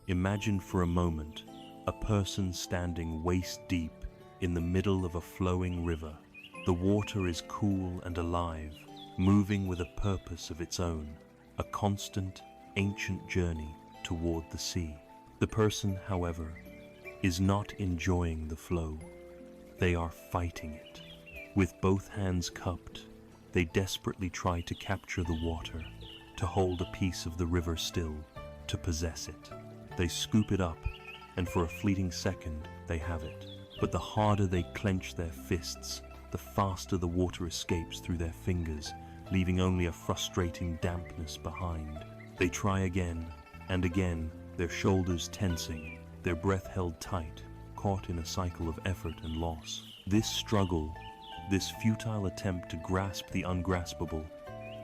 Imagine for a moment a person standing waist-deep in the middle of a flowing river. The water is cool and alive, moving with a purpose of its own, a constant, ancient journey toward the sea. The person, however, is not enjoying the flow. They are fighting it. With both hands cupped, they desperately try to capture the water, to hold a piece of the river still, to possess it. They scoop it up, and for a fleeting second, they have it. But the harder they clench their fists, the faster the water escapes through their fingers, leaving only a frustrating dampness behind. They try again and again, their shoulders tensing, their breath held tight, caught in a cycle of effort and loss. This struggle, this futile attempt to grasp the ungraspable,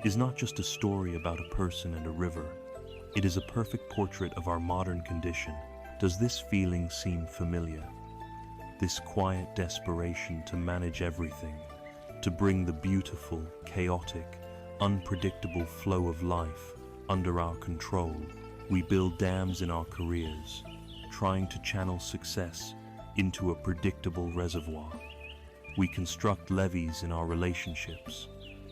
is not just a story about a person and a river. It is a perfect portrait of our modern condition. Does this feeling seem familiar? This quiet desperation to manage everything, to bring the beautiful, chaotic, unpredictable flow of life under our control. We build dams in our careers, trying to channel success into a predictable reservoir. We construct levees in our relationships,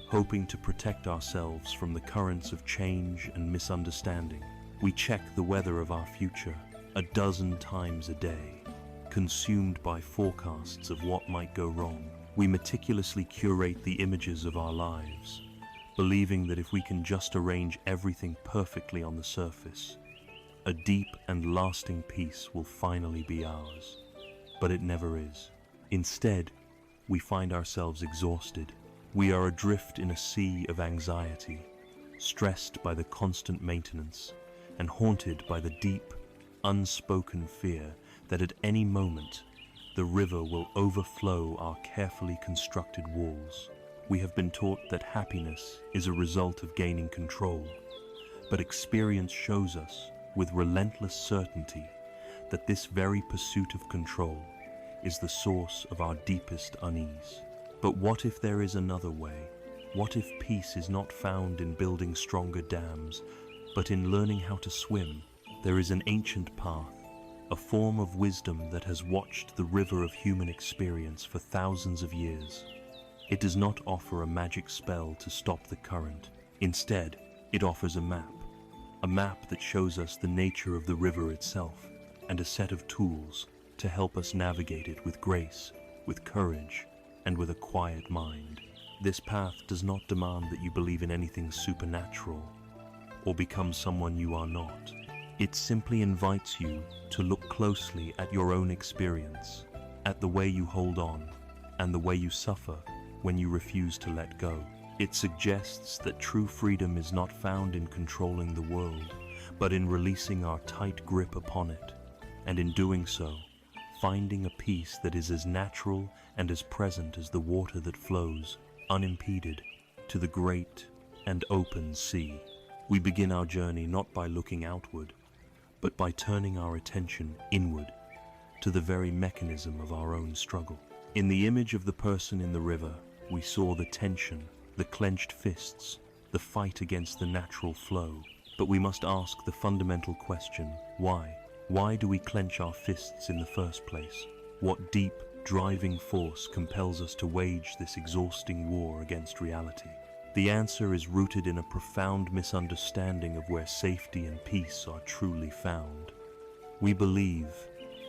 hoping to protect ourselves from the currents of change and misunderstanding. We check the weather of our future a dozen times a day, consumed by forecasts of what might go wrong. We meticulously curate the images of our lives, believing that if we can just arrange everything perfectly on the surface, a deep and lasting peace will finally be ours. But it never is. Instead, we find ourselves exhausted. We are adrift in a sea of anxiety, stressed by the constant maintenance, and haunted by the deep, unspoken fear that at any moment the river will overflow our carefully constructed walls. We have been taught that happiness is a result of gaining control, but experience shows us with relentless certainty that this very pursuit of control is the source of our deepest unease. But what if there is another way? What if peace is not found in building stronger dams, but in learning how to swim? There is an ancient path, a form of wisdom that has watched the river of human experience for thousands of years. It does not offer a magic spell to stop the current. Instead, it offers a map that shows us the nature of the river itself, and a set of tools to help us navigate it with grace, with courage, and with a quiet mind. This path does not demand that you believe in anything supernatural or become someone you are not. It simply invites you to look closely at your own experience, at the way you hold on, and the way you suffer when you refuse to let go. It suggests that true freedom is not found in controlling the world, but in releasing our tight grip upon it, and in doing so, finding a peace that is as natural and as present as the water that flows, unimpeded, to the great and open sea. We begin our journey not by looking outward, but by turning our attention inward, to the very mechanism of our own struggle. In the image of the person in the river, we saw the tension, the clenched fists, the fight against the natural flow. But we must ask the fundamental question, why? Why do we clench our fists in the first place? What deep, driving force compels us to wage this exhausting war against reality? The answer is rooted in a profound misunderstanding of where safety and peace are truly found. We believe,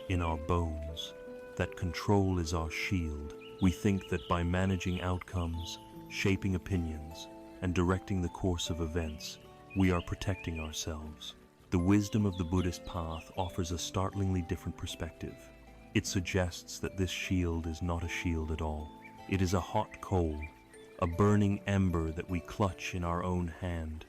in our bones, that control is our shield. We think that by managing outcomes, shaping opinions, and directing the course of events, we are protecting ourselves. The wisdom of the Buddhist path offers a startlingly different perspective. It suggests that this shield is not a shield at all. It is a hot coal, a burning ember that we clutch in our own hand,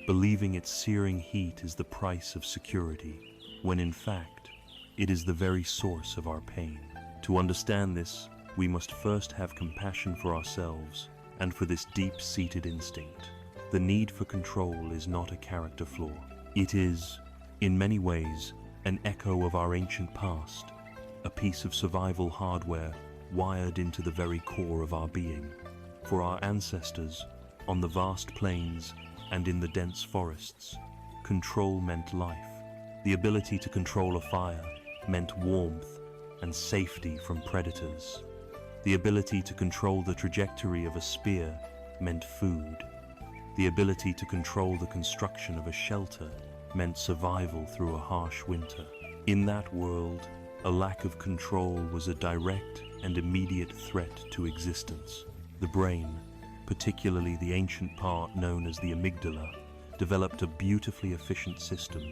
believing its searing heat is the price of security, when in fact, it is the very source of our pain. To understand this, we must first have compassion for ourselves and for this deep-seated instinct. The need for control is not a character flaw. It is, in many ways, an echo of our ancient past, a piece of survival hardware wired into the very core of our being. For our ancestors, on the vast plains and in the dense forests, control meant life. The ability to control a fire meant warmth and safety from predators. The ability to control the trajectory of a spear meant food. The ability to control the construction of a shelter meant survival through a harsh winter. In that world, a lack of control was a direct and immediate threat to existence. The brain, particularly the ancient part known as the amygdala, developed a beautifully efficient system: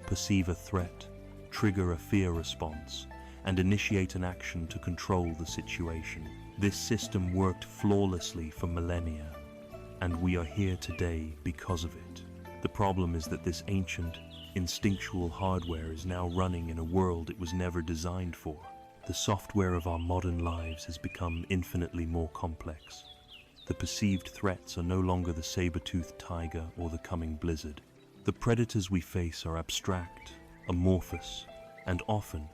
perceive a threat, trigger a fear response, and initiate an action to control the situation. This system worked flawlessly for millennia, and we are here today because of it. The problem is that this ancient, instinctual hardware is now running in a world it was never designed for. The software of our modern lives has become infinitely more complex. The perceived threats are no longer the saber-toothed tiger or the coming blizzard. The predators we face are abstract, amorphous, and often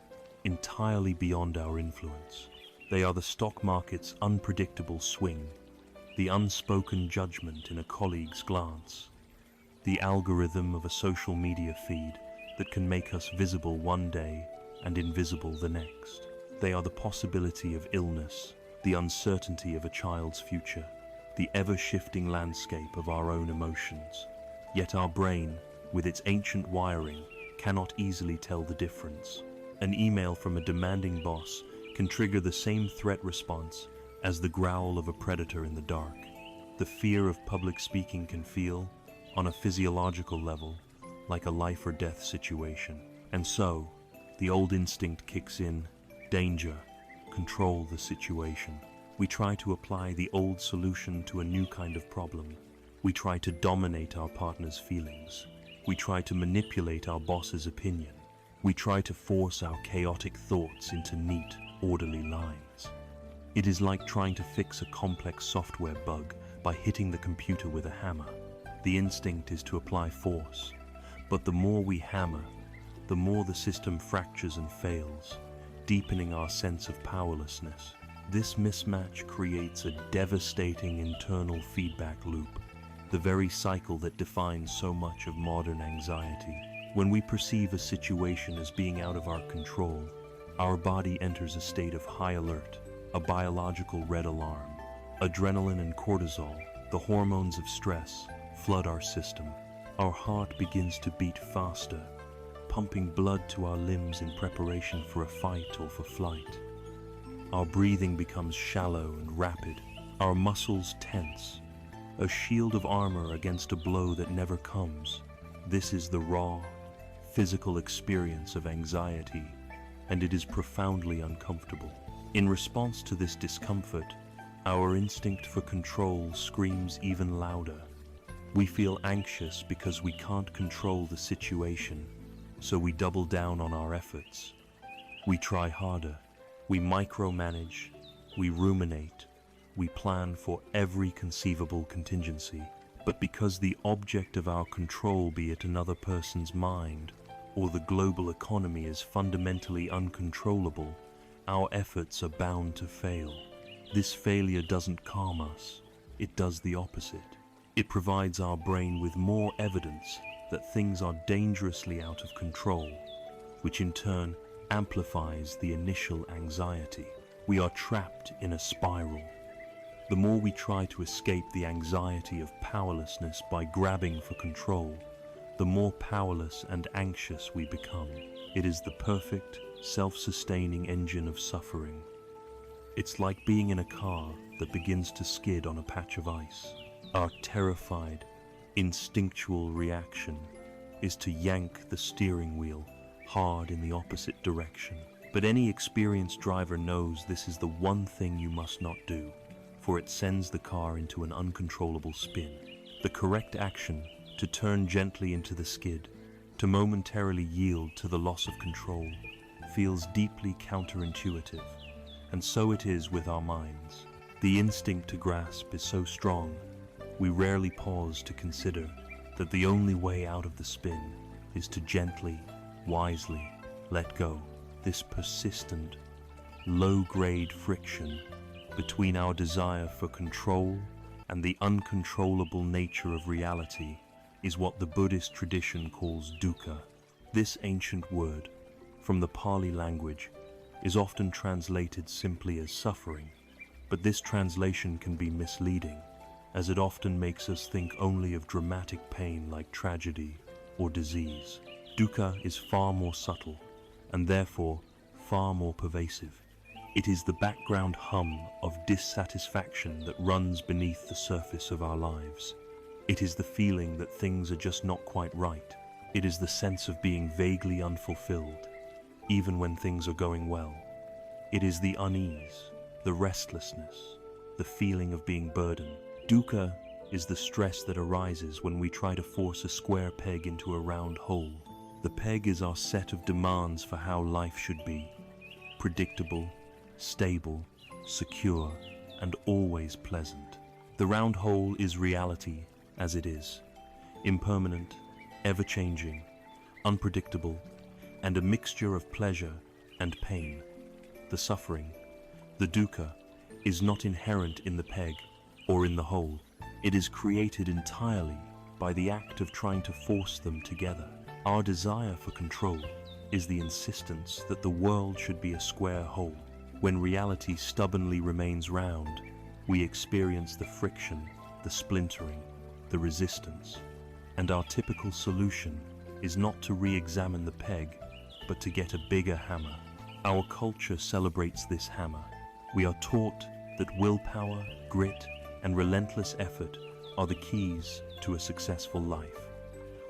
entirely beyond our influence. They are the stock market's unpredictable swing, the unspoken judgment in a colleague's glance, the algorithm of a social media feed that can make us visible one day and invisible the next. They are the possibility of illness, the uncertainty of a child's future, the ever-shifting landscape of our own emotions. Yet our brain, with its ancient wiring, cannot easily tell the difference. An email from a demanding boss can trigger the same threat response as the growl of a predator in the dark. The fear of public speaking can feel, on a physiological level, like a life or death situation. And so, the old instinct kicks in: danger, control the situation. We try to apply the old solution to a new kind of problem. We try to dominate our partner's feelings. We try to manipulate our boss's opinion. We try to force our chaotic thoughts into neat, orderly lines. It is like trying to fix a complex software bug by hitting the computer with a hammer. The instinct is to apply force, but the more we hammer, the more the system fractures and fails, deepening our sense of powerlessness. This mismatch creates a devastating internal feedback loop, the very cycle that defines so much of modern anxiety. When we perceive a situation as being out of our control, our body enters a state of high alert, a biological red alarm. Adrenaline and cortisol, the hormones of stress, flood our system. Our heart begins to beat faster, pumping blood to our limbs in preparation for a fight or for flight. Our breathing becomes shallow and rapid, our muscles tense, a shield of armor against a blow that never comes. This is the raw, physical experience of anxiety, and it is profoundly uncomfortable. In response to this discomfort, our instinct for control screams even louder. We feel anxious because we can't control the situation, so we double down on our efforts. We try harder, we micromanage, we ruminate, we plan for every conceivable contingency. But because the object of our control, be it another person's mind or the global economy, is fundamentally uncontrollable, our efforts are bound to fail. This failure doesn't calm us, it does the opposite. It provides our brain with more evidence that things are dangerously out of control, which in turn amplifies the initial anxiety. We are trapped in a spiral. The more we try to escape the anxiety of powerlessness by grabbing for control, the more powerless and anxious we become. It is the perfect, self-sustaining engine of suffering. It's like being in a car that begins to skid on a patch of ice. Our terrified, instinctual reaction is to yank the steering wheel hard in the opposite direction. But any experienced driver knows this is the one thing you must not do, for it sends the car into an uncontrollable spin. The correct action, to turn gently into the skid, to momentarily yield to the loss of control, feels deeply counterintuitive, and so it is with our minds. The instinct to grasp is so strong, we rarely pause to consider that the only way out of the spin is to gently, wisely let go. This persistent, low-grade friction between our desire for control and the uncontrollable nature of reality is what the Buddhist tradition calls dukkha, This ancient word, from the Pali language, is often translated simply as suffering, but this translation can be misleading, as it often makes us think only of dramatic pain like tragedy or disease. Dukkha is far more subtle, and therefore far more pervasive. It is the background hum of dissatisfaction that runs beneath the surface of our lives. It is the feeling that things are just not quite right. It is the sense of being vaguely unfulfilled, even when things are going well. It is the unease, the restlessness, the feeling of being burdened. Dukkha is the stress that arises when we try to force a square peg into a round hole. The peg is our set of demands for how life should be: predictable, stable, secure, and always pleasant. The round hole is reality as it is, impermanent, ever-changing, unpredictable, and a mixture of pleasure and pain. The suffering, the dukkha, is not inherent in the peg or in the hole. It is created entirely by the act of trying to force them together. Our desire for control is the insistence that the world should be a square hole. When reality stubbornly remains round, we experience the friction, the splintering, the resistance. And our typical solution is not to re-examine the peg, but to get a bigger hammer. Our culture celebrates this hammer. We are taught that willpower, grit, and relentless effort are the keys to a successful life.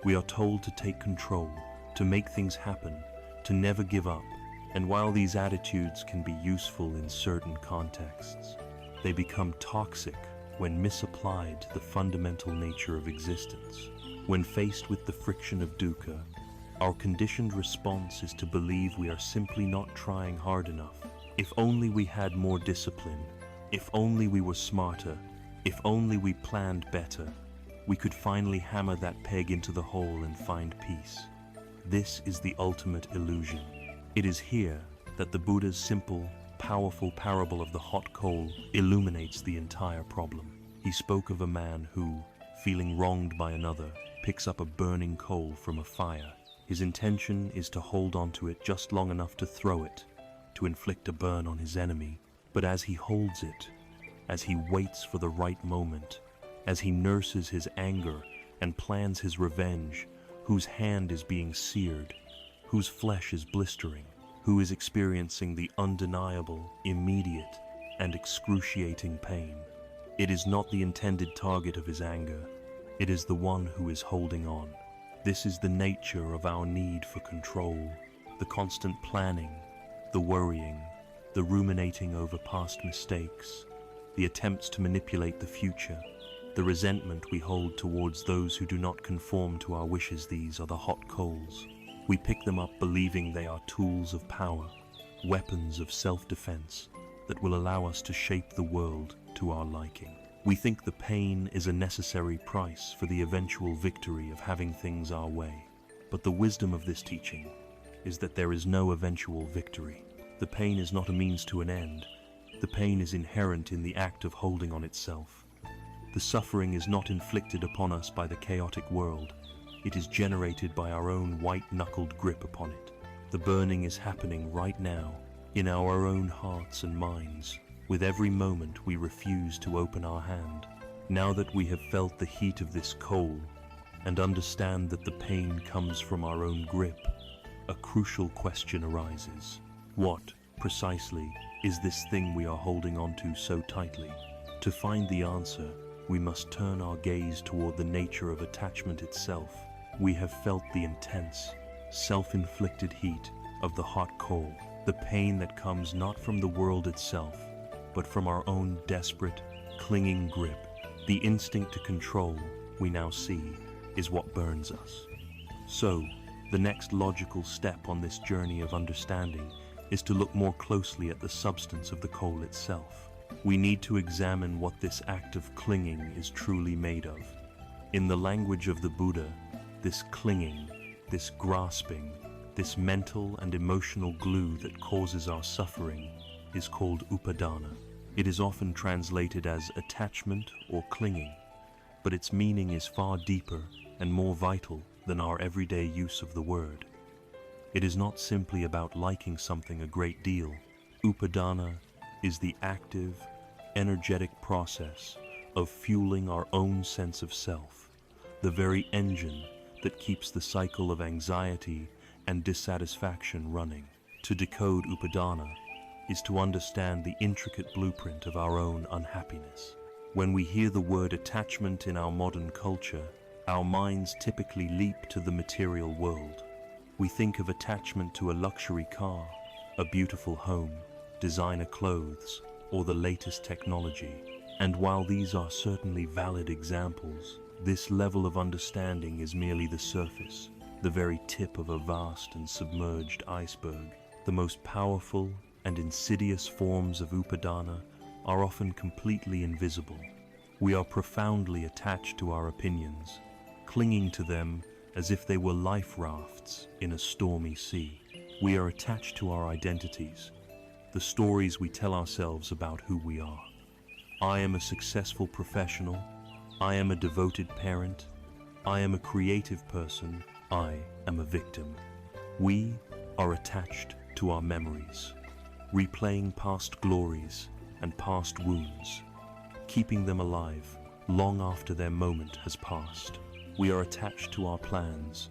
We are told to take control, to make things happen, to never give up. And while these attitudes can be useful in certain contexts, they become toxic when misapplied to the fundamental nature of existence. When faced with the friction of dukkha, our conditioned response is to believe we are simply not trying hard enough. If only we had more discipline, if only we were smarter, if only we planned better, we could finally hammer that peg into the hole and find peace. This is the ultimate illusion. It is here that the Buddha's simple, powerful parable of the hot coal illuminates the entire problem. He spoke of a man who, feeling wronged by another, picks up a burning coal from a fire. His intention is to hold onto it just long enough to throw it, to inflict a burn on his enemy. But as he holds it, as he waits for the right moment, as he nurses his anger and plans his revenge, whose hand is being seared, whose flesh is blistering, who is experiencing the undeniable, immediate, and excruciating pain. It is not the intended target of his anger, it is the one who is holding on. This is the nature of our need for control, the constant planning, the worrying, the ruminating over past mistakes, the attempts to manipulate the future, the resentment we hold towards those who do not conform to our wishes. These are the hot coals. We pick them up believing they are tools of power, weapons of self-defense that will allow us to shape the world to our liking. We think the pain is a necessary price for the eventual victory of having things our way. But the wisdom of this teaching is that there is no eventual victory. The pain is not a means to an end. The pain is inherent in the act of holding on itself. The suffering is not inflicted upon us by the chaotic world. It is generated by our own white-knuckled grip upon it. The burning is happening right now, in our own hearts and minds. With every moment we refuse to open our hand. Now that we have felt the heat of this coal and understand that the pain comes from our own grip, a crucial question arises. What, precisely, is this thing we are holding on to so tightly? To find the answer, we must turn our gaze toward the nature of attachment itself. We have felt the intense, self-inflicted heat of the hot coal, the pain that comes not from the world itself, but from our own desperate, clinging grip. The instinct to control, we now see, is what burns us. So, the next logical step on this journey of understanding is to look more closely at the substance of the coal itself. We need to examine what this act of clinging is truly made of. In the language of the Buddha, this clinging, this grasping, this mental and emotional glue that causes our suffering is called upadana. It is often translated as attachment or clinging, but its meaning is far deeper and more vital than our everyday use of the word. It is not simply about liking something a great deal. Upadana is the active, energetic process of fueling our own sense of self, the very engine that keeps the cycle of anxiety and dissatisfaction running. To decode Upadana is to understand the intricate blueprint of our own unhappiness. When we hear the word attachment in our modern culture, our minds typically leap to the material world. We think of attachment to a luxury car, a beautiful home, designer clothes, or the latest technology. And while these are certainly valid examples, this level of understanding is merely the surface, the very tip of a vast and submerged iceberg. The most powerful and insidious forms of Upadana are often completely invisible. We are profoundly attached to our opinions, clinging to them as if they were life rafts in a stormy sea. We are attached to our identities, the stories we tell ourselves about who we are. I am a successful professional. I am a devoted parent. I am a creative person. I am a victim. We are attached to our memories, replaying past glories and past wounds, keeping them alive long after their moment has passed. We are attached to our plans,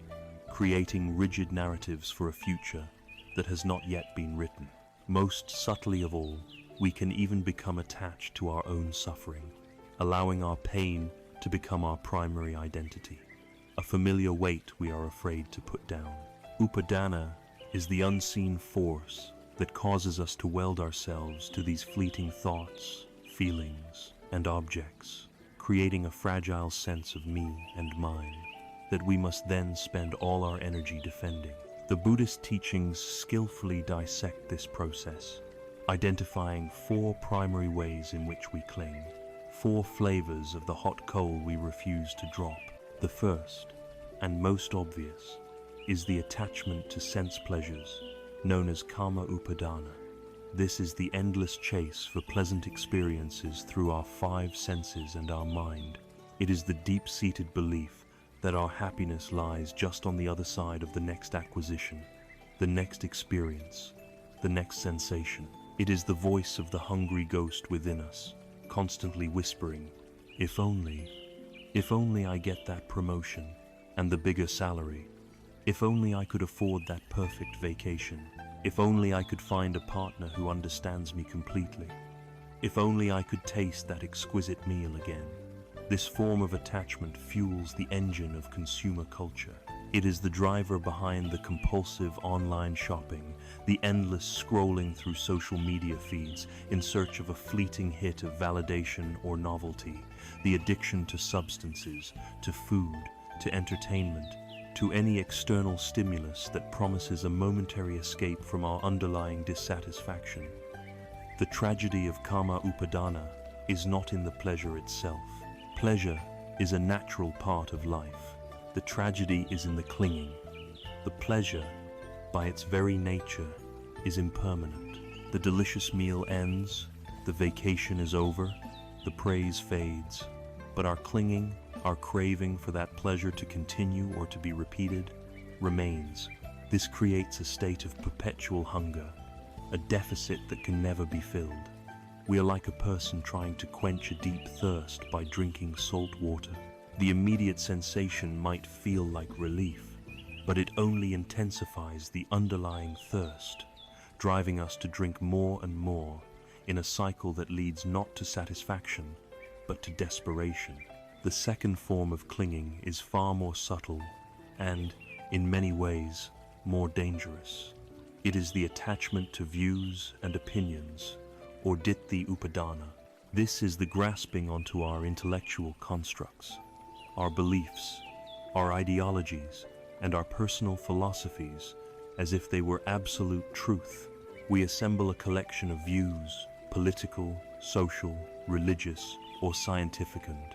creating rigid narratives for a future that has not yet been written. Most subtly of all, we can even become attached to our own suffering, allowing our pain to become our primary identity, a familiar weight we are afraid to put down. Upadana is the unseen force that causes us to weld ourselves to these fleeting thoughts, feelings, and objects, creating a fragile sense of me and mine that we must then spend all our energy defending. The Buddhist teachings skillfully dissect this process, identifying 4 primary ways in which we cling, 4 flavors of the hot coal we refuse to drop. The first, and most obvious, is the attachment to sense pleasures, known as kama upadana. This is the endless chase for pleasant experiences through our 5 senses and our mind. It is the deep-seated belief that our happiness lies just on the other side of the next acquisition, the next experience, the next sensation. It is the voice of the hungry ghost within us, constantly whispering, if only I get that promotion and the bigger salary, if only I could afford that perfect vacation, if only I could find a partner who understands me completely, if only I could taste that exquisite meal again. This form of attachment fuels the engine of consumer culture. It is the driver behind the compulsive online shopping, the endless scrolling through social media feeds in search of a fleeting hit of validation or novelty, the addiction to substances, to food, to entertainment, to any external stimulus that promises a momentary escape from our underlying dissatisfaction. The tragedy of kama upadana is not in the pleasure itself. Pleasure is a natural part of life. The tragedy is in the clinging. The pleasure, by its very nature, is impermanent. The delicious meal ends, the vacation is over, the praise fades, but our clinging, our craving for that pleasure to continue or to be repeated, remains. This creates a state of perpetual hunger, a deficit that can never be filled. We are like a person trying to quench a deep thirst by drinking salt water. The immediate sensation might feel like relief, but it only intensifies the underlying thirst, driving us to drink more and more in a cycle that leads not to satisfaction, but to desperation. The second form of clinging is far more subtle and, in many ways, more dangerous. It is the attachment to views and opinions, or ditti upadana. This is the grasping onto our intellectual constructs, our beliefs, our ideologies, and our personal philosophies as if they were absolute truth. We assemble a collection of views, political, social, religious, or scientific, and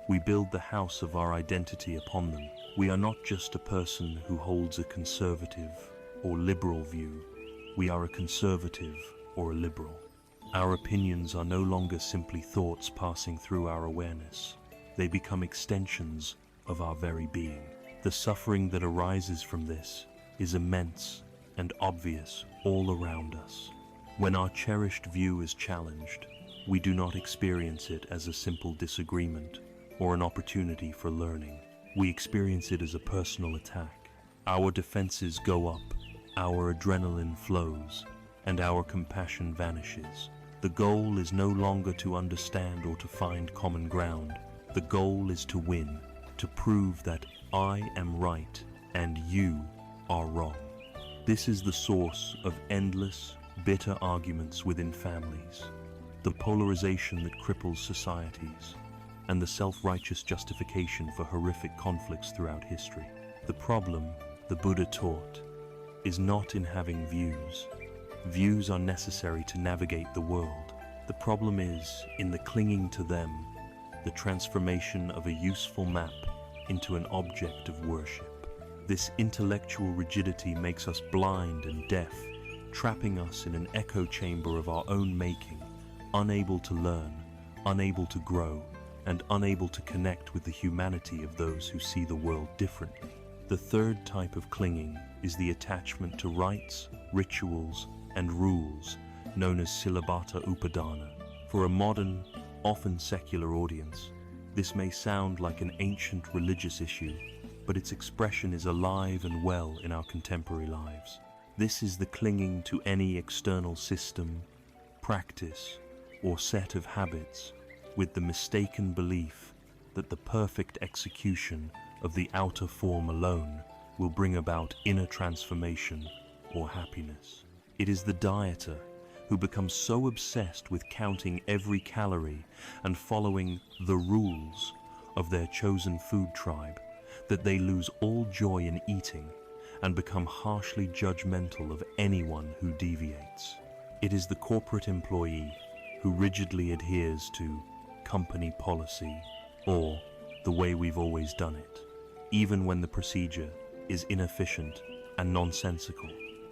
we build the house of our identity upon them. We are not just a person who holds a conservative or liberal view. We are a conservative or a liberal. Our opinions are no longer simply thoughts passing through our awareness. They become extensions of our very being. The suffering that arises from this is immense and obvious all around us. When our cherished view is challenged, we do not experience it as a simple disagreement or an opportunity for learning. We experience it as a personal attack. Our defenses go up, our adrenaline flows, and our compassion vanishes. The goal is no longer to understand or to find common ground. The goal is to win, to prove that I am right and you are wrong. This is the source of endless, bitter arguments within families, the polarization that cripples societies, and the self-righteous justification for horrific conflicts throughout history. The problem, the Buddha taught, is not in having views. Views are necessary to navigate the world. The problem is in the clinging to them, the transformation of a useful map into an object of worship. This intellectual rigidity makes us blind and deaf, trapping us in an echo chamber of our own making, unable to learn, unable to grow, and unable to connect with the humanity of those who see the world differently. The third type of clinging is the attachment to rites, rituals, and rules, known as Silabata Upadana. For a modern, often secular audience, this may sound like an ancient religious issue, but its expression is alive and well in our contemporary lives. This is the clinging to any external system, practice, or set of habits with the mistaken belief that the perfect execution of the outer form alone will bring about inner transformation or happiness. It is the dieter who becomes so obsessed with counting every calorie and following the rules of their chosen food tribe that they lose all joy in eating and become harshly judgmental of anyone who deviates. It is the corporate employee who rigidly adheres to company policy or the way we've always done it, even when the procedure is inefficient and nonsensical,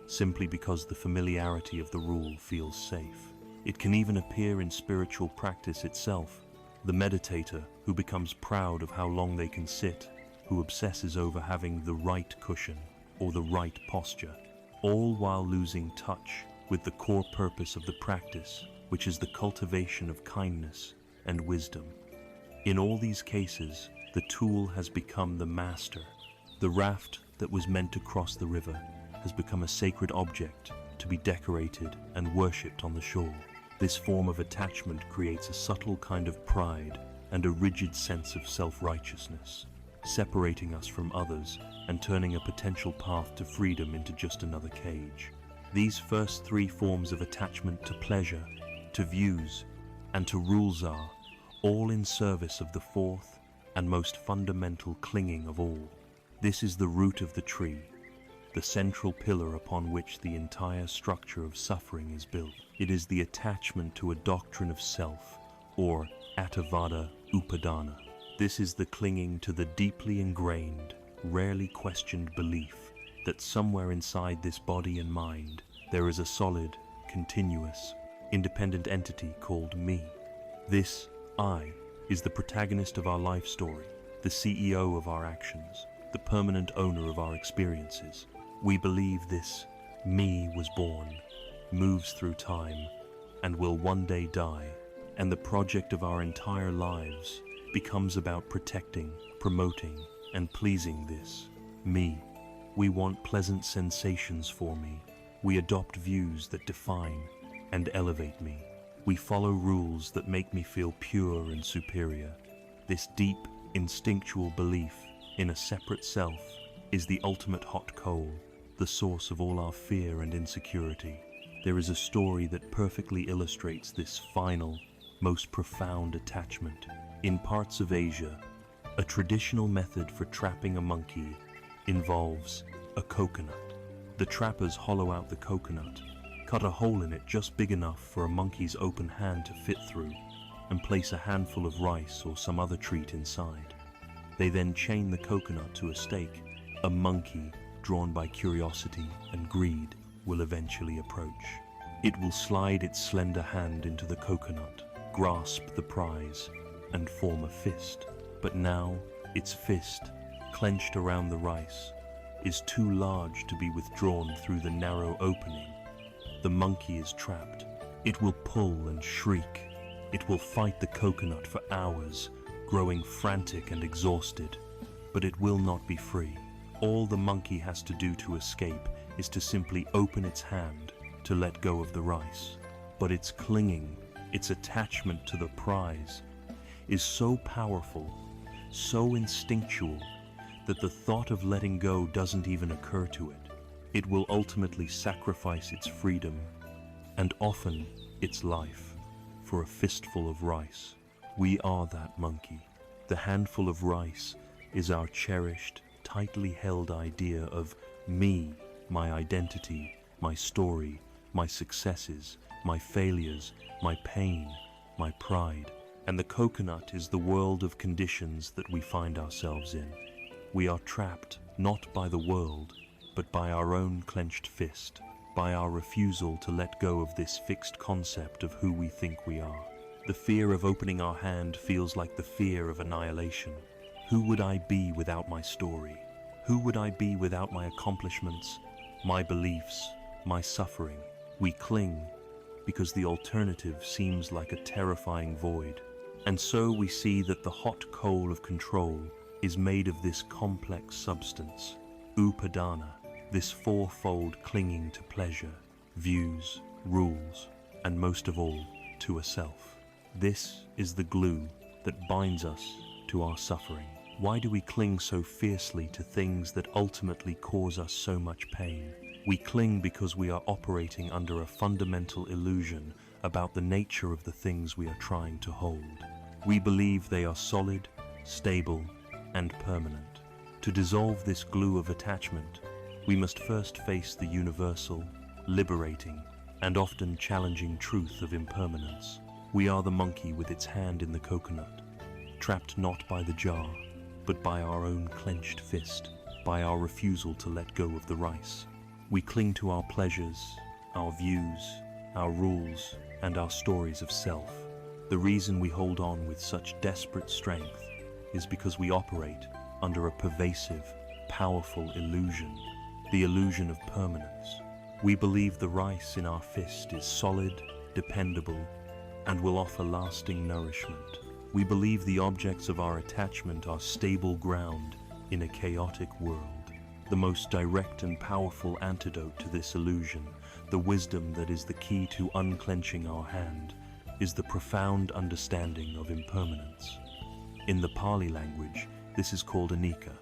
simply because the familiarity of the rule feels safe. It can even appear in spiritual practice itself, the meditator who becomes proud of how long they can sit, who obsesses over having the right cushion or the right posture, all while losing touch with the core purpose of the practice, which is the cultivation of kindness and wisdom. In all these cases, the tool has become the master. The raft that was meant to cross the river has become a sacred object to be decorated and worshipped on the shore. This form of attachment creates a subtle kind of pride and a rigid sense of self-righteousness, separating us from others and turning a potential path to freedom into just another cage. These first three forms of attachment to pleasure, to views, and to rules are all in service of the fourth and most fundamental clinging of all. This is the root of the tree, the central pillar upon which the entire structure of suffering is built. It is the attachment to a doctrine of self, or Attavada Upadana. This is the clinging to the deeply ingrained, rarely questioned belief that somewhere inside this body and mind there is a solid, continuous, independent entity called me. This I is the protagonist of our life story, the CEO of our actions, the permanent owner of our experiences. We believe this me was born, moves through time, and will one day die, and the project of our entire lives becomes about protecting, promoting, and pleasing this me. We want pleasant sensations for me. We adopt views that define and elevate me. We follow rules that make me feel pure and superior. This deep, instinctual belief in a separate self is the ultimate hot coal, the source of all our fear and insecurity. There is a story that perfectly illustrates this final, most profound attachment. In parts of Asia, a traditional method for trapping a monkey involves a coconut. The trappers hollow out the coconut, cut a hole in it just big enough for a monkey's open hand to fit through, and place a handful of rice or some other treat inside. They then chain the coconut to a stake. A monkey, drawn by curiosity and greed, will eventually approach. It will slide its slender hand into the coconut, grasp the prize, and form a fist. But now, its fist, clenched around the rice, is too large to be withdrawn through the narrow opening. The monkey is trapped. It will pull and shriek. It will fight the coconut for hours, growing frantic and exhausted, but it will not be free. All the monkey has to do to escape is to simply open its hand to let go of the rice. But its clinging, its attachment to the prize, is so powerful, so instinctual, that the thought of letting go doesn't even occur to it. It will ultimately sacrifice its freedom, and often its life, for a fistful of rice. We are that monkey. The handful of rice is our cherished, tightly held idea of me, my identity, my story, my successes, my failures, my pain, my pride. And the coconut is the world of conditions that we find ourselves in. We are trapped not by the world, but by our own clenched fist, by our refusal to let go of this fixed concept of who we think we are. The fear of opening our hand feels like the fear of annihilation. Who would I be without my story? Who would I be without my accomplishments, my beliefs, my suffering? We cling because the alternative seems like a terrifying void. And so we see that the hot coal of control is made of this complex substance, upadana, this fourfold clinging to pleasure, views, rules, and most of all, to a self. This is the glue that binds us to our suffering. Why do we cling so fiercely to things that ultimately cause us so much pain? We cling because we are operating under a fundamental illusion about the nature of the things we are trying to hold. We believe they are solid, stable, and permanent. To dissolve this glue of attachment, we must first face the universal, liberating, and often challenging truth of impermanence. We are the monkey with its hand in the coconut, trapped not by the jar, but by our own clenched fist, by our refusal to let go of the rice. We cling to our pleasures, our views, our rules, and our stories of self. The reason we hold on with such desperate strength is because we operate under a pervasive, powerful illusion, the illusion of permanence. We believe the rice in our fist is solid, dependable, and will offer lasting nourishment. We believe the objects of our attachment are stable ground in a chaotic world. The most direct and powerful antidote to this illusion, the wisdom that is the key to unclenching our hand, is the profound understanding of impermanence. In the Pali language, this is called anicca.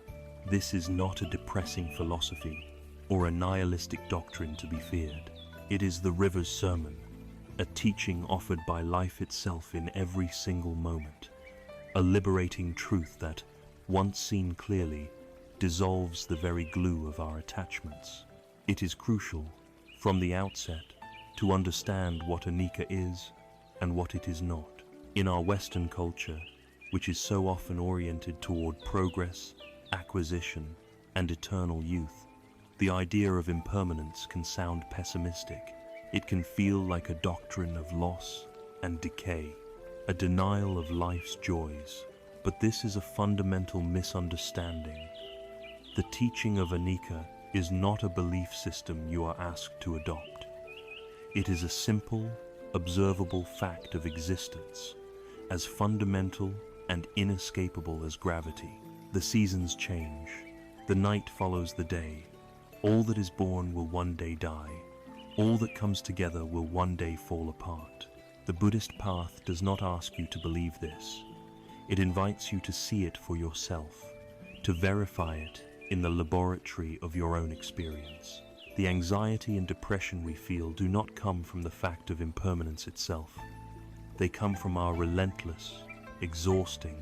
This is not a depressing philosophy or a nihilistic doctrine to be feared. It is the river's sermon, a teaching offered by life itself in every single moment, a liberating truth that, once seen clearly, dissolves the very glue of our attachments. It is crucial, from the outset, to understand what anicca is and what it is not. In our Western culture, which is so often oriented toward progress, acquisition, and eternal youth, the idea of impermanence can sound pessimistic. It can feel like a doctrine of loss and decay, a denial of life's joys. But this is a fundamental misunderstanding. The teaching of anicca is not a belief system you are asked to adopt. It is a simple, observable fact of existence, as fundamental and inescapable as gravity. The seasons change. The night follows the day. All that is born will one day die. All that comes together will one day fall apart. The Buddhist path does not ask you to believe this. It invites you to see it for yourself, to verify it in the laboratory of your own experience. The anxiety and depression we feel do not come from the fact of impermanence itself. They come from our relentless, exhausting,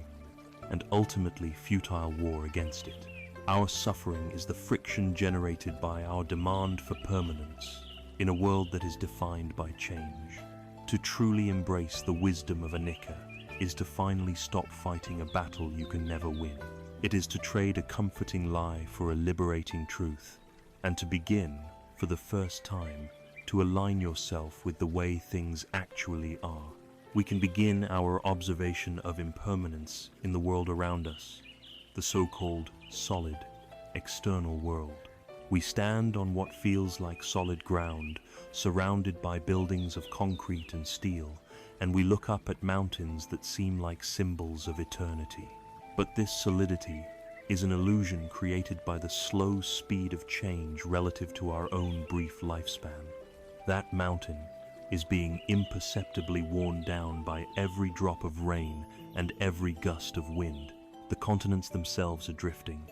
and ultimately futile war against it. Our suffering is the friction generated by our demand for permanence in a world that is defined by change. To truly embrace the wisdom of anicca is to finally stop fighting a battle you can never win. It is to trade a comforting lie for a liberating truth, and to begin, for the first time, to align yourself with the way things actually are. We can begin our observation of impermanence in the world around us, the so-called solid, external world. We stand on what feels like solid ground, surrounded by buildings of concrete and steel, and we look up at mountains that seem like symbols of eternity. But this solidity is an illusion created by the slow speed of change relative to our own brief lifespan. That mountain is being imperceptibly worn down by every drop of rain and every gust of wind. The continents themselves are drifting.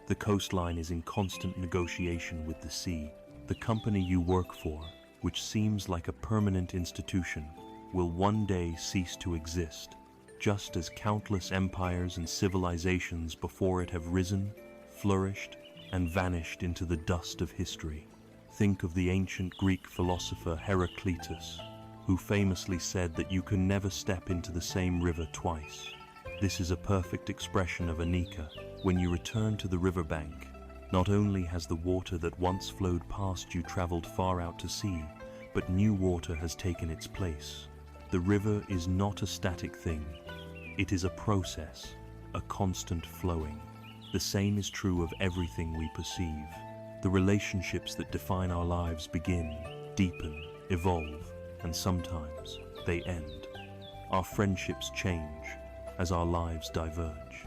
The coastline is in constant negotiation with the sea. The company you work for, which seems like a permanent institution, will one day cease to exist, just as countless empires and civilizations before it have risen, flourished, and vanished into the dust of history. Think of the ancient Greek philosopher Heraclitus, who famously said that you can never step into the same river twice. This is a perfect expression of anicca. When you return to the riverbank, not only has the water that once flowed past you traveled far out to sea, but new water has taken its place. The river is not a static thing. It is a process, a constant flowing. The same is true of everything we perceive. The relationships that define our lives begin, deepen, evolve, and sometimes they end. Our friendships change as our lives diverge.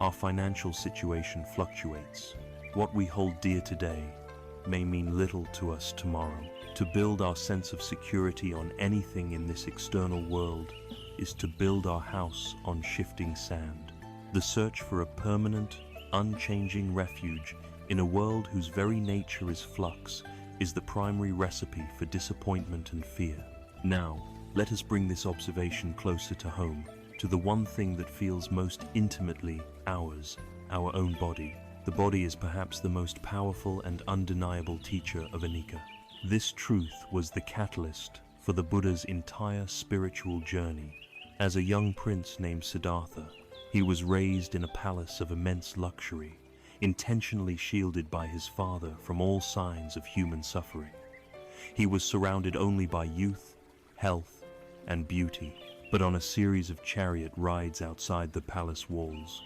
Our financial situation fluctuates. What we hold dear today may mean little to us tomorrow. To build our sense of security on anything in this external world is to build our house on shifting sand. The search for a permanent, unchanging refuge in a world whose very nature is flux is the primary recipe for disappointment and fear. Now, let us bring this observation closer to home, to the one thing that feels most intimately ours, our own body. The body is perhaps the most powerful and undeniable teacher of anicca. This truth was the catalyst for the Buddha's entire spiritual journey. As a young prince named Siddhartha, he was raised in a palace of immense luxury, intentionally shielded by his father from all signs of human suffering. He was surrounded only by youth, health, and beauty. But on a series of chariot rides outside the palace walls,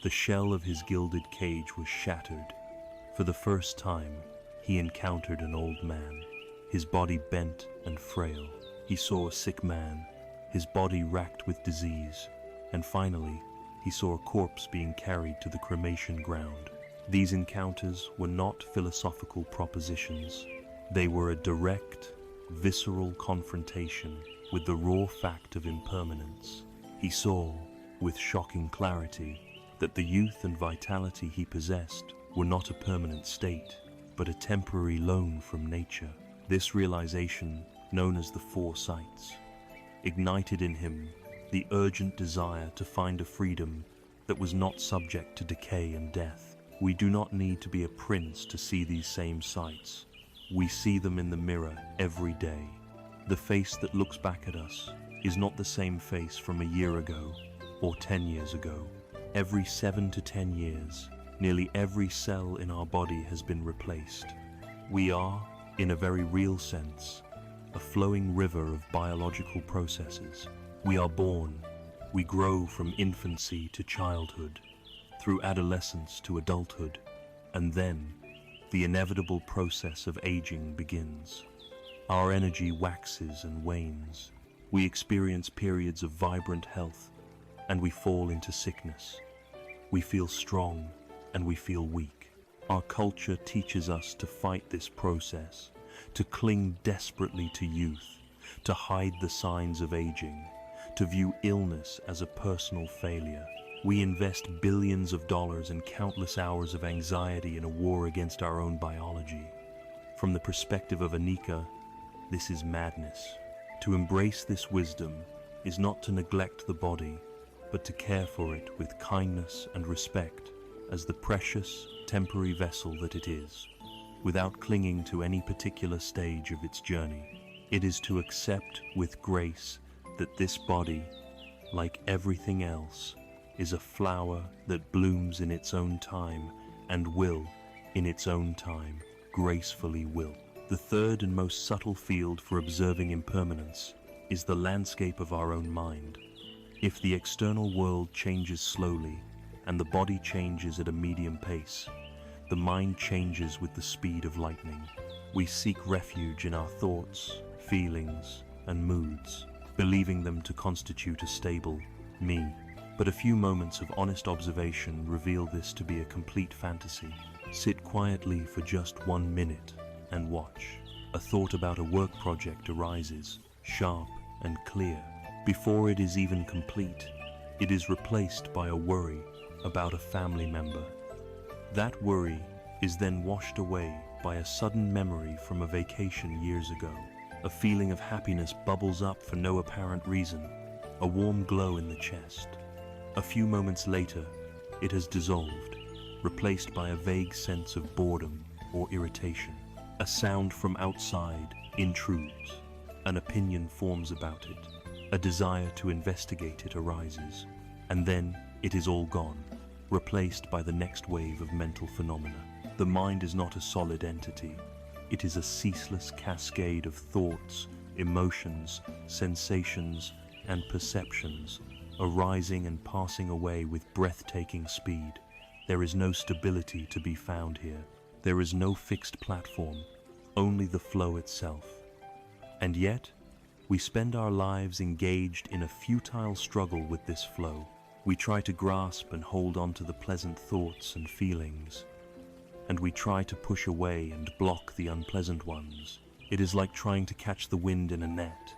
the shell of his gilded cage was shattered. For the first time, he encountered an old man, his body bent and frail. He saw a sick man, his body racked with disease, and finally, he saw a corpse being carried to the cremation ground. These encounters were not philosophical propositions. They were a direct, visceral confrontation with the raw fact of impermanence. He saw, with shocking clarity, that the youth and vitality he possessed were not a permanent state, but a temporary loan from nature. This realization, known as the Four Sights, ignited in him the urgent desire to find a freedom that was not subject to decay and death. We do not need to be a prince to see these same sights. We see them in the mirror every day. The face that looks back at us is not the same face from a year ago or 10 years ago. Every 7 to 10 years, nearly every cell in our body has been replaced. We are, in a very real sense, a flowing river of biological processes. We are born, we grow from infancy to childhood, through adolescence to adulthood, and then the inevitable process of aging begins. Our energy waxes and wanes. We experience periods of vibrant health, and we fall into sickness. We feel strong, and we feel weak. Our culture teaches us to fight this process, to cling desperately to youth, to hide the signs of aging, to view illness as a personal failure. We invest billions of dollars and countless hours of anxiety in a war against our own biology. From the perspective of anicca, this is madness. To embrace this wisdom is not to neglect the body, but to care for it with kindness and respect as the precious, temporary vessel that it is, without clinging to any particular stage of its journey. It is to accept with grace that this body, like everything else, is a flower that blooms in its own time and will, in its own time, gracefully wilt. The third and most subtle field for observing impermanence is the landscape of our own mind. If the external world changes slowly and the body changes at a medium pace, the mind changes with the speed of lightning. We seek refuge in our thoughts, feelings, and moods, believing them to constitute a stable me. But a few moments of honest observation reveal this to be a complete fantasy. Sit quietly for just 1 minute and watch. A thought about a work project arises, sharp and clear. Before it is even complete, it is replaced by a worry about a family member. That worry is then washed away by a sudden memory from a vacation years ago. A feeling of happiness bubbles up for no apparent reason, a warm glow in the chest. A few moments later, it has dissolved, replaced by a vague sense of boredom or irritation. A sound from outside intrudes. An opinion forms about it. A desire to investigate it arises. And then it is all gone, replaced by the next wave of mental phenomena. The mind is not a solid entity. It is a ceaseless cascade of thoughts, emotions, sensations, and perceptions, arising and passing away with breathtaking speed. There is no stability to be found here. There is no fixed platform, only the flow itself. And yet, we spend our lives engaged in a futile struggle with this flow. We try to grasp and hold on to the pleasant thoughts and feelings, and we try to push away and block the unpleasant ones. It is like trying to catch the wind in a net,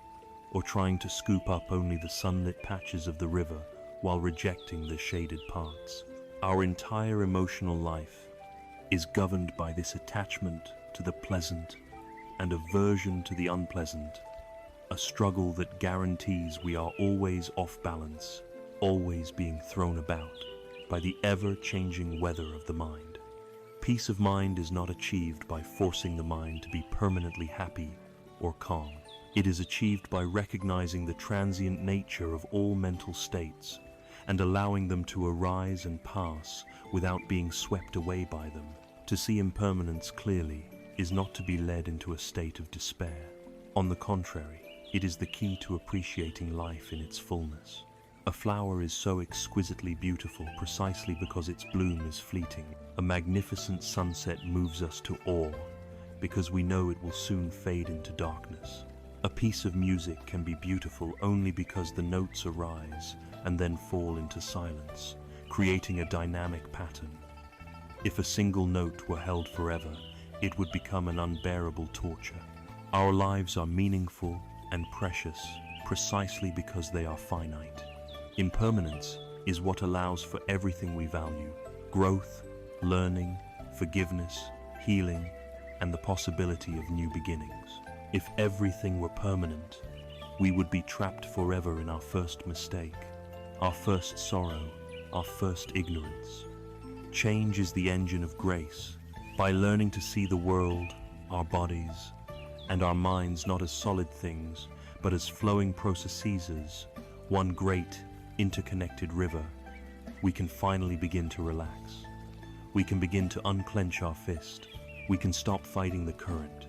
or trying to scoop up only the sunlit patches of the river while rejecting the shaded parts. Our entire emotional life is governed by this attachment to the pleasant and aversion to the unpleasant, a struggle that guarantees we are always off balance, always being thrown about by the ever-changing weather of the mind. Peace of mind is not achieved by forcing the mind to be permanently happy or calm. It is achieved by recognizing the transient nature of all mental states and allowing them to arise and pass without being swept away by them. To see impermanence clearly is not to be led into a state of despair. On the contrary, it is the key to appreciating life in its fullness. A flower is so exquisitely beautiful precisely because its bloom is fleeting. A magnificent sunset moves us to awe because we know it will soon fade into darkness. A piece of music can be beautiful only because the notes arise and then fall into silence, creating a dynamic pattern. If a single note were held forever, it would become an unbearable torture. Our lives are meaningful and precious precisely because they are finite. Impermanence is what allows for everything we value: growth, learning, forgiveness, healing, and the possibility of new beginnings. If everything were permanent, we would be trapped forever in our first mistake, our first sorrow, our first ignorance. Change is the engine of grace. By learning to see the world, our bodies, and our minds not as solid things, but as flowing processes, one great, interconnected river, we can finally begin to relax. We can begin to unclench our fist. We can stop fighting the current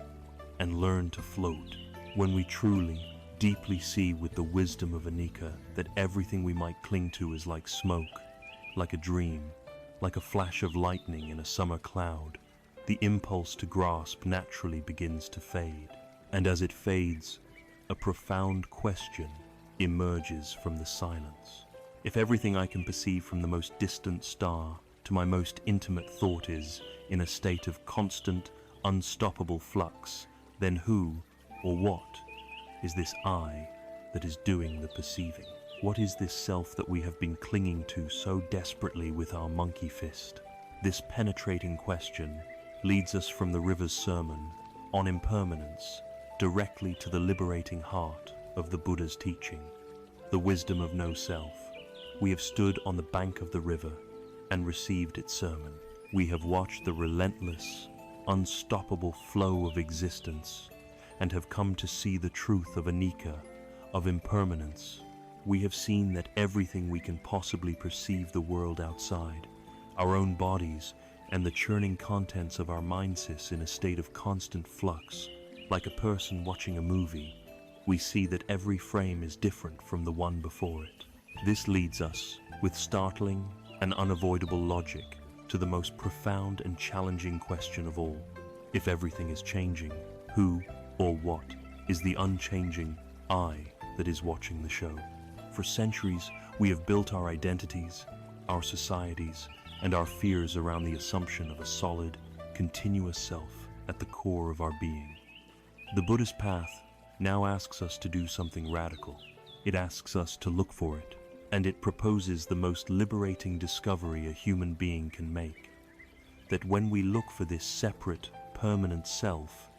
and learn to float. When we truly, deeply see with the wisdom of Anika that everything we might cling to is like smoke, like a dream, like a flash of lightning in a summer cloud, the impulse to grasp naturally begins to fade. And as it fades, a profound question emerges from the silence. If everything I can perceive from the most distant star to my most intimate thought is in a state of constant, unstoppable flux, then who or what is this I that is doing the perceiving? What is this self that we have been clinging to so desperately with our monkey fist? This penetrating question leads us from the river's sermon on impermanence directly to the liberating heart of the Buddha's teaching, the wisdom of no self. We have stood on the bank of the river and received its sermon. We have watched the relentless, unstoppable flow of existence and have come to see the truth of Anika, of impermanence. We have seen that everything we can possibly perceive the world outside, our own bodies, and the churning contents of our mindsys in a state of constant flux, like a person watching a movie. We see that every frame is different from the one before it. This leads us, with startling and unavoidable logic, to the most profound and challenging question of all. If everything is changing, who or what is the unchanging I that is watching the show? For centuries, we have built our identities, our societies, and our fears around the assumption of a solid, continuous self at the core of our being. The Buddhist path now asks us to do something radical. It asks us to look for it, and it proposes the most liberating discovery a human being can make. That when we look for this separate, permanent self,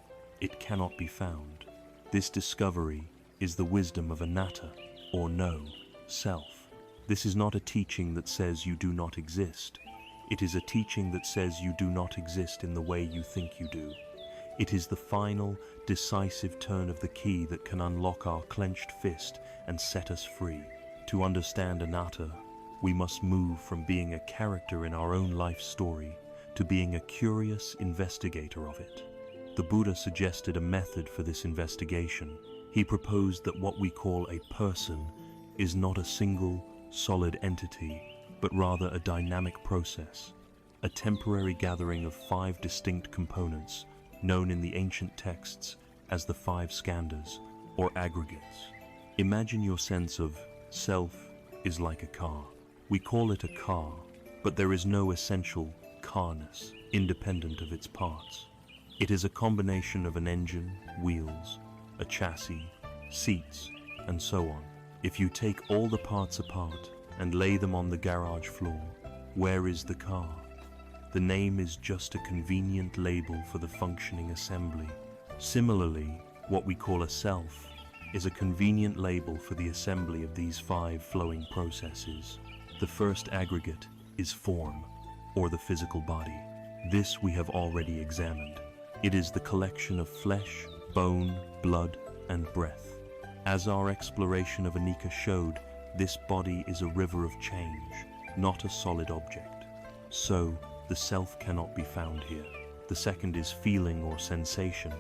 it cannot be found. This discovery is the wisdom of anatta, or no, self. This is not a teaching that says you do not exist. It is a teaching that says you do not exist in the way you think you do. It is the final, decisive turn of the key that can unlock our clenched fist and set us free. To understand anatta, we must move from being a character in our own life story to being a curious investigator of it. The Buddha suggested a method for this investigation. He proposed that what we call a person is not a single, solid entity, but rather a dynamic process, a temporary gathering of 5 distinct components known in the ancient texts as the 5 skandhas, or aggregates. Imagine your sense of self is like a car. We call it a car, but there is no essential carness independent of its parts. It is a combination of an engine, wheels, a chassis, seats, and so on. If you take all the parts apart and lay them on the garage floor, where is the car? The name is just a convenient label for the functioning assembly. Similarly, what we call a self is a convenient label for the assembly of these 5 flowing processes. The first aggregate is form, or the physical body. This we have already examined. It is the collection of flesh, bone, blood, and breath. As our exploration of Anika showed, this body is a river of change, not a solid object. So, the self cannot be found here. The second is feeling or sensation.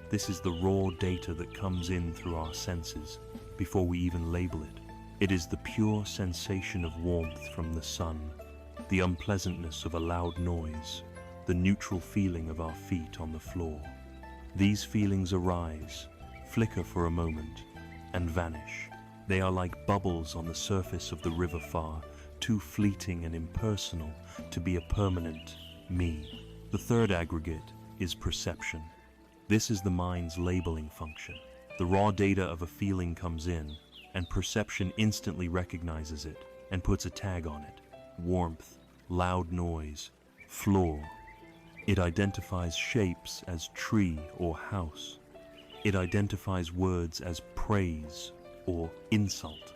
This is the raw data that comes in through our senses before we even label it. It is the pure sensation of warmth from the sun, the unpleasantness of a loud noise, the neutral feeling of our feet on the floor. These feelings arise, flicker for a moment, and vanish. They are like bubbles on the surface of the river far, too fleeting and impersonal to be a permanent me. The third aggregate is perception. This is the mind's labeling function. The raw data of a feeling comes in, and perception instantly recognizes it and puts a tag on it. Warmth, loud noise, floor. It identifies shapes as tree or house. It identifies words as praise or insult.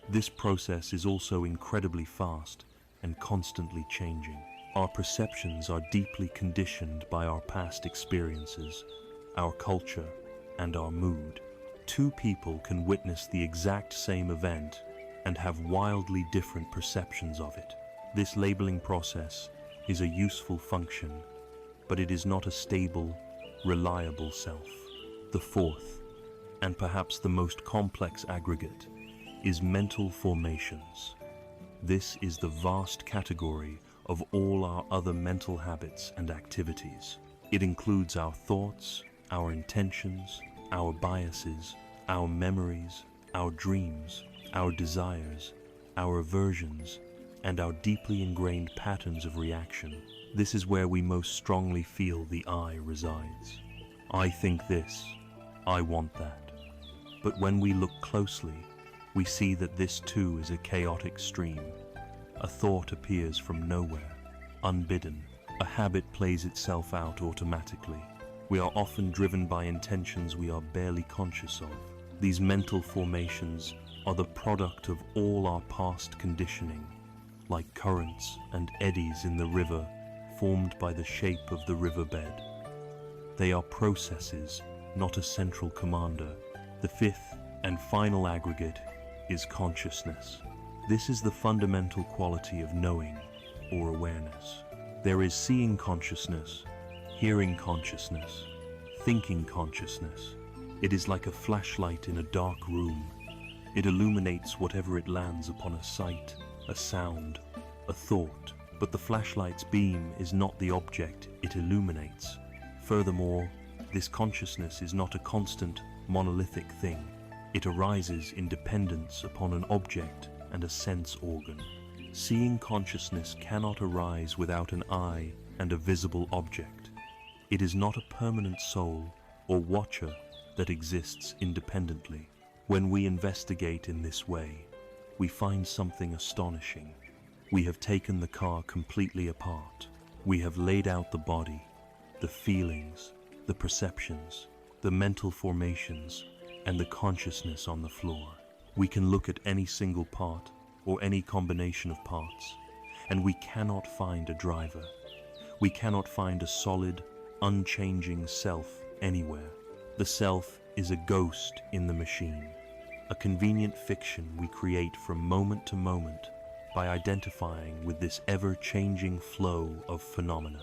This process is also incredibly fast and constantly changing. Our perceptions are deeply conditioned by our past experiences, our culture, and our mood. 2 people can witness the exact same event and have wildly different perceptions of it. This labeling process is a useful function, but it is not a stable, reliable self. The fourth, and perhaps the most complex aggregate, is mental formations. This is the vast category of all our other mental habits and activities. It includes our thoughts, our intentions, our biases, our memories, our dreams, our desires, our aversions, and our deeply ingrained patterns of reaction. This is where we most strongly feel the I resides. I think this, I want that. But when we look closely, we see that this too is a chaotic stream. A thought appears from nowhere, unbidden. A habit plays itself out automatically. We are often driven by intentions we are barely conscious of. These mental formations are the product of all our past conditioning, like currents and eddies in the river formed by the shape of the riverbed. They are processes, not a central commander. The fifth and final aggregate is consciousness. This is the fundamental quality of knowing or awareness. There is seeing consciousness, hearing consciousness, thinking consciousness. It is like a flashlight in a dark room. It illuminates whatever it lands upon: a sight, a sound, a thought, But the flashlight's beam is not the object it illuminates. Furthermore, this consciousness is not a constant, monolithic thing. It arises in dependence upon an object and a sense organ. Seeing consciousness cannot arise without an eye and a visible object. It is not a permanent soul or watcher that exists independently. When we investigate in this way, we find something astonishing. We have taken the car completely apart. We have laid out the body, the feelings, the perceptions, the mental formations, and the consciousness on the floor. We can look at any single part or any combination of parts, and we cannot find a driver. We cannot find a solid, unchanging self anywhere. The self is a ghost in the machine, a convenient fiction we create from moment to moment by identifying with this ever-changing flow of phenomena.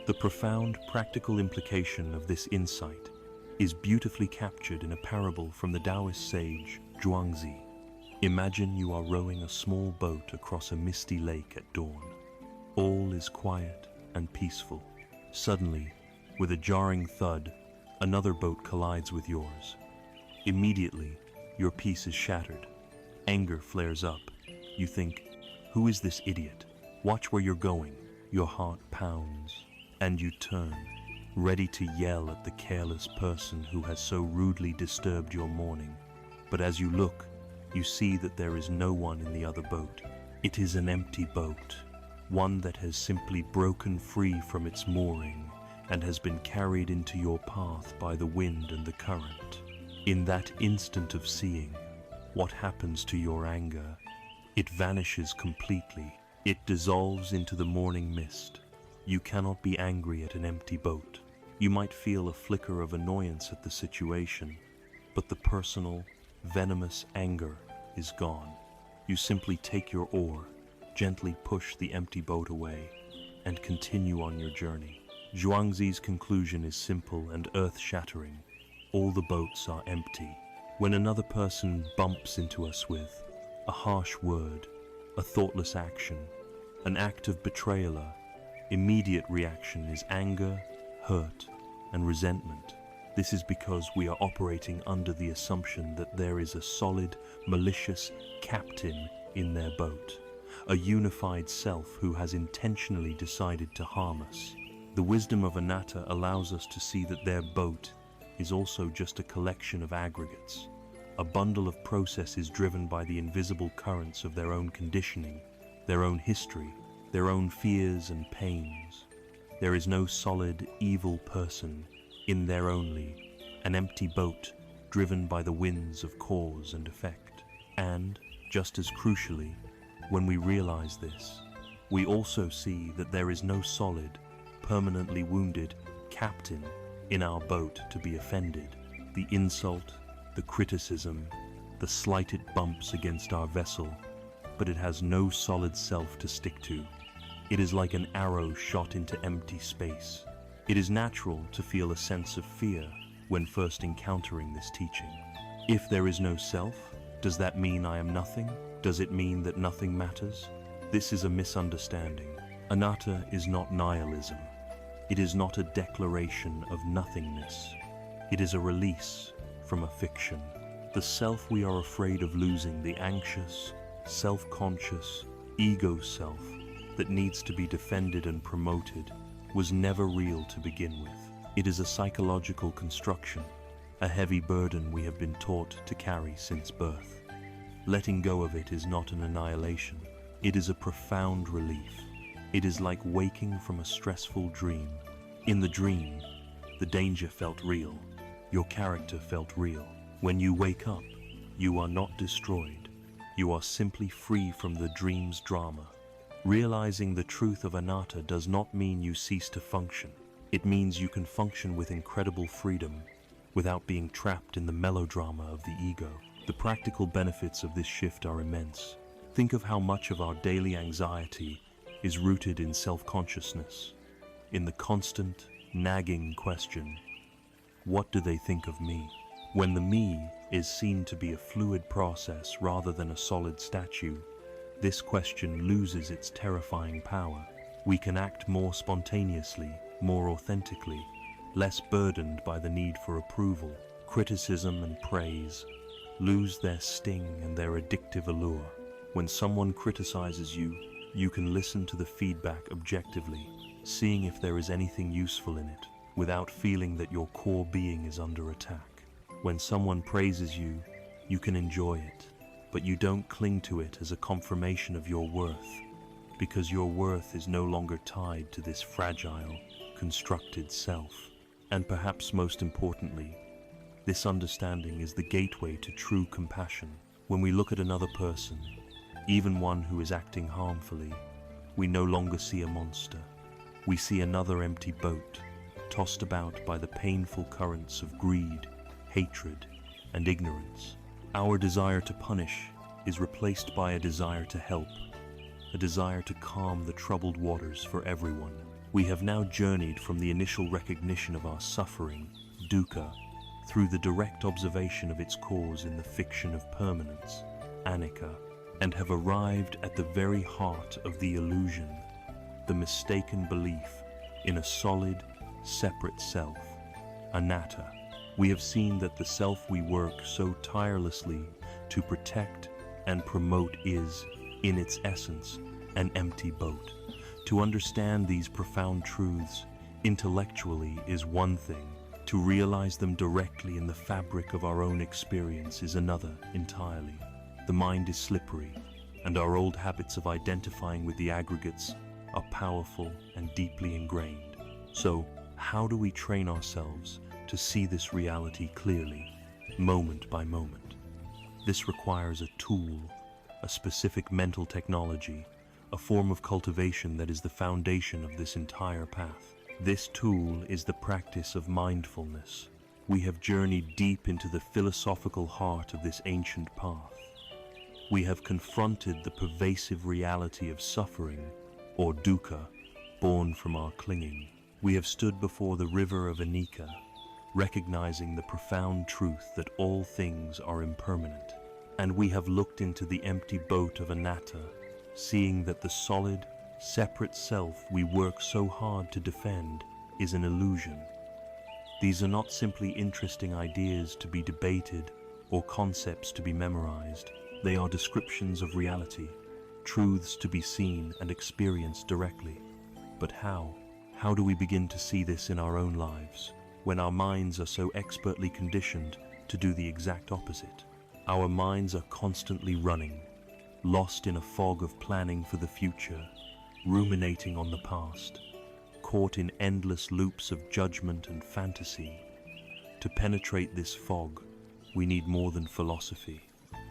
The profound practical implication of this insight is beautifully captured in a parable from the Taoist sage Zhuangzi. Imagine you are rowing a small boat across a misty lake at dawn. All is quiet and peaceful. Suddenly, with a jarring thud, another boat collides with yours. Immediately, your peace is shattered. Anger flares up. You think, "Who is this idiot? Watch where you're going." Your heart pounds, and you turn, ready to yell at the careless person who has so rudely disturbed your morning. But as you look, you see that there is no one in the other boat. It is an empty boat, one that has simply broken free from its mooring and has been carried into your path by the wind and the current. In that instant of seeing, what happens to your anger? It vanishes completely. It dissolves into the morning mist. You cannot be angry at an empty boat. You might feel a flicker of annoyance at the situation, but the personal, venomous anger is gone. You simply take your oar, gently push the empty boat away, and continue on your journey. Zhuangzi's conclusion is simple and earth-shattering. All the boats are empty. When another person bumps into us with a harsh word, a thoughtless action, an act of betrayal, immediate reaction is anger, hurt, and resentment. This is because we are operating under the assumption that there is a solid, malicious captain in their boat, a unified self who has intentionally decided to harm us. The wisdom of anatta allows us to see that their boat is also just a collection of aggregates, a bundle of processes driven by the invisible currents of their own conditioning, their own history, their own fears and pains. There is no solid, evil person in there, only an empty boat driven by the winds of cause and effect. And, just as crucially, when we realize this, we also see that there is no solid, permanently wounded captain in our boat to be offended. The insult, the criticism, the slighted bumps against our vessel, but it has no solid self to stick to. It is like an arrow shot into empty space. It is natural to feel a sense of fear when first encountering this teaching. If there is no self, does that mean I am nothing? Does it mean that nothing matters? This is a misunderstanding. Anatta is not nihilism. It is not a declaration of nothingness. It is a release from a fiction. The self we are afraid of losing, the anxious, self-conscious, ego self that needs to be defended and promoted, was never real to begin with. It is a psychological construction, a heavy burden we have been taught to carry since birth. Letting go of it is not an annihilation. It is a profound relief. It is like waking from a stressful dream. In the dream, the danger felt real. Your character felt real. When you wake up, you are not destroyed. You are simply free from the dream's drama. Realizing the truth of anatta does not mean you cease to function. It means you can function with incredible freedom without being trapped in the melodrama of the ego. The practical benefits of this shift are immense. Think of how much of our daily anxiety is rooted in self-consciousness, in the constant, nagging question, what do they think of me? When the me is seen to be a fluid process rather than a solid statue, this question loses its terrifying power. We can act more spontaneously, more authentically, less burdened by the need for approval. Criticism and praise lose their sting and their addictive allure. When someone criticizes you, you can listen to the feedback objectively, seeing if there is anything useful in it, without feeling that your core being is under attack. When someone praises you, you can enjoy it, but you don't cling to it as a confirmation of your worth, because your worth is no longer tied to this fragile, constructed self. And perhaps most importantly, this understanding is the gateway to true compassion. When we look at another person, even one who is acting harmfully, we no longer see a monster. We see another empty boat, tossed about by the painful currents of greed, hatred, and ignorance. Our desire to punish is replaced by a desire to help, a desire to calm the troubled waters for everyone. We have now journeyed from the initial recognition of our suffering, dukkha, through the direct observation of its cause in the fiction of permanence, anicca, and have arrived at the very heart of the illusion, the mistaken belief in a solid, separate self, anatta. We have seen that the self we work so tirelessly to protect and promote is, in its essence, an empty boat. To understand these profound truths intellectually is one thing. To realize them directly in the fabric of our own experience is another entirely. The mind is slippery, and our old habits of identifying with the aggregates are powerful and deeply ingrained. So, how do we train ourselves to see this reality clearly, moment by moment? This requires a tool, a specific mental technology, a form of cultivation that is the foundation of this entire path. This tool is the practice of mindfulness. We have journeyed deep into the philosophical heart of this ancient path. We have confronted the pervasive reality of suffering, or dukkha, born from our clinging. We have stood before the river of anicca, recognizing the profound truth that all things are impermanent. And we have looked into the empty boat of anatta, seeing that the solid, separate self we work so hard to defend is an illusion. These are not simply interesting ideas to be debated or concepts to be memorized. They are descriptions of reality, truths to be seen and experienced directly. But how? How do we begin to see this in our own lives, when our minds are so expertly conditioned to do the exact opposite? Our minds are constantly running, lost in a fog of planning for the future, ruminating on the past, caught in endless loops of judgment and fantasy. To penetrate this fog, we need more than philosophy.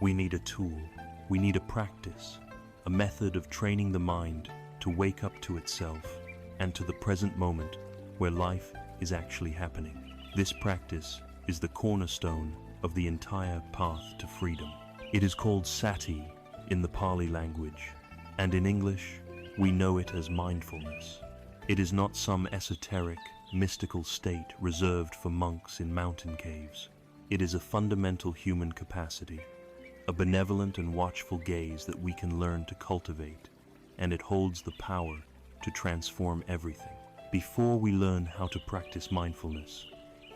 We need a tool, we need a practice, a method of training the mind to wake up to itself and to the present moment where life is actually happening. This practice is the cornerstone of the entire path to freedom. It is called sati in the Pali language, and in English, we know it as mindfulness. It is not some esoteric, mystical state reserved for monks in mountain caves. It is a fundamental human capacity, a benevolent and watchful gaze that we can learn to cultivate, and it holds the power to transform everything. Before we learn how to practice mindfulness,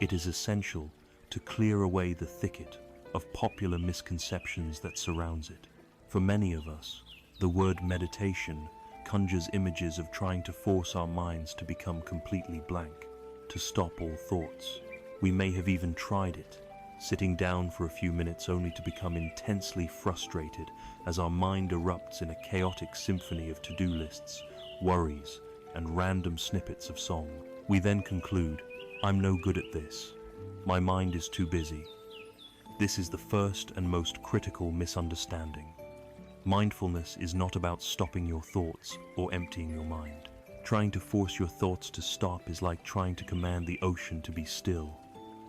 it is essential to clear away the thicket of popular misconceptions that surrounds it. For many of us, the word meditation conjures images of trying to force our minds to become completely blank, to stop all thoughts. We may have even tried it, sitting down for a few minutes only to become intensely frustrated as our mind erupts in a chaotic symphony of to-do lists, worries, and random snippets of song. We then conclude, I'm no good at this. My mind is too busy. This is the first and most critical misunderstanding. Mindfulness is not about stopping your thoughts or emptying your mind. Trying to force your thoughts to stop is like trying to command the ocean to be still.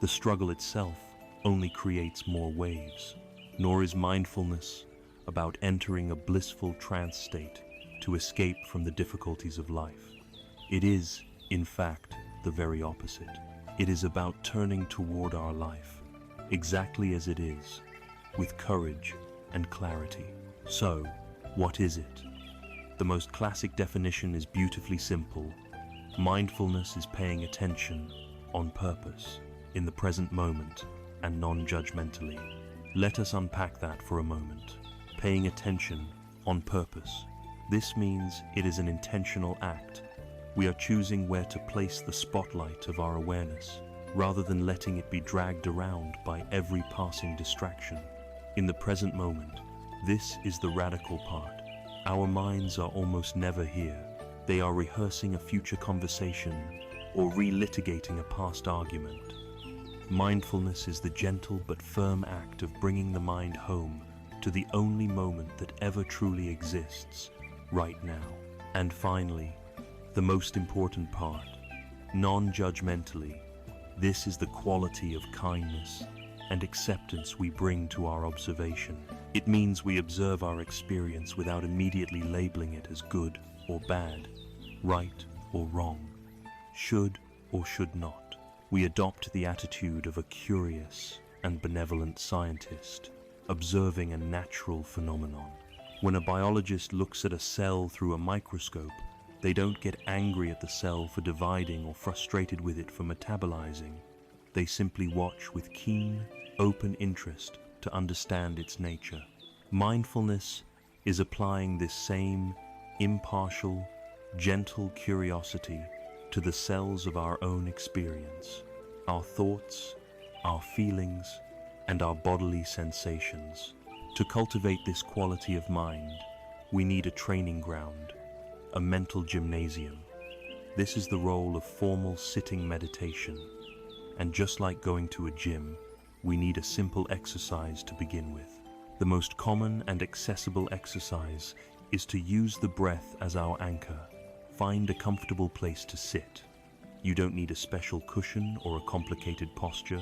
The struggle itself only creates more waves. Nor is mindfulness about entering a blissful trance state to escape from the difficulties of life. It is, in fact, the very opposite. It is about turning toward our life, exactly as it is, with courage and clarity. So, what is it? The most classic definition is beautifully simple. Mindfulness is paying attention on purpose, in the present moment, and non-judgmentally. Let us unpack that for a moment. Paying attention on purpose. This means it is an intentional act. We are choosing where to place the spotlight of our awareness, rather than letting it be dragged around by every passing distraction. In the present moment, this is the radical part. Our minds are almost never here. They are rehearsing a future conversation or relitigating a past argument. Mindfulness is the gentle but firm act of bringing the mind home to the only moment that ever truly exists, right now. And finally, the most important part, non-judgmentally. This is the quality of kindness and acceptance we bring to our observation. It means we observe our experience without immediately labeling it as good or bad, right or wrong, should or should not. We adopt the attitude of a curious and benevolent scientist, observing a natural phenomenon. When a biologist looks at a cell through a microscope, they don't get angry at the cell for dividing or frustrated with it for metabolizing. They simply watch with keen, open interest to understand its nature. Mindfulness is applying this same impartial, gentle curiosity to the cells of our own experience, our thoughts, our feelings, and our bodily sensations. To cultivate this quality of mind, we need a training ground, a mental gymnasium. This is the role of formal sitting meditation. And just like going to a gym, we need a simple exercise to begin with. The most common and accessible exercise is to use the breath as our anchor. Find a comfortable place to sit. You don't need a special cushion or a complicated posture.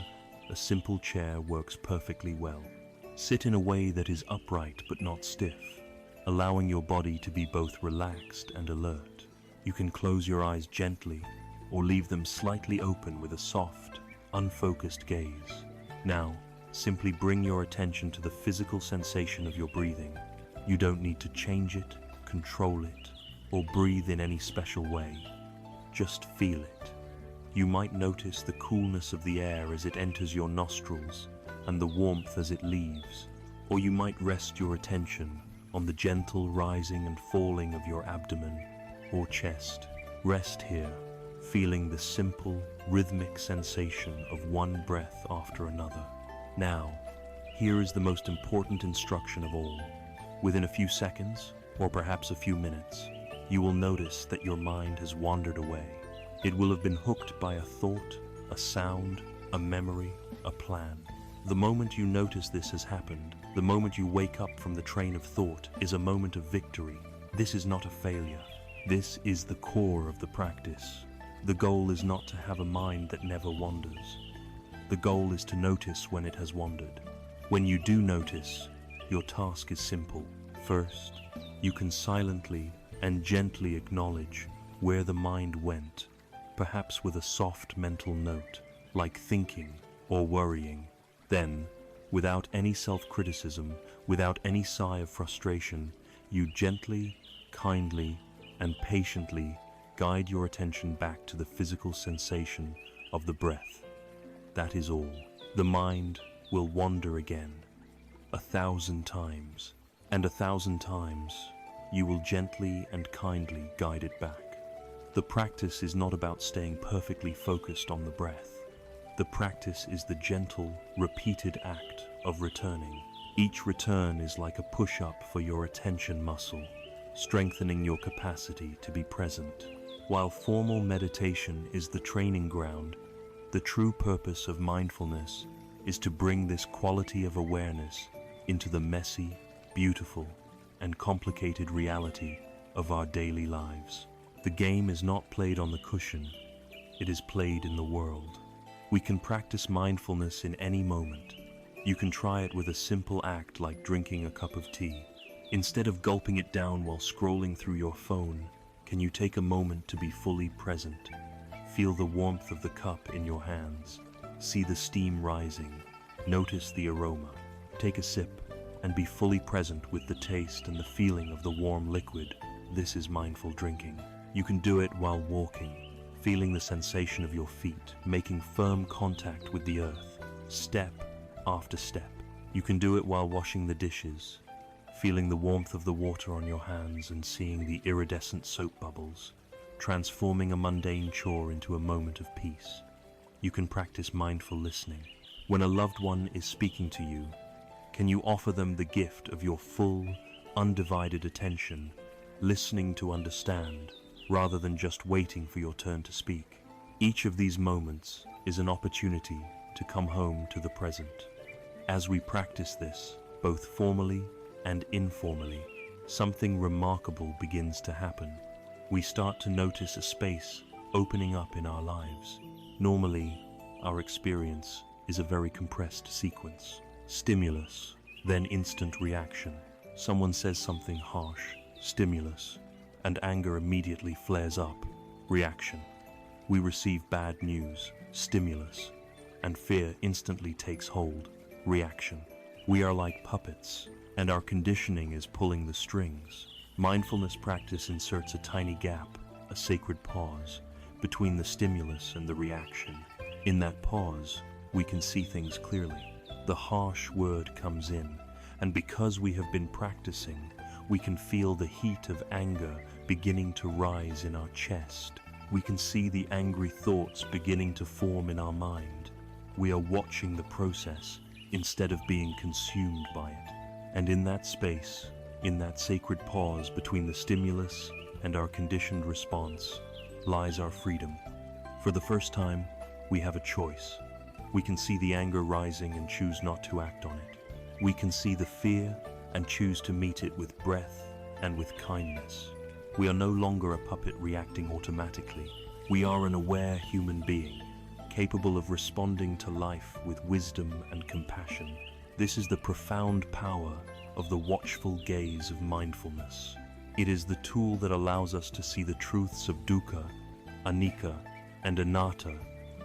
A simple chair works perfectly well. Sit in a way that is upright but not stiff, allowing your body to be both relaxed and alert. You can close your eyes gently or leave them slightly open with a soft, unfocused gaze. Now, simply bring your attention to the physical sensation of your breathing. You don't need to change it, control it, or breathe in any special way. Just feel it. You might notice the coolness of the air as it enters your nostrils and the warmth as it leaves, or you might rest your attention on the gentle rising and falling of your abdomen or chest. Rest here, feeling the simple, rhythmic sensation of one breath after another. Now, here is the most important instruction of all. Within a few seconds, or perhaps a few minutes, you will notice that your mind has wandered away. It will have been hooked by a thought, a sound, a memory, a plan. The moment you notice this has happened, the moment you wake up from the train of thought, is a moment of victory. This is not a failure. This is the core of the practice. The goal is not to have a mind that never wanders. The goal is to notice when it has wandered. When you do notice, your task is simple. First, you can silently and gently acknowledge where the mind went, perhaps with a soft mental note, like thinking or worrying. Then, without any self-criticism, without any sigh of frustration, you gently, kindly, and patiently guide your attention back to the physical sensation of the breath. That is all. The mind will wander again, 1,000 times, and 1,000 times you will gently and kindly guide it back. The practice is not about staying perfectly focused on the breath. The practice is the gentle, repeated act of returning. Each return is like a push-up for your attention muscle, strengthening your capacity to be present. While formal meditation is the training ground, the true purpose of mindfulness is to bring this quality of awareness into the messy, beautiful, and complicated reality of our daily lives. The game is not played on the cushion, it is played in the world. We can practice mindfulness in any moment. You can try it with a simple act like drinking a cup of tea. Instead of gulping it down while scrolling through your phone, can you take a moment to be fully present? Feel the warmth of the cup in your hands. See the steam rising. Notice the aroma. Take a sip and be fully present with the taste and the feeling of the warm liquid This is mindful drinking. You can do it while walking, feeling the sensation of your feet, making firm contact with the earth, step after step. You can do it while washing the dishes, feeling the warmth of the water on your hands and seeing the iridescent soap bubbles, transforming a mundane chore into a moment of peace. You can practice mindful listening. When a loved one is speaking to you, can you offer them the gift of your full, undivided attention, listening to understand, rather than just waiting for your turn to speak? Each of these moments is an opportunity to come home to the present. As we practice this, both formally and informally, something remarkable begins to happen. We start to notice a space opening up in our lives. Normally, our experience is a very compressed sequence. Stimulus, then instant reaction. Someone says something harsh, stimulus, and anger immediately flares up, reaction. We receive bad news, stimulus, and fear instantly takes hold, reaction. We are like puppets, and our conditioning is pulling the strings. Mindfulness practice inserts a tiny gap, a sacred pause, between the stimulus and the reaction. In that pause, we can see things clearly. The harsh word comes in, and because we have been practicing, we can feel the heat of anger beginning to rise in our chest. We can see the angry thoughts beginning to form in our mind. We are watching the process instead of being consumed by it. And in that space, in that sacred pause between the stimulus and our conditioned response, lies our freedom. For the first time, we have a choice. We can see the anger rising and choose not to act on it. We can see the fear and choose to meet it with breath and with kindness. We are no longer a puppet reacting automatically. We are an aware human being, capable of responding to life with wisdom and compassion. This is the profound power of the watchful gaze of mindfulness. It is the tool that allows us to see the truths of dukkha, anicca, and anatta,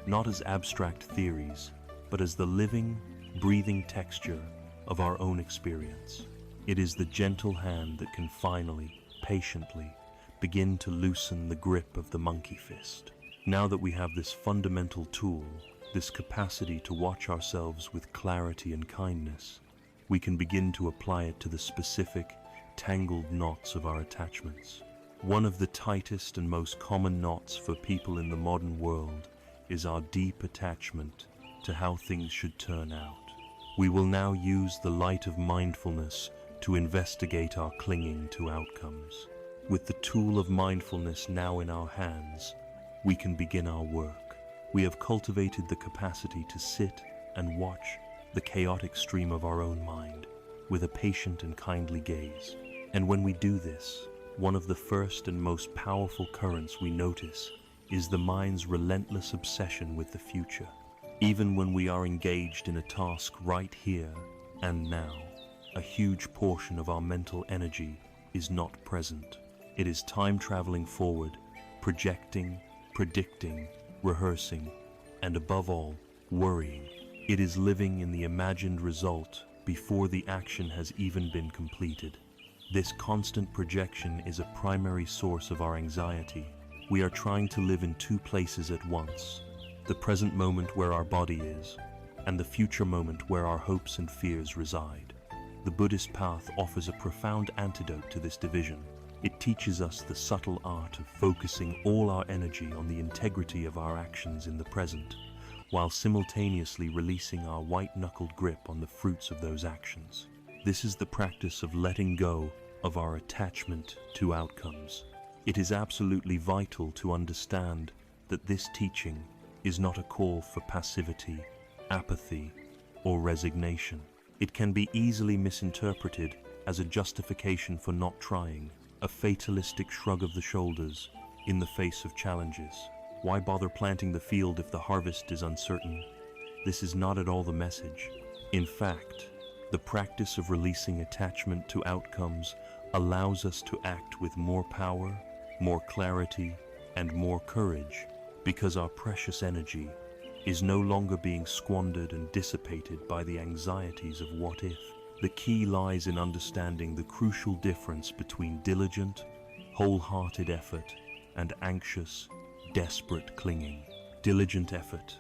not as abstract theories, but as the living, breathing texture of our own experience. It is the gentle hand that can finally, patiently, begin to loosen the grip of the monkey fist. Now that we have this fundamental tool, this capacity to watch ourselves with clarity and kindness, we can begin to apply it to the specific, tangled knots of our attachments. One of the tightest and most common knots for people in the modern world is our deep attachment to how things should turn out. We will now use the light of mindfulness to investigate our clinging to outcomes. With the tool of mindfulness now in our hands, we can begin our work. We have cultivated the capacity to sit and watch the chaotic stream of our own mind with a patient and kindly gaze. And when we do this, one of the first and most powerful currents we notice is the mind's relentless obsession with the future. Even when we are engaged in a task right here and now, a huge portion of our mental energy is not present. It is time traveling forward, projecting, predicting, rehearsing, and above all, worrying. It is living in the imagined result before the action has even been completed. This constant projection is a primary source of our anxiety. We are trying to live in two places at once, the present moment where our body is, and the future moment where our hopes and fears reside. The Buddhist path offers a profound antidote to this division. It teaches us the subtle art of focusing all our energy on the integrity of our actions in the present, while simultaneously releasing our white-knuckled grip on the fruits of those actions. This is the practice of letting go of our attachment to outcomes. It is absolutely vital to understand that this teaching is not a call for passivity, apathy, or resignation. It can be easily misinterpreted as a justification for not trying, a fatalistic shrug of the shoulders in the face of challenges. Why bother planting the field if the harvest is uncertain? This is not at all the message. In fact, the practice of releasing attachment to outcomes allows us to act with more power, more clarity, and more courage, because our precious energy is no longer being squandered and dissipated by the anxieties of what if. The key lies in understanding the crucial difference between diligent, wholehearted effort, and anxious, desperate clinging. Diligent effort,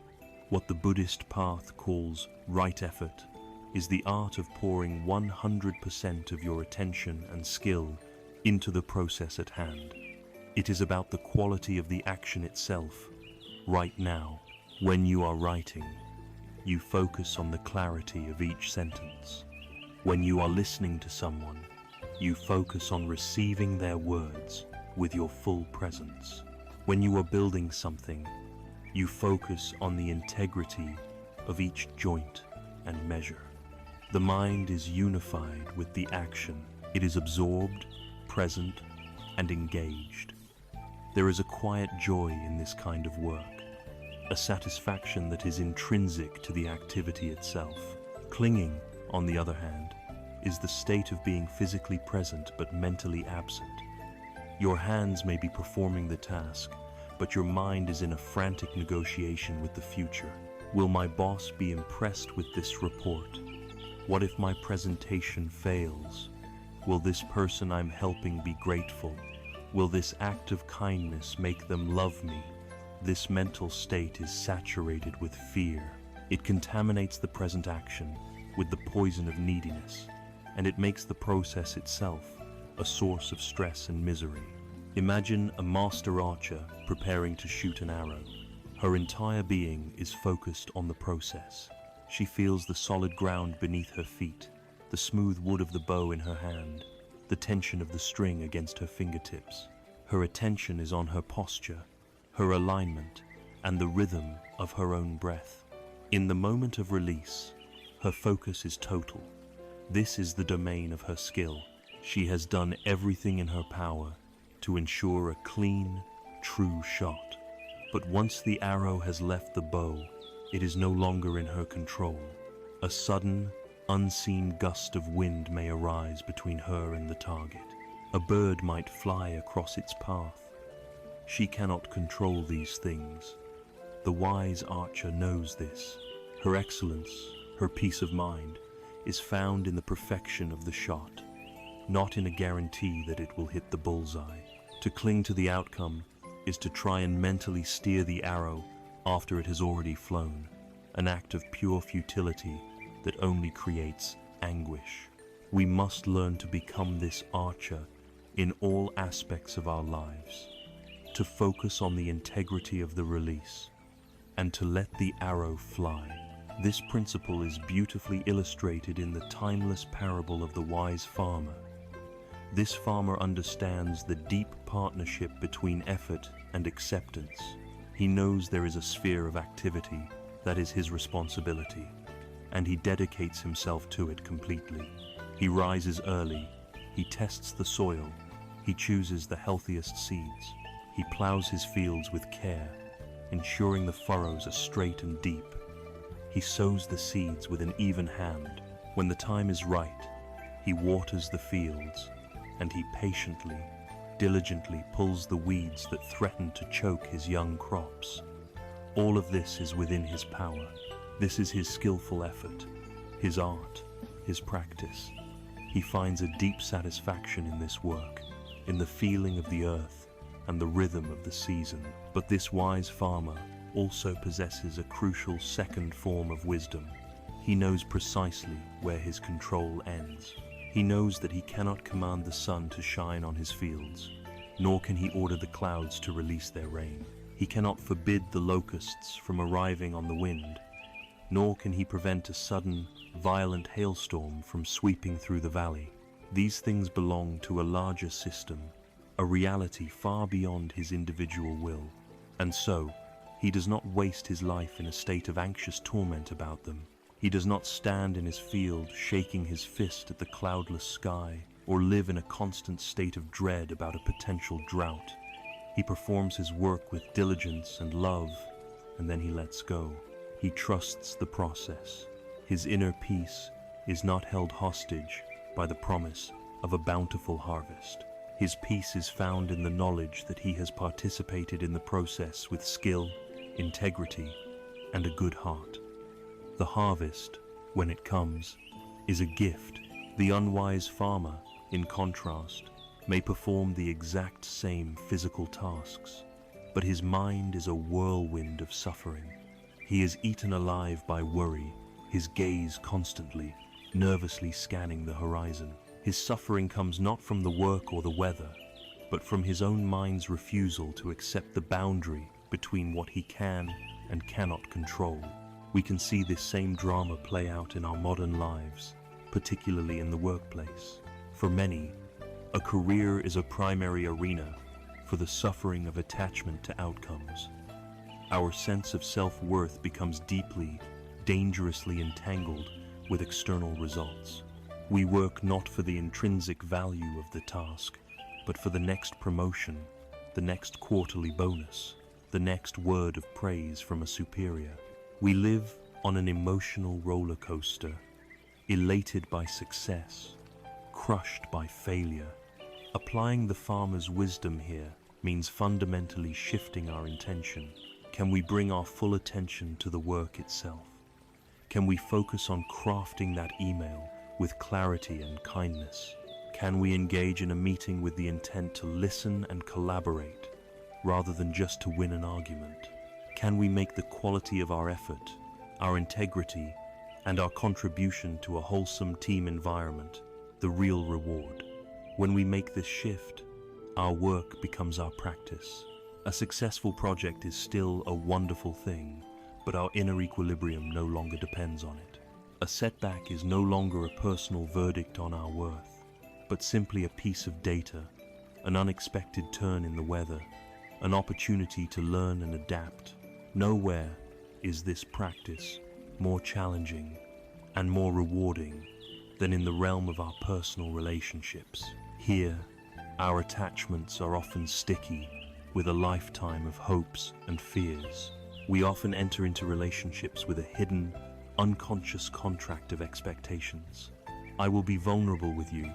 what the Buddhist path calls right effort, is the art of pouring 100% of your attention and skill into the process at hand. It is about the quality of the action itself. Right now, when you are writing, you focus on the clarity of each sentence. When you are listening to someone, you focus on receiving their words with your full presence. When you are building something, you focus on the integrity of each joint and measure. The mind is unified with the action. It is absorbed, present, and engaged. There is a quiet joy in this kind of work, a satisfaction that is intrinsic to the activity itself. Clinging, on the other hand, is the state of being physically present but mentally absent. Your hands may be performing the task, but your mind is in a frantic negotiation with the future. Will my boss be impressed with this report? What if my presentation fails? Will this person I'm helping be grateful? Will this act of kindness make them love me? This mental state is saturated with fear. It contaminates the present action with the poison of neediness, and it makes the process itself a source of stress and misery. Imagine a master archer preparing to shoot an arrow. Her entire being is focused on the process. She feels the solid ground beneath her feet, the smooth wood of the bow in her hand, the tension of the string against her fingertips. Her attention is on her posture, her alignment, and the rhythm of her own breath. In the moment of release, her focus is total. This is the domain of her skill. She has done everything in her power to ensure a clean, true shot. But once the arrow has left the bow, it is no longer in her control. A sudden, unseen gust of wind may arise between her and the target. A bird might fly across its path. She cannot control these things. The wise archer knows this. Her excellence, her peace of mind, is found in the perfection of the shot, not in a guarantee that it will hit the bullseye. To cling to the outcome is to try and mentally steer the arrow after it has already flown, an act of pure futility that only creates anguish. We must learn to become this archer in all aspects of our lives, to focus on the integrity of the release, and to let the arrow fly. This principle is beautifully illustrated in the timeless parable of the wise farmer. This farmer understands the deep partnership between effort and acceptance. He knows there is a sphere of activity that is his responsibility, and he dedicates himself to it completely. He rises early, he tests the soil, he chooses the healthiest seeds, he plows his fields with care, ensuring the furrows are straight and deep. He sows the seeds with an even hand. When the time is right, he waters the fields, and he patiently, diligently pulls the weeds that threaten to choke his young crops. All of this is within his power. This is his skillful effort, his art, his practice. He finds a deep satisfaction in this work, in the feeling of the earth and the rhythm of the season. But this wise farmer also possesses a crucial second form of wisdom. He knows precisely where his control ends. He knows that he cannot command the sun to shine on his fields, nor can he order the clouds to release their rain. He cannot forbid the locusts from arriving on the wind, nor can he prevent a sudden, violent hailstorm from sweeping through the valley. These things belong to a larger system, a reality far beyond his individual will, and so he does not waste his life in a state of anxious torment about them. He does not stand in his field shaking his fist at the cloudless sky, or live in a constant state of dread about a potential drought. He performs his work with diligence and love, and then he lets go. He trusts the process. His inner peace is not held hostage by the promise of a bountiful harvest. His peace is found in the knowledge that he has participated in the process with skill, integrity, and a good heart. The harvest, when it comes, is a gift. The unwise farmer, in contrast, may perform the exact same physical tasks, but his mind is a whirlwind of suffering. He is eaten alive by worry, his gaze constantly, nervously scanning the horizon. His suffering comes not from the work or the weather, but from his own mind's refusal to accept the boundary between what he can and cannot control. We can see this same drama play out in our modern lives, particularly in the workplace. For many, a career is a primary arena for the suffering of attachment to outcomes. Our sense of self-worth becomes deeply, dangerously entangled with external results. We work not for the intrinsic value of the task, but for the next promotion, the next quarterly bonus, the next word of praise from a superior. We live on an emotional roller coaster, elated by success, crushed by failure. Applying the farmer's wisdom here means fundamentally shifting our intention. Can we bring our full attention to the work itself? Can we focus on crafting that email with clarity and kindness? Can we engage in a meeting with the intent to listen and collaborate, rather than just to win an argument? Can we make the quality of our effort, our integrity, and our contribution to a wholesome team environment the real reward? When we make this shift, our work becomes our practice. A successful project is still a wonderful thing, but our inner equilibrium no longer depends on it. A setback is no longer a personal verdict on our worth, but simply a piece of data, an unexpected turn in the weather, an opportunity to learn and adapt. Nowhere is this practice more challenging and more rewarding than in the realm of our personal relationships. Here, our attachments are often sticky, with a lifetime of hopes and fears. We often enter into relationships with a hidden, unconscious contract of expectations. I will be vulnerable with you,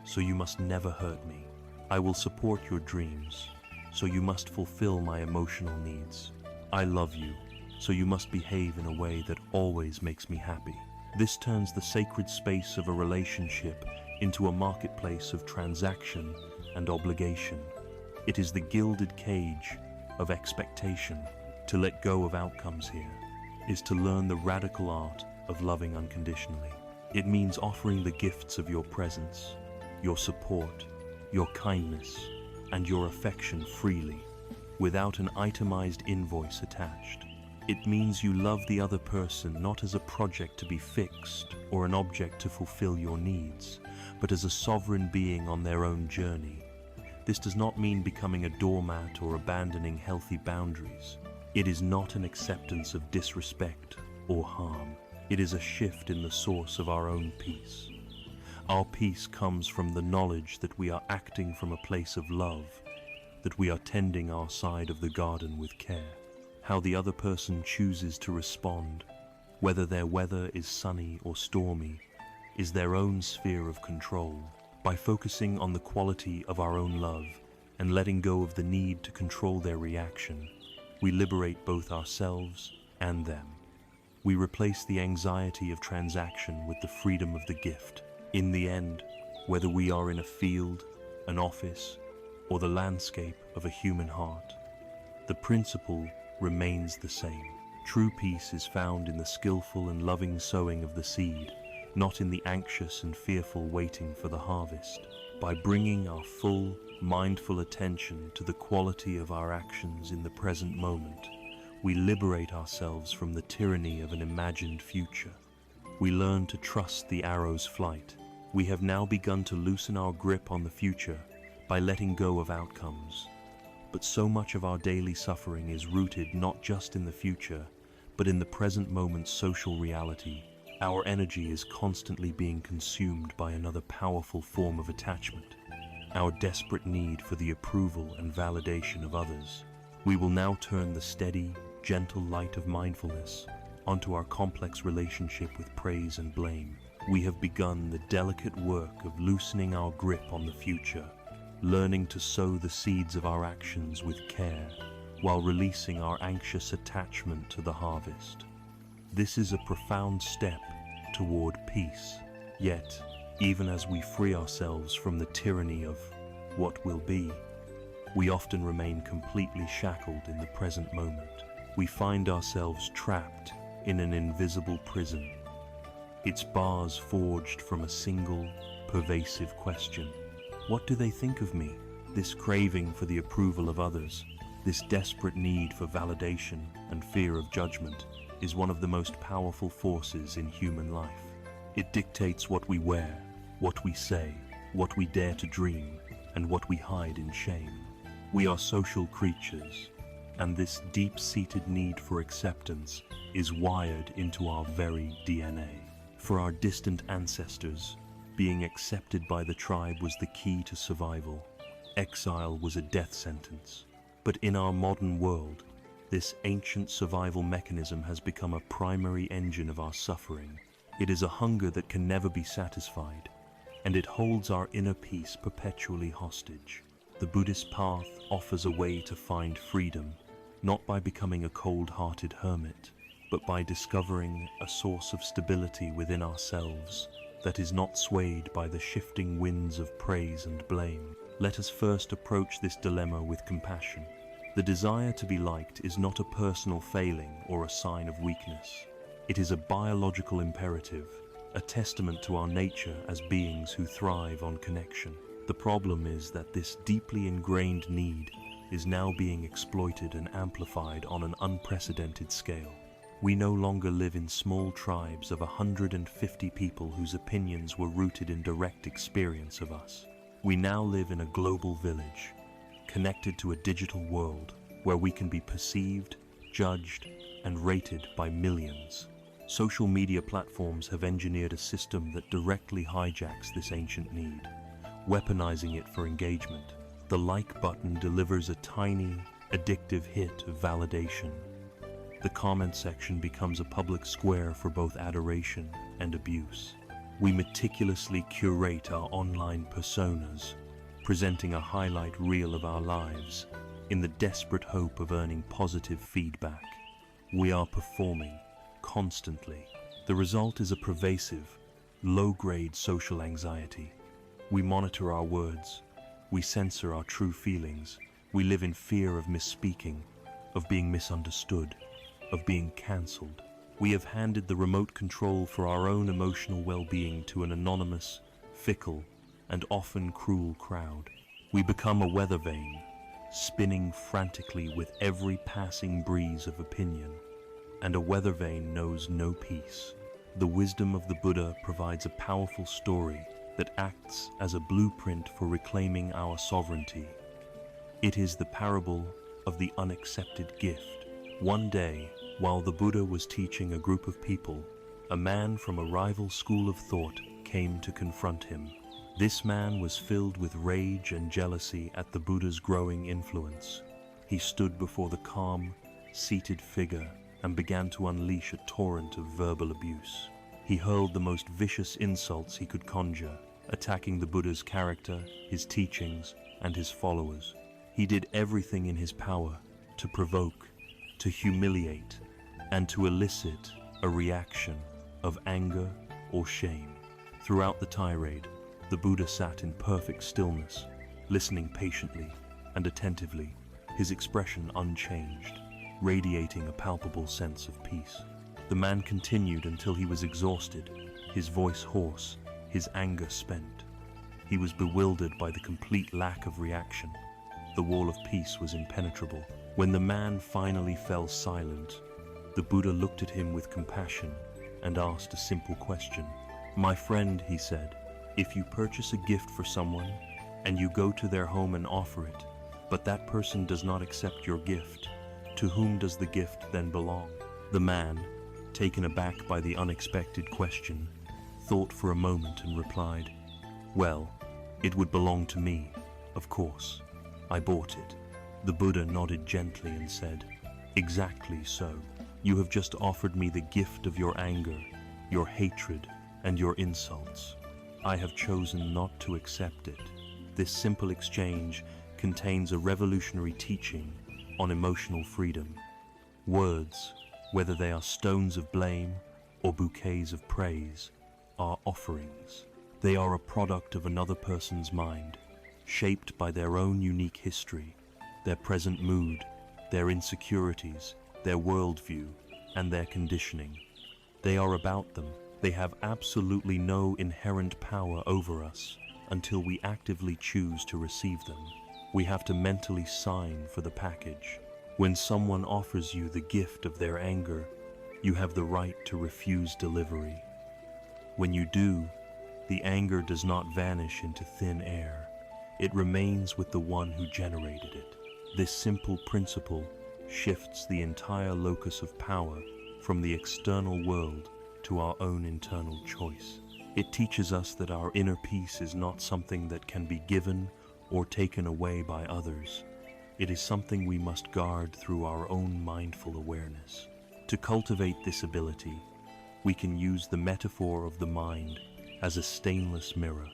so you must never hurt me. I will support your dreams, so you must fulfill my emotional needs. I love you, so you must behave in a way that always makes me happy. This turns the sacred space of a relationship into a marketplace of transaction and obligation. It is the gilded cage of expectation. To let go of outcomes here is to learn the radical art of loving unconditionally. It means offering the gifts of your presence, your support, your kindness, and your affection freely, without an itemized invoice attached. It means you love the other person not as a project to be fixed or an object to fulfill your needs, but as a sovereign being on their own journey. This does not mean becoming a doormat or abandoning healthy boundaries. It is not an acceptance of disrespect or harm. It is a shift in the source of our own peace. Our peace comes from the knowledge that we are acting from a place of love, that we are tending our side of the garden with care. How the other person chooses to respond, whether their weather is sunny or stormy, is their own sphere of control. By focusing on the quality of our own love and letting go of the need to control their reaction, we liberate both ourselves and them. We replace the anxiety of transaction with the freedom of the gift. In the end, whether we are in a field, an office, or the landscape of a human heart, the principle remains the same. True peace is found in the skillful and loving sowing of the seed, not in the anxious and fearful waiting for the harvest. By bringing our full, mindful attention to the quality of our actions in the present moment, we liberate ourselves from the tyranny of an imagined future. We learn to trust the arrow's flight. We have now begun to loosen our grip on the future by letting go of outcomes. But so much of our daily suffering is rooted not just in the future, but in the present moment's social reality. Our energy is constantly being consumed by another powerful form of attachment, our desperate need for the approval and validation of others. We will now turn the steady, gentle light of mindfulness onto our complex relationship with praise and blame. We have begun the delicate work of loosening our grip on the future, learning to sow the seeds of our actions with care, while releasing our anxious attachment to the harvest. This is a profound step toward peace. Yet, even as we free ourselves from the tyranny of what will be. We often remain completely shackled in the present moment. We find ourselves trapped in an invisible prison, its bars forged from a single, pervasive question. What do they think of me? This craving for the approval of others, this desperate need for validation and fear of judgment, is one of the most powerful forces in human life. It dictates what we wear, what we say, what we dare to dream, and what we hide in shame. We are social creatures, and this deep-seated need for acceptance is wired into our very DNA. For our distant ancestors, being accepted by the tribe was the key to survival. Exile was a death sentence. But in our modern world, this ancient survival mechanism has become a primary engine of our suffering. It is a hunger that can never be satisfied, and it holds our inner peace perpetually hostage. The Buddhist path offers a way to find freedom, not by becoming a cold-hearted hermit, but by discovering a source of stability within ourselves that is not swayed by the shifting winds of praise and blame. Let us first approach this dilemma with compassion. The desire to be liked is not a personal failing or a sign of weakness. It is a biological imperative, a testament to our nature as beings who thrive on connection. The problem is that this deeply ingrained need is now being exploited and amplified on an unprecedented scale. We no longer live in small tribes of 150 people whose opinions were rooted in direct experience of us. We now live in a global village, connected to a digital world where we can be perceived, judged, and rated by millions. Social media platforms have engineered a system that directly hijacks this ancient need, weaponizing it for engagement. The like button delivers a tiny, addictive hit of validation. The comment section becomes a public square for both adoration and abuse. We meticulously curate our online personas, presenting a highlight reel of our lives in the desperate hope of earning positive feedback. We are performing constantly. The result is a pervasive, low-grade social anxiety. We monitor our words, we censor our true feelings, we live in fear of misspeaking, of being misunderstood, of being cancelled. We have handed the remote control for our own emotional well-being to an anonymous, fickle, and often cruel crowd. We become a weather vane, spinning frantically with every passing breeze of opinion. And a weather vane knows no peace. The wisdom of the Buddha provides a powerful story that acts as a blueprint for reclaiming our sovereignty. It is the parable of the unaccepted gift. One day, while the Buddha was teaching a group of people, a man from a rival school of thought came to confront him. This man was filled with rage and jealousy at the Buddha's growing influence. He stood before the calm, seated figure and began to unleash a torrent of verbal abuse. He hurled the most vicious insults he could conjure, attacking the Buddha's character, his teachings, and his followers. He did everything in his power to provoke, to humiliate, and to elicit a reaction of anger or shame. Throughout the tirade, the Buddha sat in perfect stillness, listening patiently and attentively, his expression unchanged, radiating a palpable sense of peace. The man continued until he was exhausted, his voice hoarse, his anger spent. He was bewildered by the complete lack of reaction. The wall of peace was impenetrable. When the man finally fell silent, the Buddha looked at him with compassion and asked a simple question. "My friend," he said, "if you purchase a gift for someone and you go to their home and offer it, but that person does not accept your gift, to whom does the gift then belong?" The man, taken aback by the unexpected question, thought for a moment and replied, "Well, it would belong to me, of course. I bought it." The Buddha nodded gently and said, "Exactly so. You have just offered me the gift of your anger, your hatred, and your insults. I have chosen not to accept it." This simple exchange contains a revolutionary teaching on emotional freedom. Words, whether they are stones of blame or bouquets of praise, are offerings. They are a product of another person's mind, shaped by their own unique history, their present mood, their insecurities, their worldview, and their conditioning. They are about them. They have absolutely no inherent power over us until we actively choose to receive them. We have to mentally sign for the package. When someone offers you the gift of their anger, you have the right to refuse delivery. When you do, the anger does not vanish into thin air. It remains with the one who generated it. This simple principle shifts the entire locus of power from the external world to our own internal choice. It teaches us that our inner peace is not something that can be given or taken away by others. It is something we must guard through our own mindful awareness. To cultivate this ability, we can use the metaphor of the mind as a stainless mirror.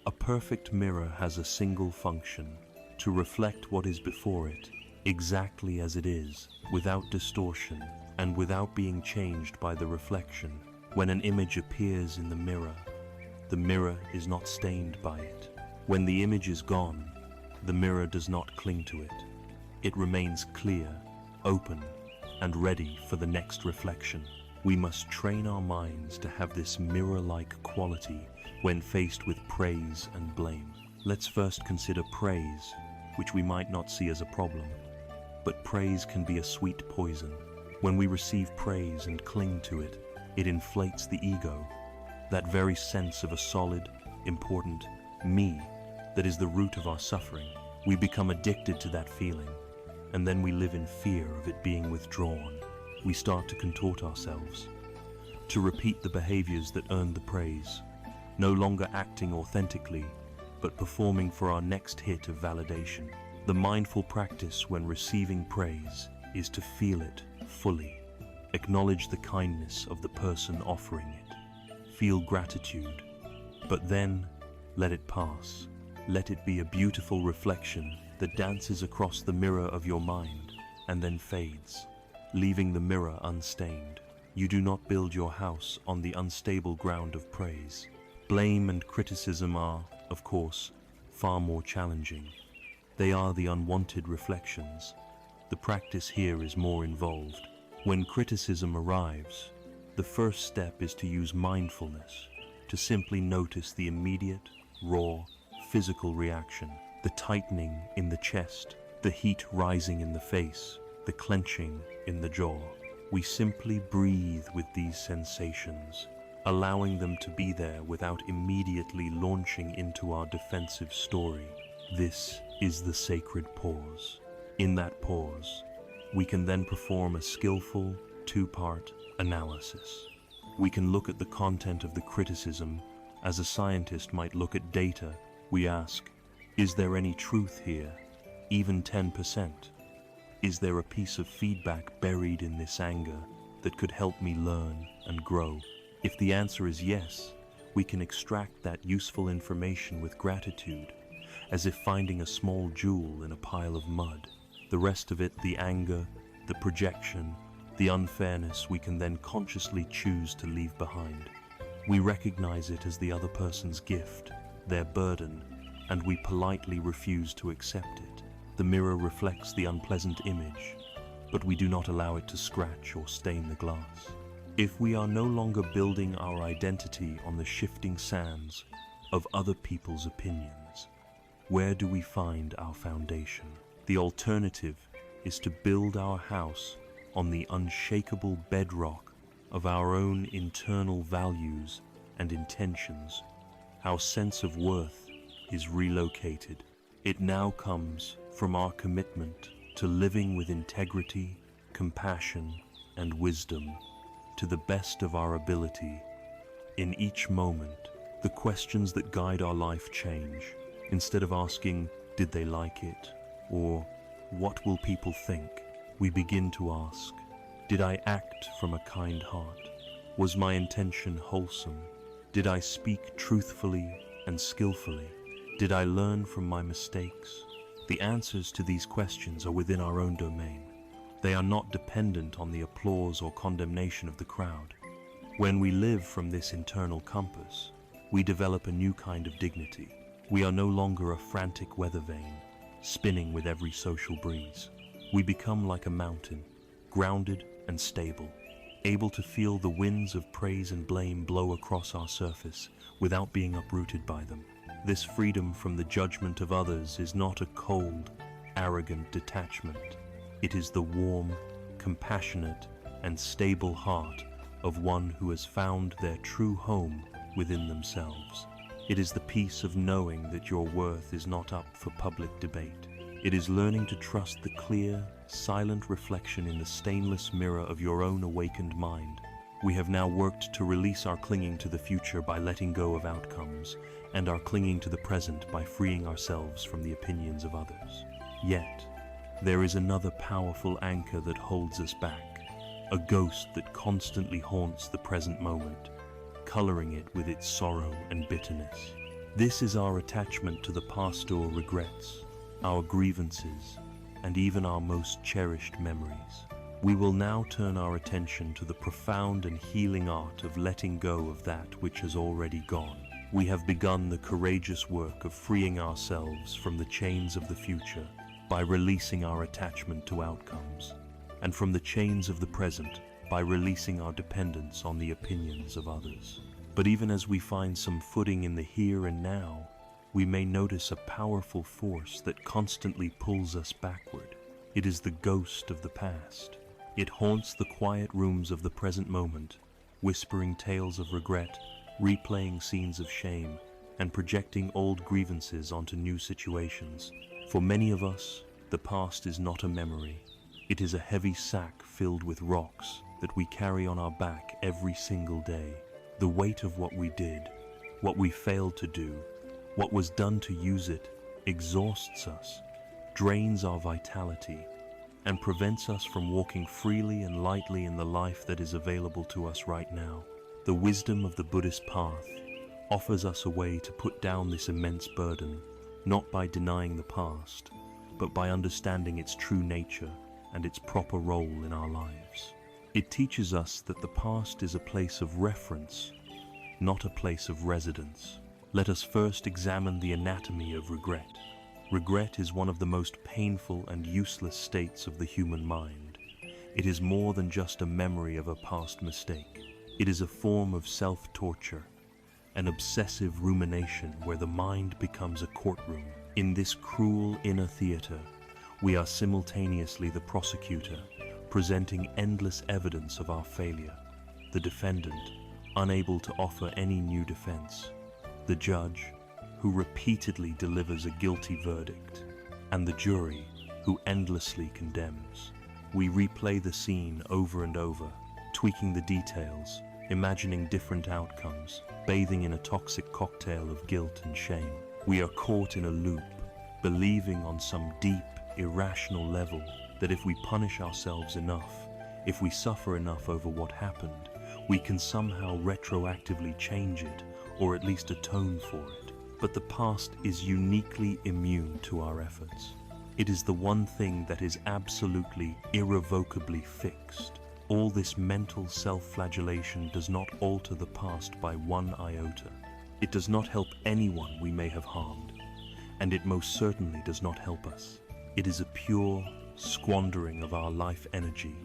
A perfect mirror has a single function: to reflect what is before it exactly as it is, without distortion and without being changed by the reflection. When an image appears in the mirror is not stained by it. When the image is gone, the mirror does not cling to it. It remains clear, open, and ready for the next reflection. We must train our minds to have this mirror-like quality when faced with praise and blame. Let's first consider praise, which we might not see as a problem. But praise can be a sweet poison. When we receive praise and cling to it, it inflates the ego, that very sense of a solid, important me that is the root of our suffering. We become addicted to that feeling, and then we live in fear of it being withdrawn. We start to contort ourselves, to repeat the behaviors that earned the praise, no longer acting authentically, but performing for our next hit of validation. The mindful practice when receiving praise is to feel it fully. Acknowledge the kindness of the person offering it. Feel gratitude, but then let it pass. Let it be a beautiful reflection that dances across the mirror of your mind and then fades, leaving the mirror unstained. You do not build your house on the unstable ground of praise. Blame and criticism are, of course, far more challenging. They are the unwanted reflections. The practice here is more involved. When criticism arrives, the first step is to use mindfulness, to simply notice the immediate, raw, physical reaction, the tightening in the chest, the heat rising in the face, the clenching in the jaw. We simply breathe with these sensations, allowing them to be there without immediately launching into our defensive story. This is the sacred pause. In that pause, we can then perform a skillful two-part analysis. We can look at the content of the criticism as a scientist might look at data. We ask, is there any truth here, even 10%? Is there a piece of feedback buried in this anger that could help me learn and grow? If the answer is yes, we can extract that useful information with gratitude, as if finding a small jewel in a pile of mud. The rest of it, the anger, the projection, the unfairness, we can then consciously choose to leave behind. We recognize it as the other person's gift, their burden, and we politely refuse to accept it. The mirror reflects the unpleasant image, but we do not allow it to scratch or stain the glass. If we are no longer building our identity on the shifting sands of other people's opinions, where do we find our foundation? The alternative is to build our house on the unshakable bedrock of our own internal values and intentions. Our sense of worth is relocated. It now comes from our commitment to living with integrity, compassion, and wisdom to the best of our ability. In each moment, the questions that guide our life change. Instead of asking, did they like it? Or, what will people think? We begin to ask, did I act from a kind heart? Was my intention wholesome? Did I speak truthfully and skillfully? Did I learn from my mistakes? The answers to these questions are within our own domain. They are not dependent on the applause or condemnation of the crowd. When we live from this internal compass, we develop a new kind of dignity. We are no longer a frantic weather vane, spinning with every social breeze. We become like a mountain, grounded and stable, able to feel the winds of praise and blame blow across our surface without being uprooted by them. This freedom from the judgment of others is not a cold, arrogant detachment. It is the warm, compassionate, and stable heart of one who has found their true home within themselves. It is the peace of knowing that your worth is not up for public debate. It is learning to trust the clear, silent reflection in the stainless mirror of your own awakened mind. We have now worked to release our clinging to the future by letting go of outcomes, and our clinging to the present by freeing ourselves from the opinions of others. Yet, there is another powerful anchor that holds us back, a ghost that constantly haunts the present moment, coloring it with its sorrow and bitterness. This is our attachment to the past or regrets, our grievances, and even our most cherished memories. We will now turn our attention to the profound and healing art of letting go of that which has already gone. We have begun the courageous work of freeing ourselves from the chains of the future by releasing our attachment to outcomes, and from the chains of the present by releasing our dependence on the opinions of others. But even as we find some footing in the here and now, we may notice a powerful force that constantly pulls us backward. It is the ghost of the past. It haunts the quiet rooms of the present moment, whispering tales of regret, replaying scenes of shame, and projecting old grievances onto new situations. For many of us, the past is not a memory. It is a heavy sack filled with rocks that we carry on our back every single day. The weight of what we did, what we failed to do, what was done to use it, exhausts us, drains our vitality, and prevents us from walking freely and lightly in the life that is available to us right now. The wisdom of the Buddhist path offers us a way to put down this immense burden, not by denying the past, but by understanding its true nature and its proper role in our lives. It teaches us that the past is a place of reference, not a place of residence. Let us first examine the anatomy of regret. Regret is one of the most painful and useless states of the human mind. It is more than just a memory of a past mistake. It is a form of self-torture, an obsessive rumination where the mind becomes a courtroom. In this cruel inner theater, we are simultaneously the prosecutor, presenting endless evidence of our failure, the defendant, unable to offer any new defense, the judge, who repeatedly delivers a guilty verdict, and the jury, who endlessly condemns. We replay the scene over and over, tweaking the details, imagining different outcomes, bathing in a toxic cocktail of guilt and shame. We are caught in a loop, believing on some deep, irrational level that if we punish ourselves enough, if we suffer enough over what happened, we can somehow retroactively change it, or at least atone for it. But the past is uniquely immune to our efforts. It is the one thing that is absolutely, irrevocably fixed. All this mental self-flagellation does not alter the past by one iota. It does not help anyone we may have harmed, and it most certainly does not help us. It is a pure squandering of our life energy,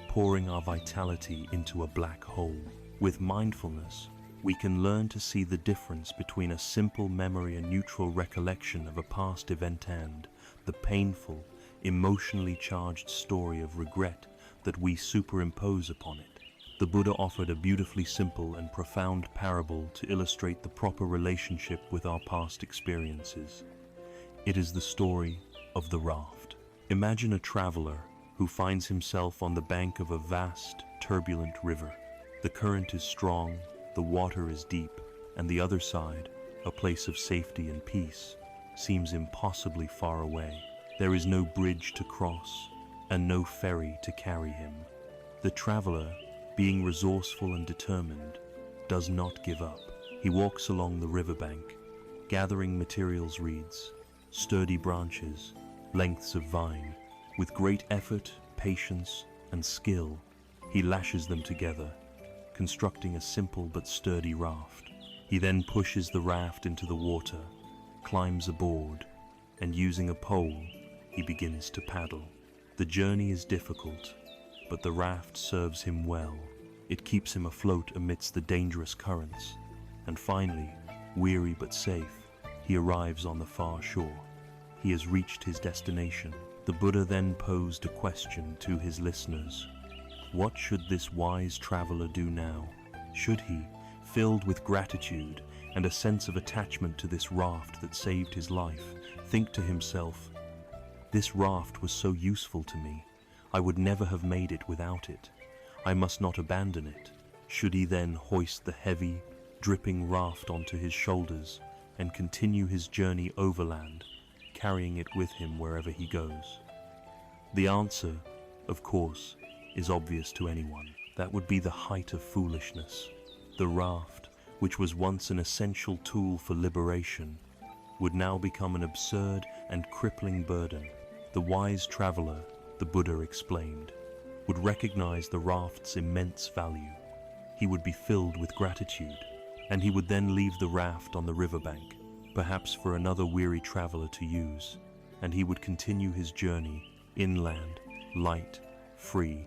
pouring our vitality into a black hole. With mindfulness, we can learn to see the difference between a simple memory and neutral recollection of a past event and the painful, emotionally charged story of regret that we superimpose upon it. The Buddha offered a beautifully simple and profound parable to illustrate the proper relationship with our past experiences. It is the story of the raft. Imagine a traveler who finds himself on the bank of a vast, turbulent river. The current is strong, the water is deep, and the other side, a place of safety and peace, seems impossibly far away. There is no bridge to cross, and no ferry to carry him. The traveler, being resourceful and determined, does not give up. He walks along the riverbank, gathering materials, reeds, sturdy branches, lengths of vine. With great effort, patience, and skill, he lashes them together, constructing a simple but sturdy raft. He then pushes the raft into the water, climbs aboard, and using a pole, he begins to paddle. The journey is difficult, but the raft serves him well. It keeps him afloat amidst the dangerous currents, and finally, weary but safe, he arrives on the far shore. He has reached his destination. The Buddha then posed a question to his listeners. What should this wise traveler do now? Should he, filled with gratitude and a sense of attachment to this raft that saved his life, think to himself, "This raft was so useful to me, I would never have made it without it. I must not abandon it"? Should he then hoist the heavy, dripping raft onto his shoulders and continue his journey overland, carrying it with him wherever he goes? The answer, of course, is obvious to anyone. That would be the height of foolishness. The raft, which was once an essential tool for liberation, would now become an absurd and crippling burden. The wise traveler, the Buddha explained, would recognize the raft's immense value. He would be filled with gratitude, and he would then leave the raft on the riverbank, perhaps for another weary traveler to use, and he would continue his journey inland, light, free,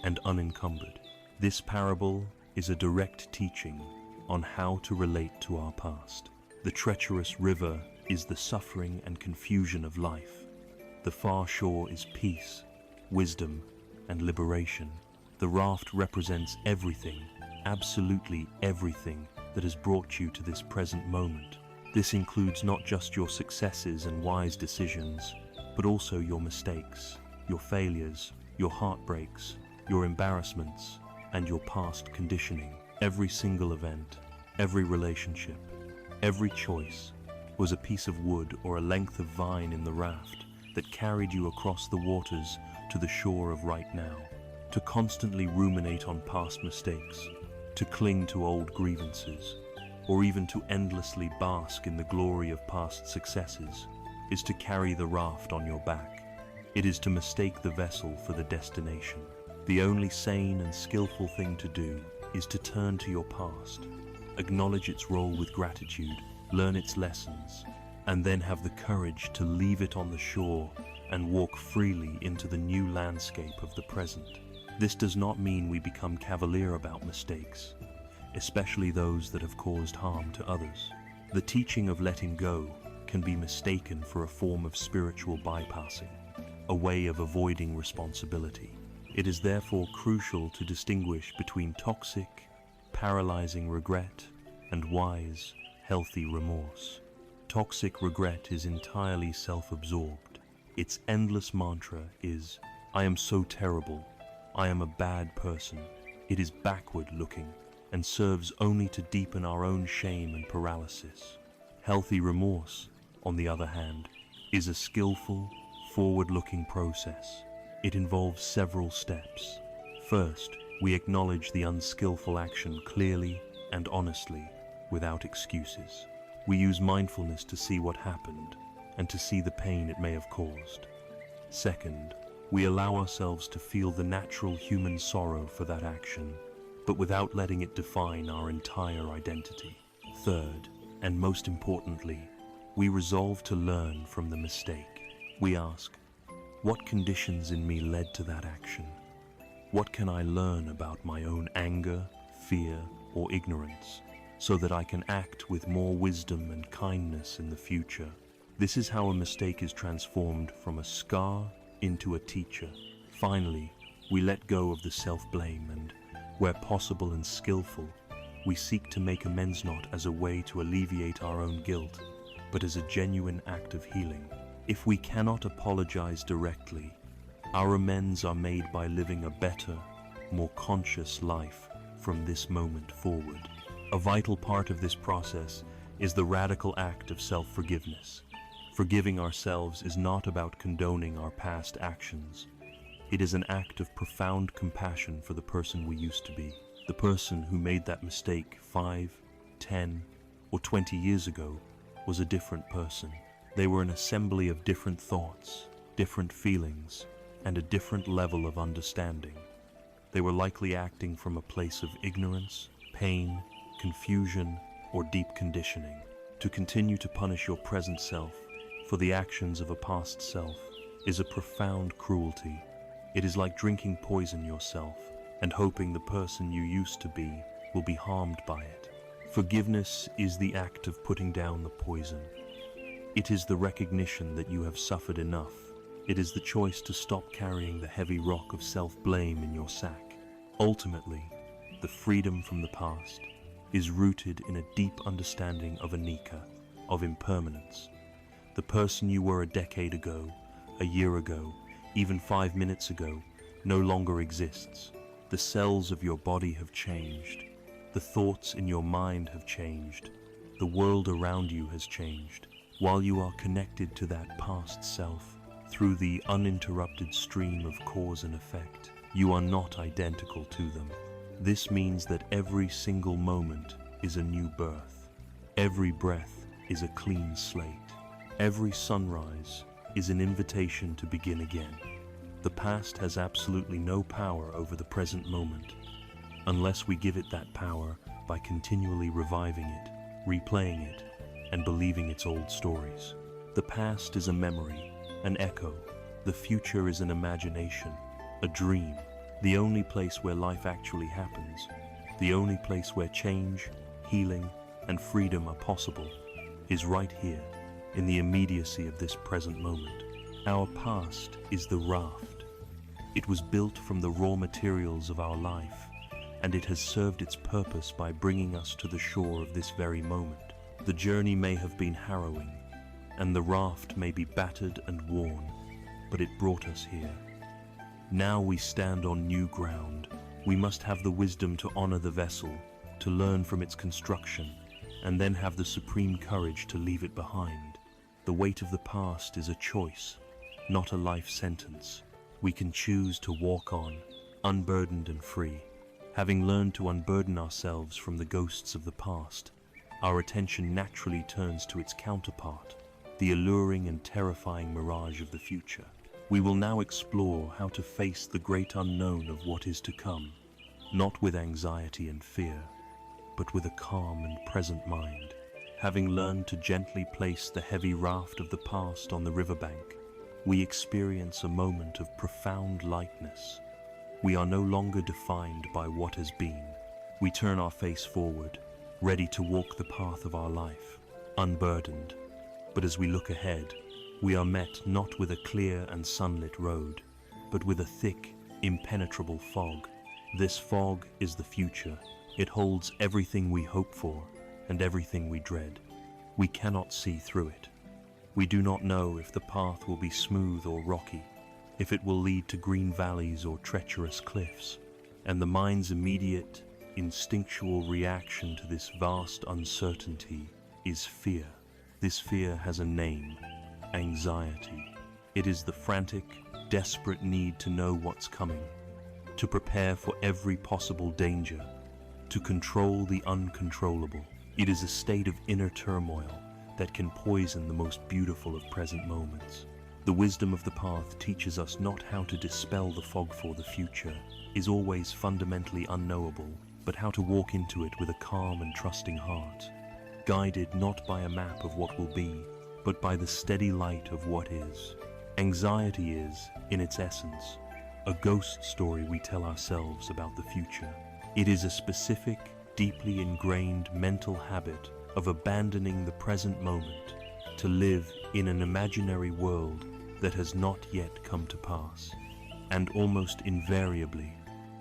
and unencumbered. This parable is a direct teaching on how to relate to our past. The treacherous river is the suffering and confusion of life. The far shore is peace, wisdom, and liberation. The raft represents everything, absolutely everything, that has brought you to this present moment. This includes not just your successes and wise decisions, but also your mistakes, your failures, your heartbreaks, your embarrassments, and your past conditioning. Every single event, every relationship, every choice was a piece of wood or a length of vine in the raft that carried you across the waters to the shore of right now. To constantly ruminate on past mistakes, to cling to old grievances, or even to endlessly bask in the glory of past successes, is to carry the raft on your back. It is to mistake the vessel for the destination. The only sane and skillful thing to do is to turn to your past, acknowledge its role with gratitude, learn its lessons, and then have the courage to leave it on the shore and walk freely into the new landscape of the present. This does not mean we become cavalier about mistakes, especially those that have caused harm to others. The teaching of letting go can be mistaken for a form of spiritual bypassing, a way of avoiding responsibility. It is therefore crucial to distinguish between toxic, paralyzing regret and wise, healthy remorse. Toxic regret is entirely self-absorbed. Its endless mantra is, "I am so terrible. I am a bad person." It is backward-looking and serves only to deepen our own shame and paralysis. Healthy remorse, on the other hand, is a skillful, forward-looking process. It involves several steps. First, we acknowledge the unskillful action clearly and honestly, without excuses. We use mindfulness to see what happened and to see the pain it may have caused. Second, we allow ourselves to feel the natural human sorrow for that action, but without letting it define our entire identity. Third, and most importantly, we resolve to learn from the mistake. We ask, what conditions in me led to that action? What can I learn about my own anger, fear, or ignorance, so that I can act with more wisdom and kindness in the future? This is how a mistake is transformed from a scar into a teacher. Finally, we let go of the self-blame and, where possible and skillful, we seek to make amends not as a way to alleviate our own guilt, but as a genuine act of healing. If we cannot apologize directly, our amends are made by living a better, more conscious life from this moment forward. A vital part of this process is the radical act of self-forgiveness. Forgiving ourselves is not about condoning our past actions. It is an act of profound compassion for the person we used to be. The person who made that mistake 5, 10, or 20 years ago was a different person. They were an assembly of different thoughts, different feelings, and a different level of understanding. They were likely acting from a place of ignorance, pain, confusion, or deep conditioning. To continue to punish your present self for the actions of a past self is a profound cruelty. It is like drinking poison yourself and hoping the person you used to be will be harmed by it. Forgiveness is the act of putting down the poison. It is the recognition that you have suffered enough. It is the choice to stop carrying the heavy rock of self-blame in your sack. Ultimately, the freedom from the past is rooted in a deep understanding of anicca, of impermanence. The person you were a decade ago, a year ago, even 5 minutes ago, no longer exists. The cells of your body have changed. The thoughts in your mind have changed. The world around you has changed. While you are connected to that past self through the uninterrupted stream of cause and effect, you are not identical to them. This means that every single moment is a new birth. Every breath is a clean slate. Every sunrise is an invitation to begin again. The past has absolutely no power over the present moment, unless we give it that power by continually reviving it, replaying it, and believing its old stories. The past is a memory, an echo. The future is an imagination, a dream. The only place where life actually happens, the only place where change, healing, and freedom are possible, is right here, in the immediacy of this present moment. Our past is the raft. It was built from the raw materials of our life, and it has served its purpose by bringing us to the shore of this very moment. The journey may have been harrowing, and the raft may be battered and worn, but it brought us here. Now we stand on new ground. We must have the wisdom to honor the vessel, to learn from its construction, and then have the supreme courage to leave it behind. The weight of the past is a choice, not a life sentence. We can choose to walk on, unburdened and free. Having learned to unburden ourselves from the ghosts of the past, our attention naturally turns to its counterpart, the alluring and terrifying mirage of the future. We will now explore how to face the great unknown of what is to come, not with anxiety and fear, but with a calm and present mind. Having learned to gently place the heavy raft of the past on the riverbank, we experience a moment of profound lightness. We are no longer defined by what has been. We turn our face forward, ready to walk the path of our life, unburdened. But as we look ahead, we are met not with a clear and sunlit road, but with a thick, impenetrable fog. This fog is the future. It holds everything we hope for and everything we dread. We cannot see through it. We do not know if the path will be smooth or rocky, if it will lead to green valleys or treacherous cliffs. And the mind's immediate, instinctual reaction to this vast uncertainty is fear. This fear has a name: anxiety. It is the frantic, desperate need to know what's coming, to prepare for every possible danger, to control the uncontrollable. It is a state of inner turmoil that can poison the most beautiful of present moments. The wisdom of the path teaches us not how to dispel the fog, for the future is always fundamentally unknowable, but how to walk into it with a calm and trusting heart, guided not by a map of what will be, but by the steady light of what is. Anxiety is, in its essence, a ghost story we tell ourselves about the future. It is a specific, deeply ingrained mental habit of abandoning the present moment to live in an imaginary world that has not yet come to pass. And almost invariably,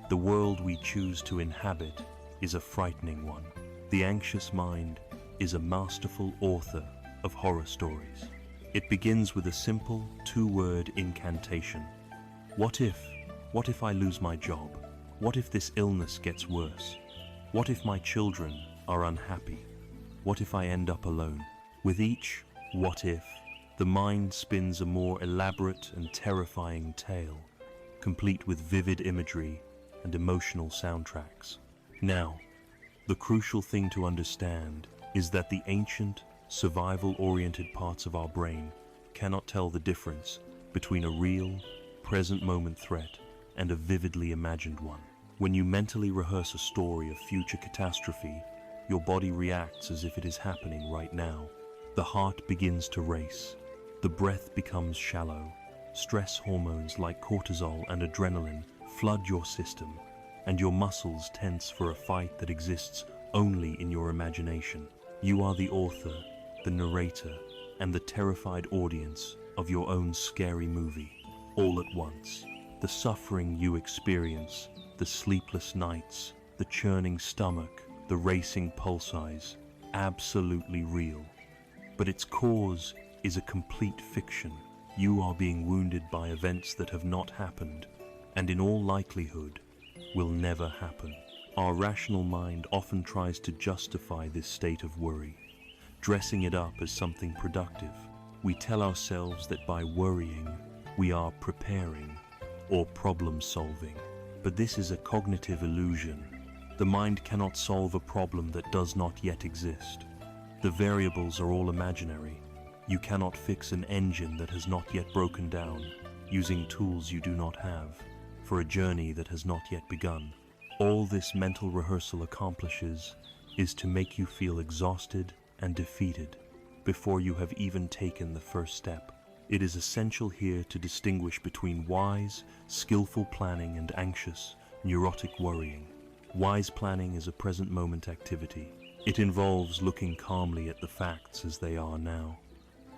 the world we choose to inhabit is a frightening one. The anxious mind is a masterful author of horror stories. It begins with a simple two-word incantation. What if I lose my job? What if this illness gets worse? What if my children are unhappy? What if I end up alone? With each what if, the mind spins a more elaborate and terrifying tale, complete with vivid imagery and emotional soundtracks. Now, the crucial thing to understand is that the ancient, survival-oriented parts of our brain cannot tell the difference between a real, present-moment threat and a vividly imagined one. When you mentally rehearse a story of future catastrophe, Your body reacts as if it is happening right now. The heart begins to race. The breath becomes shallow. Stress hormones like cortisol and adrenaline flood your system, and your muscles tense for a fight that exists only in your imagination. You are the author, the narrator, and the terrified audience of your own scary movie, all at once. The suffering you experience, the sleepless nights, the churning stomach, the racing pulses, absolutely real. But its cause is a complete fiction. You are being wounded by events that have not happened, and in all likelihood, will never happen. Our rational mind often tries to justify this state of worry, dressing it up as something productive. We tell ourselves that by worrying, we are preparing or problem solving. But this is a cognitive illusion. The mind cannot solve a problem that does not yet exist. The variables are all imaginary. You cannot fix an engine that has not yet broken down, using tools you do not have, for a journey that has not yet begun. All this mental rehearsal accomplishes is to make you feel exhausted and defeated before you have even taken the first step. It is essential here to distinguish between wise, skillful planning and anxious, neurotic worrying. Wise planning is a present moment activity. It involves looking calmly at the facts as they are now,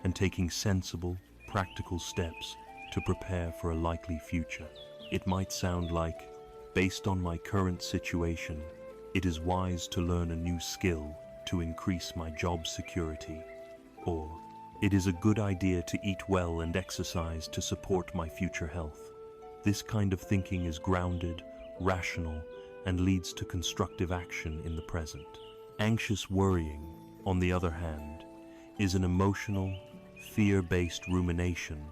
and taking sensible, practical steps to prepare for a likely future. It might sound like, based on my current situation, it is wise to learn a new skill to increase my job security, or it is a good idea to eat well and exercise to support my future health. This kind of thinking is grounded, rational, and leads to constructive action in the present. Anxious worrying, on the other hand, is an emotional, fear-based rumination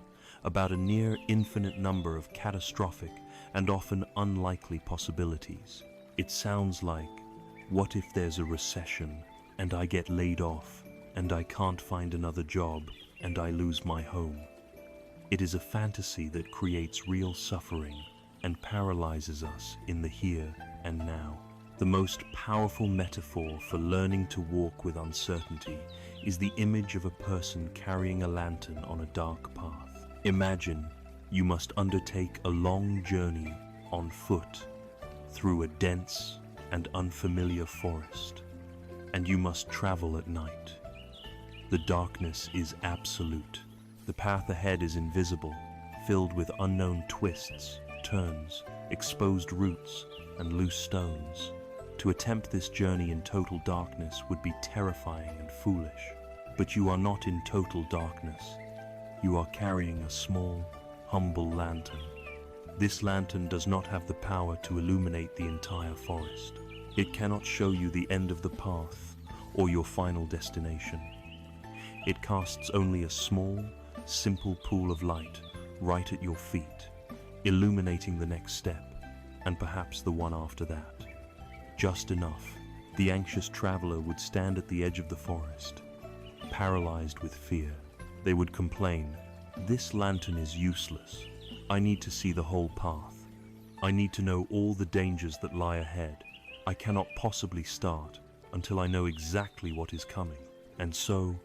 about a near infinite number of catastrophic and often unlikely possibilities. It sounds like, what if there's a recession and I get laid off and I can't find another job and I lose my home? It is a fantasy that creates real suffering and paralyzes us in the here and now. The most powerful metaphor for learning to walk with uncertainty is the image of a person carrying a lantern on a dark path. Imagine you must undertake a long journey on foot through a dense and unfamiliar forest, and you must travel at night. The darkness is absolute. The path ahead is invisible, filled with unknown twists, turns, exposed roots, and loose stones. To attempt this journey in total darkness would be terrifying and foolish. But you are not in total darkness. You are carrying a small, humble lantern. This lantern does not have the power to illuminate the entire forest. It cannot show you the end of the path or your final destination. It casts only a small, simple pool of light right at your feet, illuminating the next step, and perhaps the one after that. Just enough. The anxious traveler would stand at the edge of the forest, paralyzed with fear. They would complain, "This lantern is useless. I need to see the whole path. I need to know all the dangers that lie ahead. I cannot possibly start until I know exactly what is coming." And so,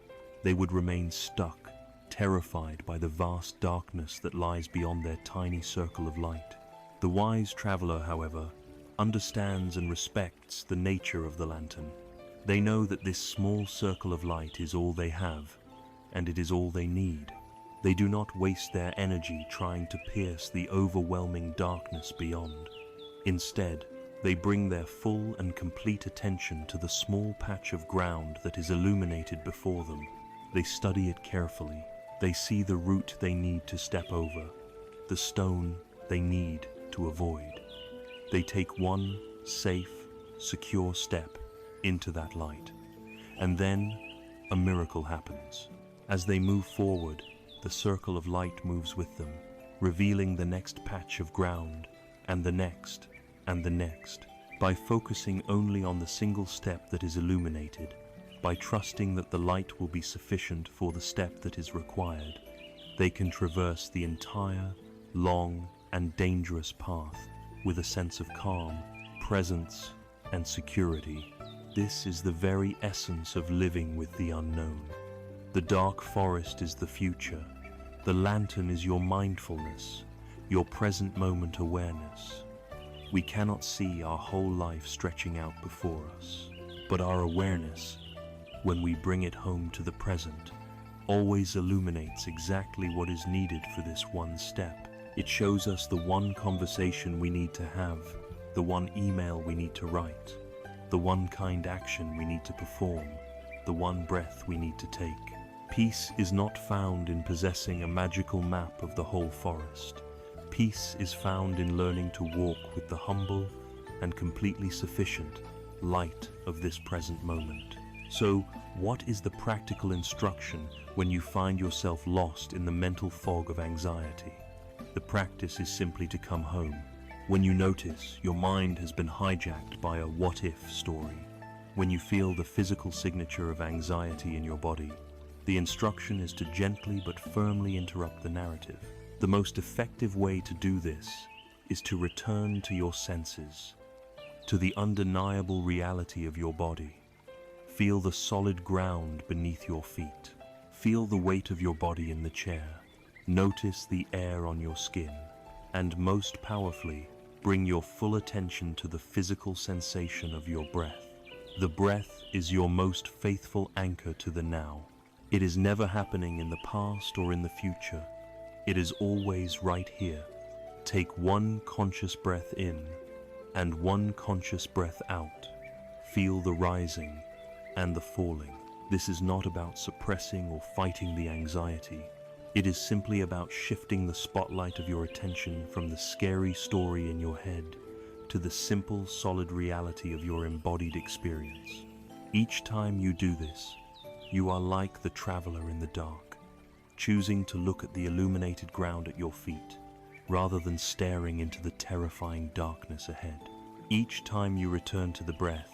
they would remain stuck, terrified by the vast darkness that lies beyond their tiny circle of light. The wise traveler, however, understands and respects the nature of the lantern. They know that this small circle of light is all they have, and it is all they need. They do not waste their energy trying to pierce the overwhelming darkness beyond. Instead, they bring their full and complete attention to the small patch of ground that is illuminated before them. They study it carefully. They see the route they need to step over, the stone they need to avoid. They take one safe, secure step into that light, and then a miracle happens. As they move forward, the circle of light moves with them, revealing the next patch of ground, and the next, and the next. By focusing only on the single step that is illuminated, by trusting that the light will be sufficient for the step that is required, they can traverse the entire, long, and dangerous path with a sense of calm, presence, and security. This is the very essence of living with the unknown. The dark forest is the future. The lantern is your mindfulness, your present moment awareness. We cannot see our whole life stretching out before us, but our awareness, when we bring it home to the present, always illuminates exactly what is needed for this one step. It shows us the one conversation we need to have, the one email we need to write, the one kind action we need to perform, the one breath we need to take. Peace is not found in possessing a magical map of the whole forest. Peace is found in learning to walk with the humble and completely sufficient light of this present moment. So, what is the practical instruction when you find yourself lost in the mental fog of anxiety? The practice is simply to come home. When you notice your mind has been hijacked by a what-if story, when you feel the physical signature of anxiety in your body, the instruction is to gently but firmly interrupt the narrative. The most effective way to do this is to return to your senses, to the undeniable reality of your body. Feel the solid ground beneath your feet. Feel the weight of your body in the chair. Notice the air on your skin. And most powerfully, bring your full attention to the physical sensation of your breath. The breath is your most faithful anchor to the now. It is never happening in the past or in the future. It is always right here. Take one conscious breath in and one conscious breath out. Feel the rising and the falling. This is not about suppressing or fighting the anxiety. It is simply about shifting the spotlight of your attention from the scary story in your head to the simple, solid reality of your embodied experience. Each time you do this, you are like the traveler in the dark, choosing to look at the illuminated ground at your feet, rather than staring into the terrifying darkness ahead. Each time you return to the breath,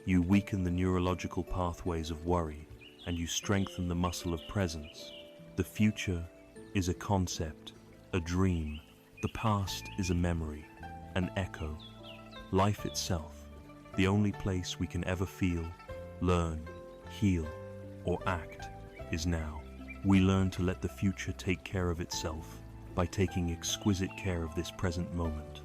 you weaken the neurological pathways of worry, and you strengthen the muscle of presence. The future is a concept, a dream. The past is a memory, an echo. Life itself, the only place we can ever feel, learn, heal, or act, is now. We learn to let the future take care of itself by taking exquisite care of this present moment.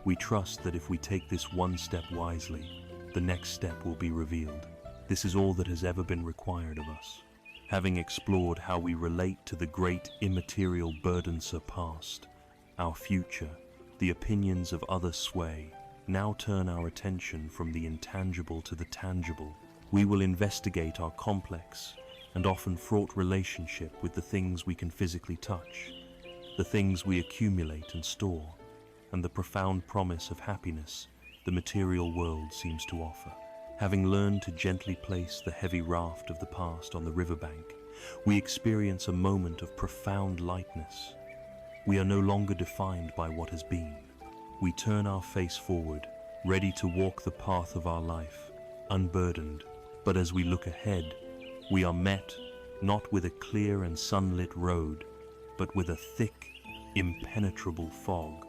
We trust that if we take this one step wisely, the next step will be revealed. This is all that has ever been required of us. Having explored how we relate to the great immaterial burdens past, our future, the opinions of others sway, now turn our attention from the intangible to the tangible. We will investigate our complex and often fraught relationship with the things we can physically touch, the things we accumulate and store, and the profound promise of happiness the material world seems to offer. Having learned to gently place the heavy raft of the past on the riverbank, we experience a moment of profound lightness. We are no longer defined by what has been. We turn our face forward, ready to walk the path of our life, unburdened. But as we look ahead, we are met not with a clear and sunlit road, but with a thick, impenetrable fog.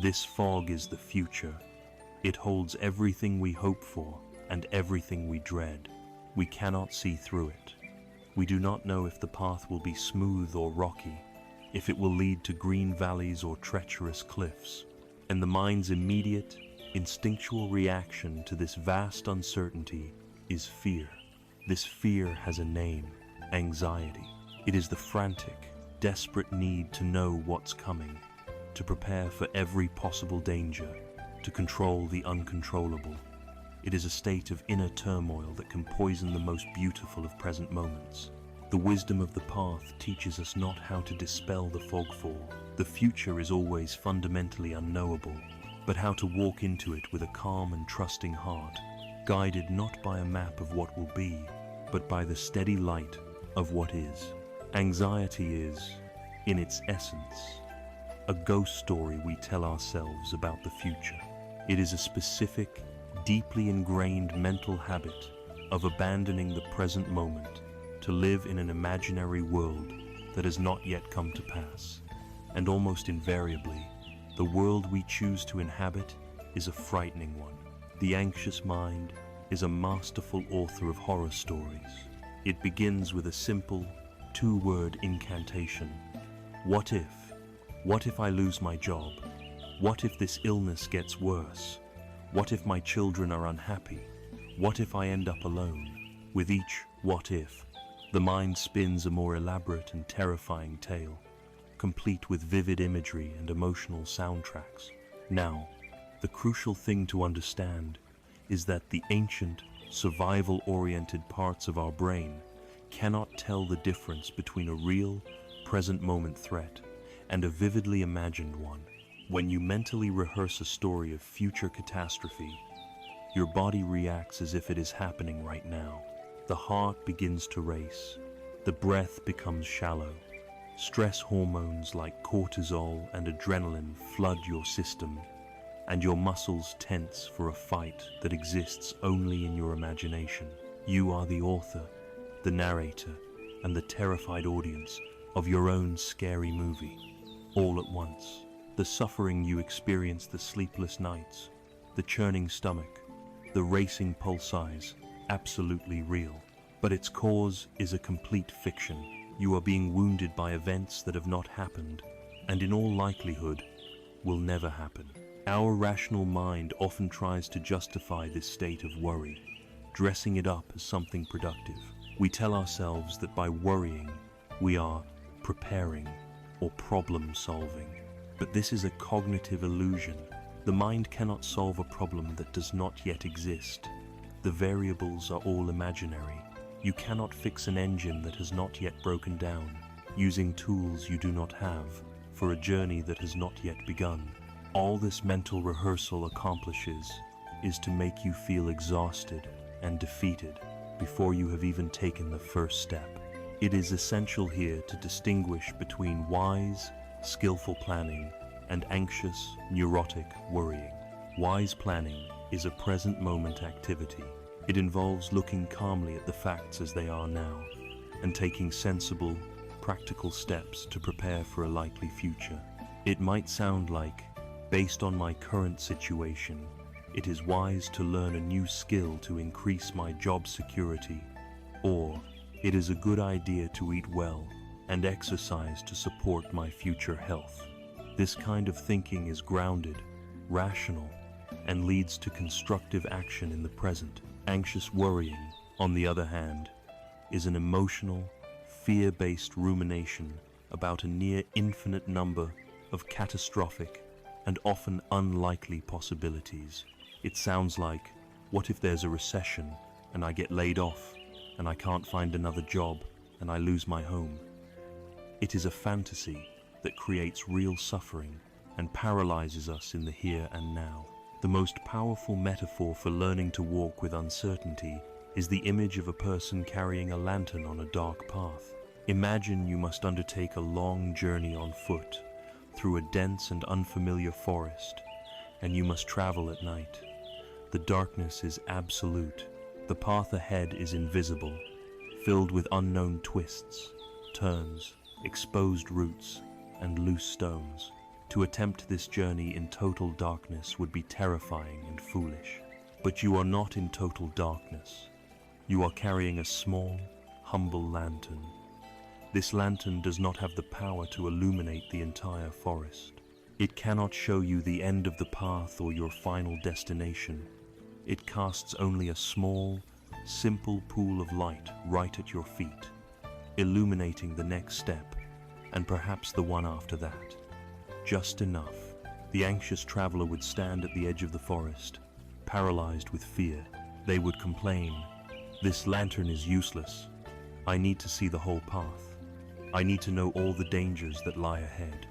This fog is the future. It holds everything we hope for and everything we dread. We cannot see through it. We do not know if the path will be smooth or rocky, if it will lead to green valleys or treacherous cliffs. And the mind's immediate, instinctual reaction to this vast uncertainty is fear. This fear has a name: anxiety. It is the frantic, desperate need to know what's coming, to prepare for every possible danger, to control the uncontrollable. It is a state of inner turmoil that can poison the most beautiful of present moments. The wisdom of the path teaches us not how to dispel the fogfall. The future is always fundamentally unknowable, but how to walk into it with a calm and trusting heart, guided not by a map of what will be, but by the steady light of what is. Anxiety is, in its essence, a ghost story we tell ourselves about the future. It is a specific, deeply ingrained mental habit of abandoning the present moment to live in an imaginary world that has not yet come to pass. And almost invariably, the world we choose to inhabit is a frightening one. The anxious mind, is a masterful author of horror stories. It begins with a simple, two-word incantation. What if? What if I lose my job? What if this illness gets worse? What if my children are unhappy? What if I end up alone? With each what if, the mind spins a more elaborate and terrifying tale, complete with vivid imagery and emotional soundtracks. Now, the crucial thing to understand is that the ancient, survival-oriented parts of our brain cannot tell the difference between a real, present-moment threat and a vividly imagined one. When you mentally rehearse a story of future catastrophe, your body reacts as if it is happening right now. The heart begins to race, the breath becomes shallow, stress hormones like cortisol and adrenaline flood your system, and your muscles tense for a fight that exists only in your imagination. You are the author, the narrator, and the terrified audience of your own scary movie, all at once. The suffering you experience, the sleepless nights, the churning stomach, the racing pulses, absolutely real. But its cause is a complete fiction. You are being wounded by events that have not happened, and in all likelihood, will never happen. Our rational mind often tries to justify this state of worry, dressing it up as something productive. We tell ourselves that by worrying, we are preparing or problem solving. But this is a cognitive illusion. The mind cannot solve a problem that does not yet exist. The variables are all imaginary. You cannot fix an engine that has not yet broken down, using tools you do not have, for a journey that has not yet begun. All this mental rehearsal accomplishes is to make you feel exhausted and defeated before you have even taken the first step. It is essential here to distinguish between wise, skillful planning and anxious, neurotic worrying. Wise planning is a present moment activity. It involves looking calmly at the facts as they are now and taking sensible, practical steps to prepare for a likely future. It might sound like, based on my current situation, it is wise to learn a new skill to increase my job security, or it is a good idea to eat well and exercise to support my future health. This kind of thinking is grounded, rational, and leads to constructive action in the present. Anxious worrying, on the other hand, is an emotional, fear-based rumination about a near infinite number of catastrophic and often unlikely possibilities. It sounds like, what if there's a recession and I get laid off and I can't find another job and I lose my home? It is a fantasy that creates real suffering and paralyzes us in the here and now. The most powerful metaphor for learning to walk with uncertainty is the image of a person carrying a lantern on a dark path. Imagine you must undertake a long journey on foot through a dense and unfamiliar forest, and you must travel at night. The darkness is absolute. The path ahead is invisible, filled with unknown twists, turns, exposed roots, and loose stones. To attempt this journey in total darkness would be terrifying and foolish. But you are not in total darkness. You are carrying a small, humble lantern. This lantern does not have the power to illuminate the entire forest. It cannot show you the end of the path or your final destination. It casts only a small, simple pool of light right at your feet, illuminating the next step, and perhaps the one after that. Just enough. The anxious traveler would stand at the edge of the forest, paralyzed with fear. They would complain, "This lantern is useless. I need to see the whole path. I need to know all the dangers that lie ahead.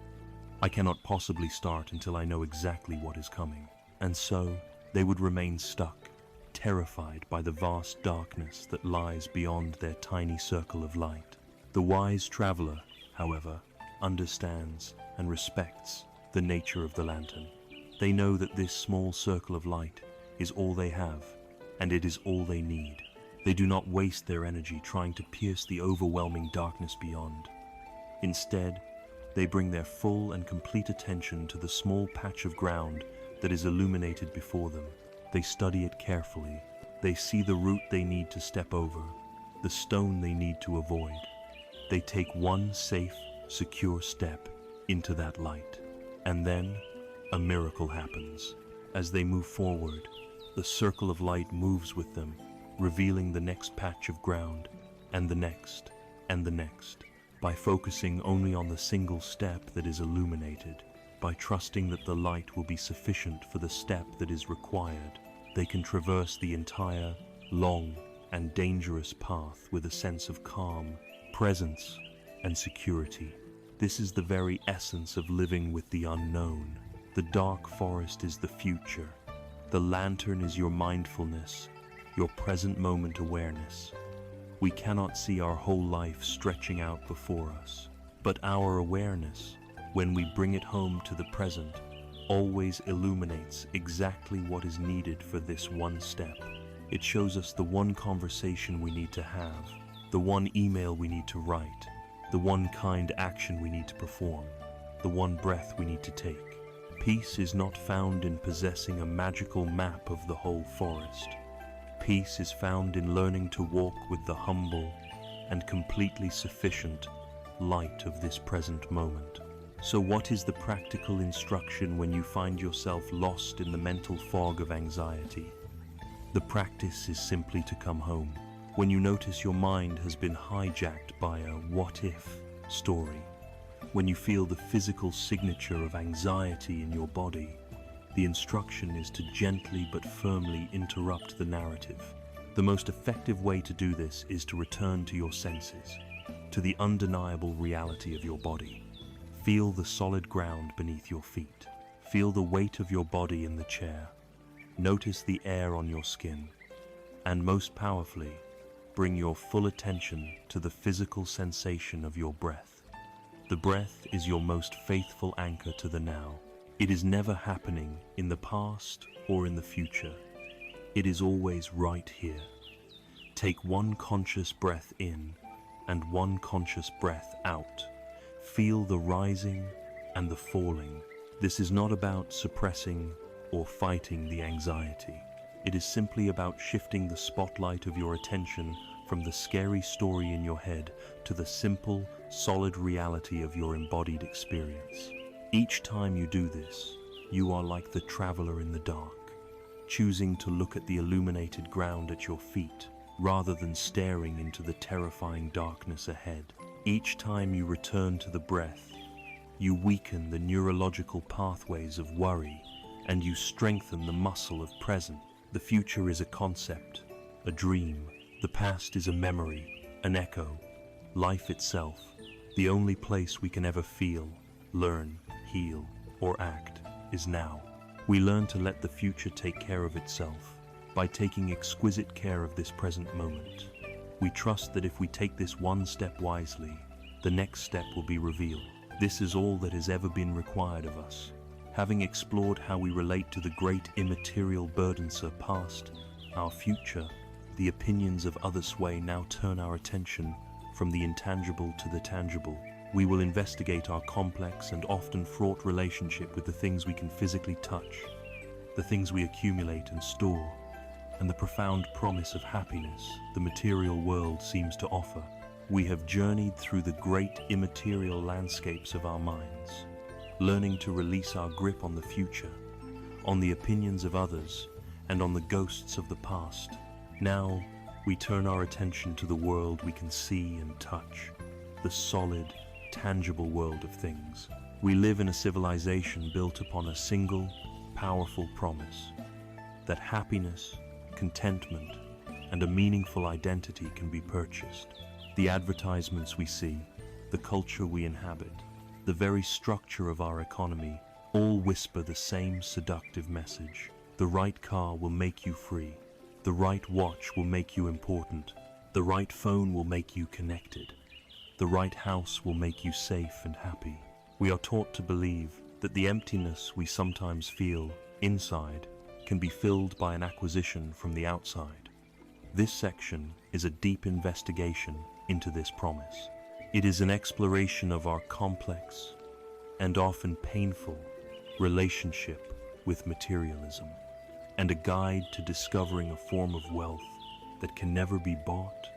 I cannot possibly start until I know exactly what is coming." And so, they would remain stuck, terrified by the vast darkness that lies beyond their tiny circle of light. The wise traveler, however, understands and respects the nature of the lantern. They know that this small circle of light is all they have, and it is all they need. They do not waste their energy trying to pierce the overwhelming darkness beyond. Instead, they bring their full and complete attention to the small patch of ground that is illuminated before them. They study it carefully, They see the route they need to step over, the stone they need to avoid. They take one safe, secure step into that light. And then a miracle happens. As they move forward, the circle of light moves with them, revealing the next patch of ground, and the next, and the next. By focusing only on the single step that is illuminated, by trusting that the light will be sufficient for the step that is required, they can traverse the entire, long, and dangerous path with a sense of calm, presence, and security. This is the very essence of living with the unknown. The dark forest is the future. The lantern is your mindfulness, your present moment awareness. We cannot see our whole life stretching out before us, but our awareness, when we bring it home to the present, always illuminates exactly what is needed for this one step. It shows us the one conversation we need to have, the one email we need to write, the one kind action we need to perform, the one breath we need to take. Peace is not found in possessing a magical map of the whole forest. Peace is found in learning to walk with the humble and completely sufficient light of this present moment. So what is the practical instruction when you find yourself lost in the mental fog of anxiety? The practice is simply to come home. When you notice your mind has been hijacked by a what-if story, when you feel the physical signature of anxiety in your body, the instruction is to gently but firmly interrupt the narrative. The most effective way to do this is to return to your senses, to the undeniable reality of your body. Feel the solid ground beneath your feet. Feel the weight of your body in the chair. Notice the air on your skin. And most powerfully, bring your full attention to the physical sensation of your breath. The breath is your most faithful anchor to the now. It is never happening in the past or in the future. It is always right here. Take one conscious breath in and one conscious breath out. Feel the rising and the falling. This is not about suppressing or fighting the anxiety. It is simply about shifting the spotlight of your attention from the scary story in your head to the simple, solid reality of your embodied experience. Each time you do this, you are like the traveler in the dark, choosing to look at the illuminated ground at your feet rather than staring into the terrifying darkness ahead. Each time you return to the breath, you weaken the neurological pathways of worry and you strengthen the muscle of present. The future is a concept, a dream. The past is a memory, an echo. Life itself, the only place we can ever feel, learn, heal, or act, is now. We learn to let the future take care of itself by taking exquisite care of this present moment. We trust that if we take this one step wisely, the next step will be revealed. This is all that has ever been required of us. Having explored how we relate to the great immaterial burdensome past, our future, the opinions of others sway now turn our attention from the intangible to the tangible. We will investigate our complex and often fraught relationship with the things we can physically touch, the things we accumulate and store, and the profound promise of happiness the material world seems to offer. We have journeyed through the great immaterial landscapes of our minds, learning to release our grip on the future, on the opinions of others, and on the ghosts of the past. Now, we turn our attention to the world we can see and touch, the solid, tangible world of things. We live in a civilization built upon a single, powerful promise that happiness, contentment, and a meaningful identity can be purchased. The advertisements we see, the culture we inhabit, the very structure of our economy, all whisper the same seductive message. The right car will make you free. The right watch will make you important. The right phone will make you connected. The right house will make you safe and happy. We are taught to believe that the emptiness we sometimes feel inside can be filled by an acquisition from the outside. This section is a deep investigation into this promise. It is an exploration of our complex and often painful relationship with materialism. and a guide to discovering a form of wealth that can never be bought,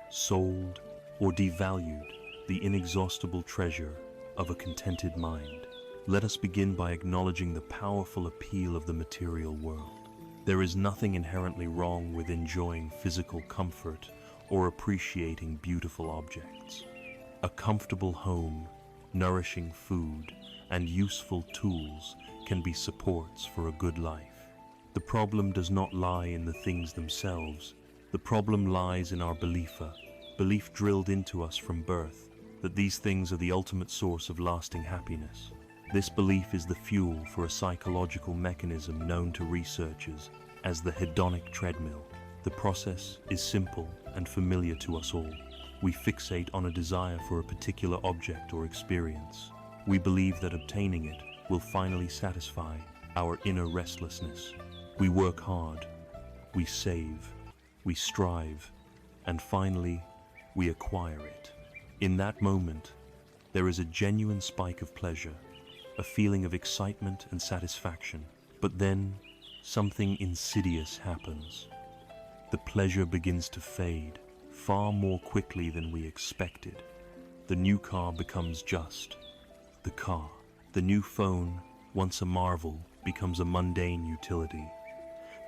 sold, or devalued, the inexhaustible treasure of a contented mind. Let us begin by acknowledging the powerful appeal of the material world. There is nothing inherently wrong with enjoying physical comfort or appreciating beautiful objects. A comfortable home, nourishing food, and useful tools can be supports for a good life. The problem does not lie in the things themselves. The problem lies in our belief drilled into us from birth, that these things are the ultimate source of lasting happiness. This belief is the fuel for a psychological mechanism known to researchers as the hedonic treadmill. The process is simple and familiar to us all. We fixate on a desire for a particular object or experience. We believe that obtaining it will finally satisfy our inner restlessness. We work hard, we save, we strive, and finally, we acquire it. In that moment, there is a genuine spike of pleasure, a feeling of excitement and satisfaction. But then, something insidious happens. The pleasure begins to fade far more quickly than we expected. The new car becomes just the car. The new phone, once a marvel, becomes a mundane utility.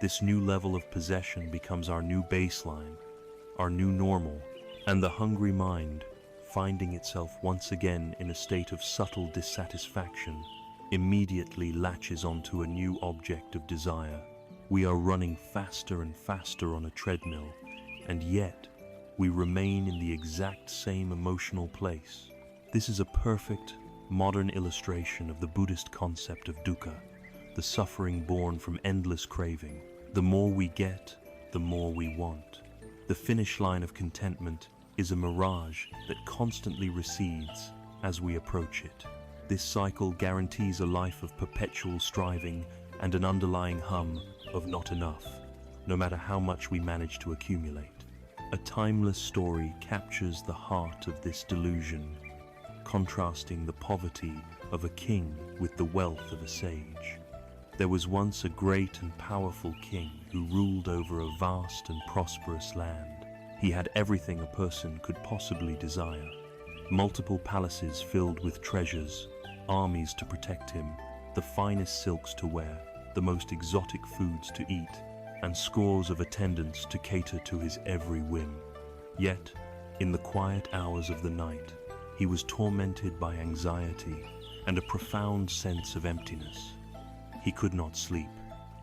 This new level of possession becomes our new baseline, our new normal, and the hungry mind, finding itself once again in a state of subtle dissatisfaction, immediately latches onto a new object of desire. We are running faster and faster on a treadmill, and yet we remain in the exact same emotional place. This is a perfect, modern illustration of the Buddhist concept of dukkha, the suffering born from endless craving. The more we get, the more we want. The finish line of contentment is a mirage that constantly recedes as we approach it. This cycle guarantees a life of perpetual striving and an underlying hum of not enough, no matter how much we manage to accumulate. A timeless story captures the heart of this delusion, contrasting the poverty of a king with the wealth of a sage. There was once a great and powerful king who ruled over a vast and prosperous land. He had everything a person could possibly desire: multiple palaces filled with treasures, armies to protect him, the finest silks to wear, the most exotic foods to eat, and scores of attendants to cater to his every whim. Yet, in the quiet hours of the night, he was tormented by anxiety and a profound sense of emptiness. He could not sleep.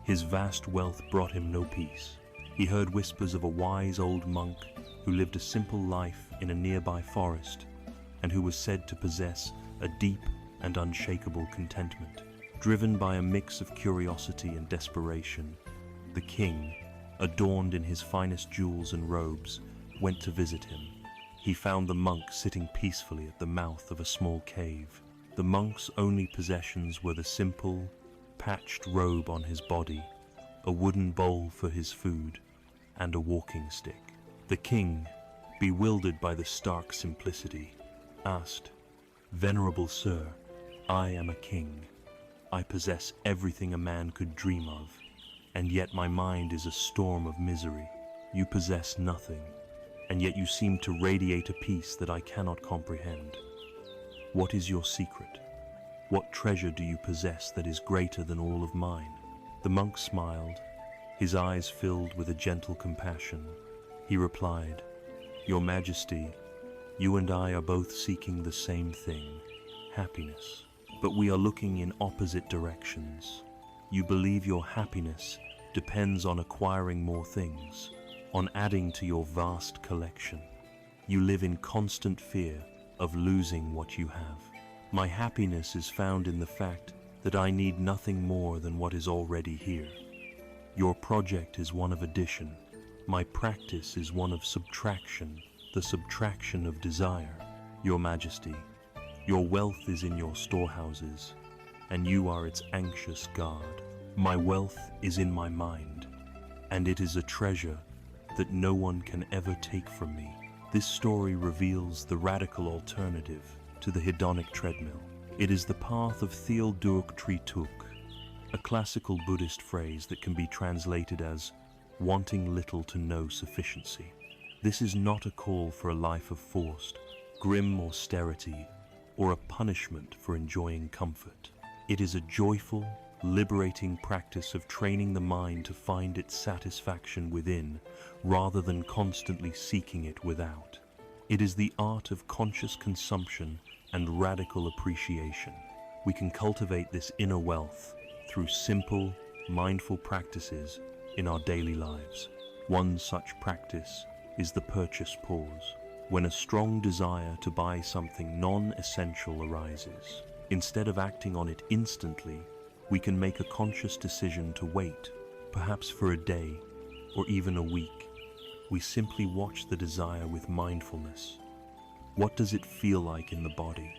His vast wealth brought him no peace. He heard whispers of a wise old monk who lived a simple life in a nearby forest and who was said to possess a deep and unshakable contentment. Driven by a mix of curiosity and desperation, the king, adorned in his finest jewels and robes, went to visit him. He found the monk sitting peacefully at the mouth of a small cave. The monk's only possessions were the simple, patched robe on his body, a wooden bowl for his food, and a walking stick. The king, bewildered by the stark simplicity, asked, "Venerable sir, I am a king. I possess everything a man could dream of, and yet my mind is a storm of misery. You possess nothing, and yet you seem to radiate a peace that I cannot comprehend. What is your secret? What treasure do you possess that is greater than all of mine?" The monk smiled, his eyes filled with a gentle compassion. He replied, "Your Majesty, you and I are both seeking the same thing, happiness, but we are looking in opposite directions. You believe your happiness depends on acquiring more things, on adding to your vast collection. You live in constant fear of losing what you have. My happiness is found in the fact that I need nothing more than what is already here. Your project is one of addition. My practice is one of subtraction, the subtraction of desire. Your Majesty, your wealth is in your storehouses, and you are its anxious guard. My wealth is in my mind, and it is a treasure that no one can ever take from me." This story reveals the radical alternative to the hedonic treadmill. It is the path of Theodork Trituk, a a classical Buddhist phrase that can be translated as wanting little to no sufficiency. This is not a call for a life of forced, grim austerity or a punishment for enjoying comfort. It is a joyful, liberating practice of training the mind to find its satisfaction within rather than constantly seeking it without. It is the art of conscious consumption and radical appreciation. We can cultivate this inner wealth through simple, mindful practices in our daily lives. One such practice is the purchase pause. When a strong desire to buy something non-essential arises, instead of acting on it instantly, we can make a conscious decision to wait, perhaps for a day or even a week. We simply watch the desire with mindfulness. What does it feel like in the body?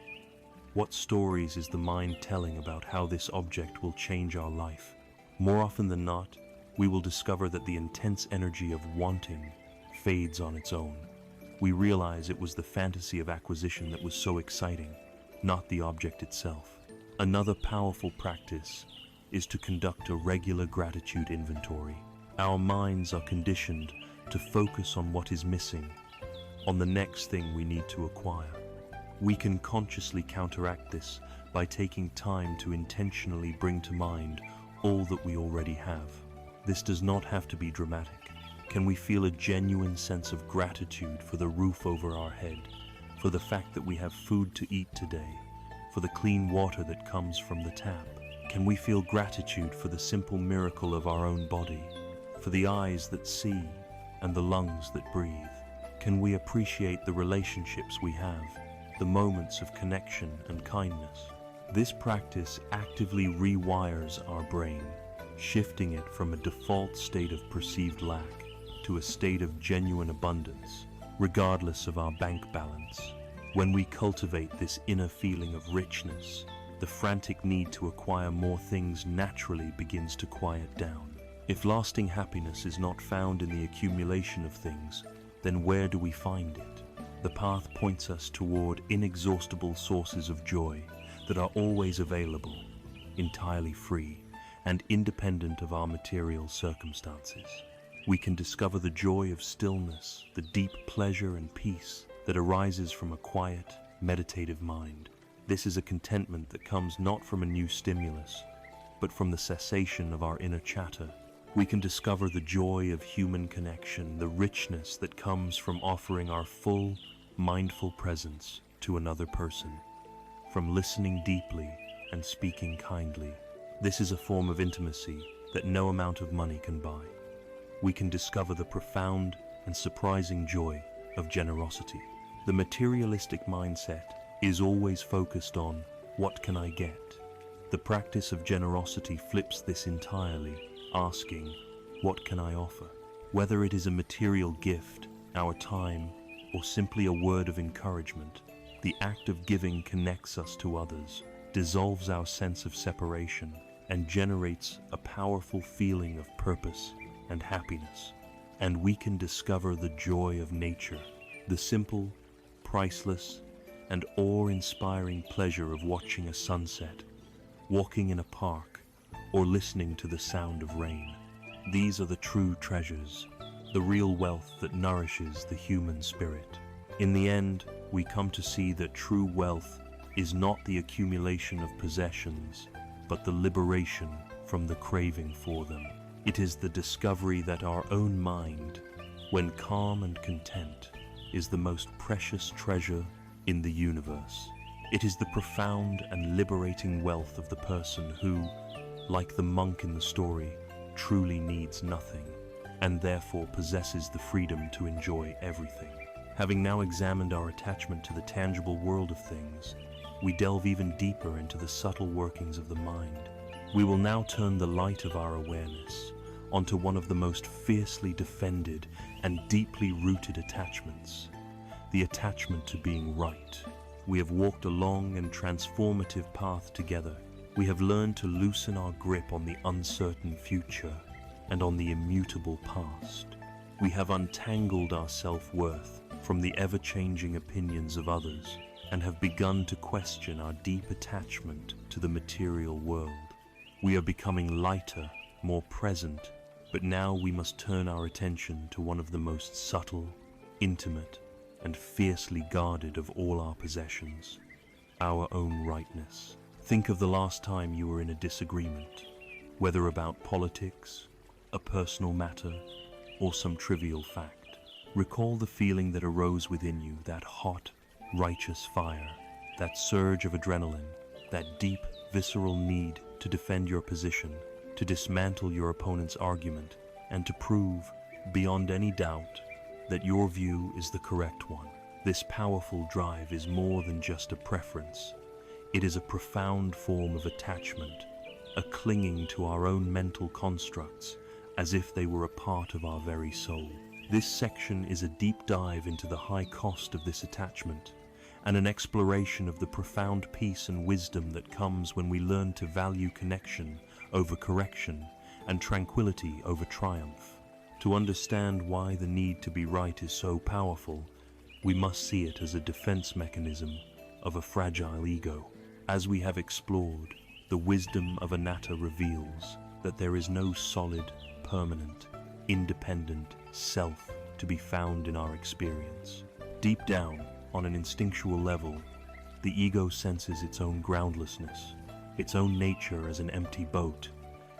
What stories is the mind telling about how this object will change our life? More often than not, we will discover that the intense energy of wanting fades on its own. We realize it was the fantasy of acquisition that was so exciting, not the object itself. Another powerful practice is to conduct a regular gratitude inventory. Our minds are conditioned to focus on what is missing, on the next thing we need to acquire. We can consciously counteract this by taking time to intentionally bring to mind all that we already have. This does not have to be dramatic. Can we feel a genuine sense of gratitude for the roof over our head, for the fact that we have food to eat today, for the clean water that comes from the tap? Can we feel gratitude for the simple miracle of our own body, for the eyes that see and the lungs that breathe? Can we appreciate the relationships we have, the moments of connection and kindness? This practice actively rewires our brain, shifting it from a default state of perceived lack to a state of genuine abundance, regardless of our bank balance. When we cultivate this inner feeling of richness, the frantic need to acquire more things naturally begins to quiet down. If lasting happiness is not found in the accumulation of things, then where do we find it? The path points us toward inexhaustible sources of joy that are always available, entirely free, and independent of our material circumstances. We can discover the joy of stillness, the deep pleasure and peace that arises from a quiet, meditative mind. This is a contentment that comes not from a new stimulus, but from the cessation of our inner chatter. We can discover the joy of human connection, the richness that comes from offering our full, mindful presence to another person, from listening deeply and speaking kindly. This is a form of intimacy that no amount of money can buy. We can discover the profound and surprising joy of generosity. The materialistic mindset is always focused on, what can I get? The practice of generosity flips this entirely, asking, what can I offer? Whether it is a material gift, our time, or simply a word of encouragement, the act of giving connects us to others, dissolves our sense of separation, and generates a powerful feeling of purpose and happiness. And we can discover the joy of nature, the simple, priceless, and awe-inspiring pleasure of watching a sunset, walking in a park, or listening to the sound of rain. These are the true treasures, the real wealth that nourishes the human spirit. In the end, we come to see that true wealth is not the accumulation of possessions, but the liberation from the craving for them. It is the discovery that our own mind, when calm and content, is the most precious treasure in the universe. It is the profound and liberating wealth of the person who, like the monk in the story, truly needs nothing, and therefore possesses the freedom to enjoy everything. Having now examined our attachment to the tangible world of things, we delve even deeper into the subtle workings of the mind. We will now turn the light of our awareness onto one of the most fiercely defended and deeply rooted attachments, the attachment to being right. We have walked a long and transformative path together. We have learned to loosen our grip on the uncertain future and on the immutable past. We have untangled our self-worth from the ever-changing opinions of others and have begun to question our deep attachment to the material world. We are becoming lighter, more present, but now we must turn our attention to one of the most subtle, intimate, and fiercely guarded of all our possessions, our own rightness. Think of the last time you were in a disagreement, whether about politics, a personal matter, or some trivial fact. Recall the feeling that arose within you, that hot, righteous fire, that surge of adrenaline, that deep, visceral need to defend your position, to dismantle your opponent's argument, and to prove, beyond any doubt, that your view is the correct one. This powerful drive is more than just a preference. It is a profound form of attachment, a clinging to our own mental constructs as if they were a part of our very soul. This section is a deep dive into the high cost of this attachment and an exploration of the profound peace and wisdom that comes when we learn to value connection over correction and tranquility over triumph. To understand why the need to be right is so powerful, we must see it as a defense mechanism of a fragile ego. As we have explored, the wisdom of anatta reveals that there is no solid, permanent, independent self to be found in our experience. Deep down, on an instinctual level, the ego senses its own groundlessness, its own nature as an empty boat,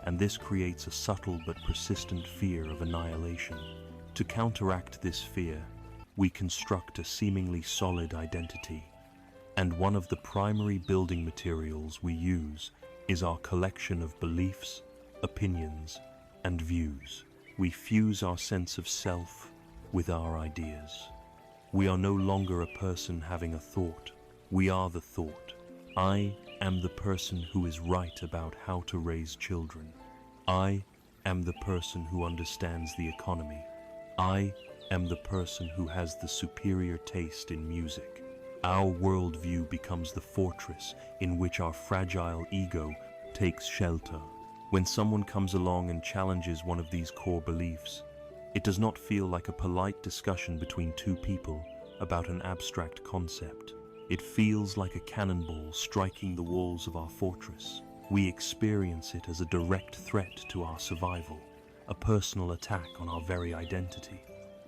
and this creates a subtle but persistent fear of annihilation. To counteract this fear, we construct a seemingly solid identity, and one of the primary building materials we use is our collection of beliefs, opinions, and views. We fuse our sense of self with our ideas. We are no longer a person having a thought. We are the thought. I am the person who is right about how to raise children. I am the person who understands the economy. I am the person who has the superior taste in music. Our worldview becomes the fortress in which our fragile ego takes shelter. When someone comes along and challenges one of these core beliefs, it does not feel like a polite discussion between two people about an abstract concept. It feels like a cannonball striking the walls of our fortress. We experience it as a direct threat to our survival, a personal attack on our very identity.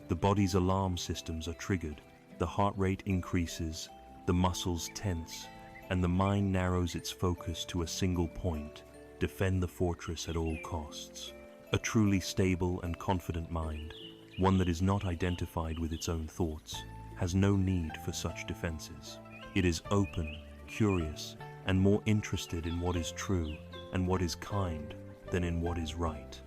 The body's alarm systems are triggered, the heart rate increases, the muscles tense, and the mind narrows its focus to a single point: defend the fortress at all costs. A truly stable and confident mind, one that is not identified with its own thoughts, has no need for such defenses. It is open, curious, and more interested in what is true and what is kind than in what is right.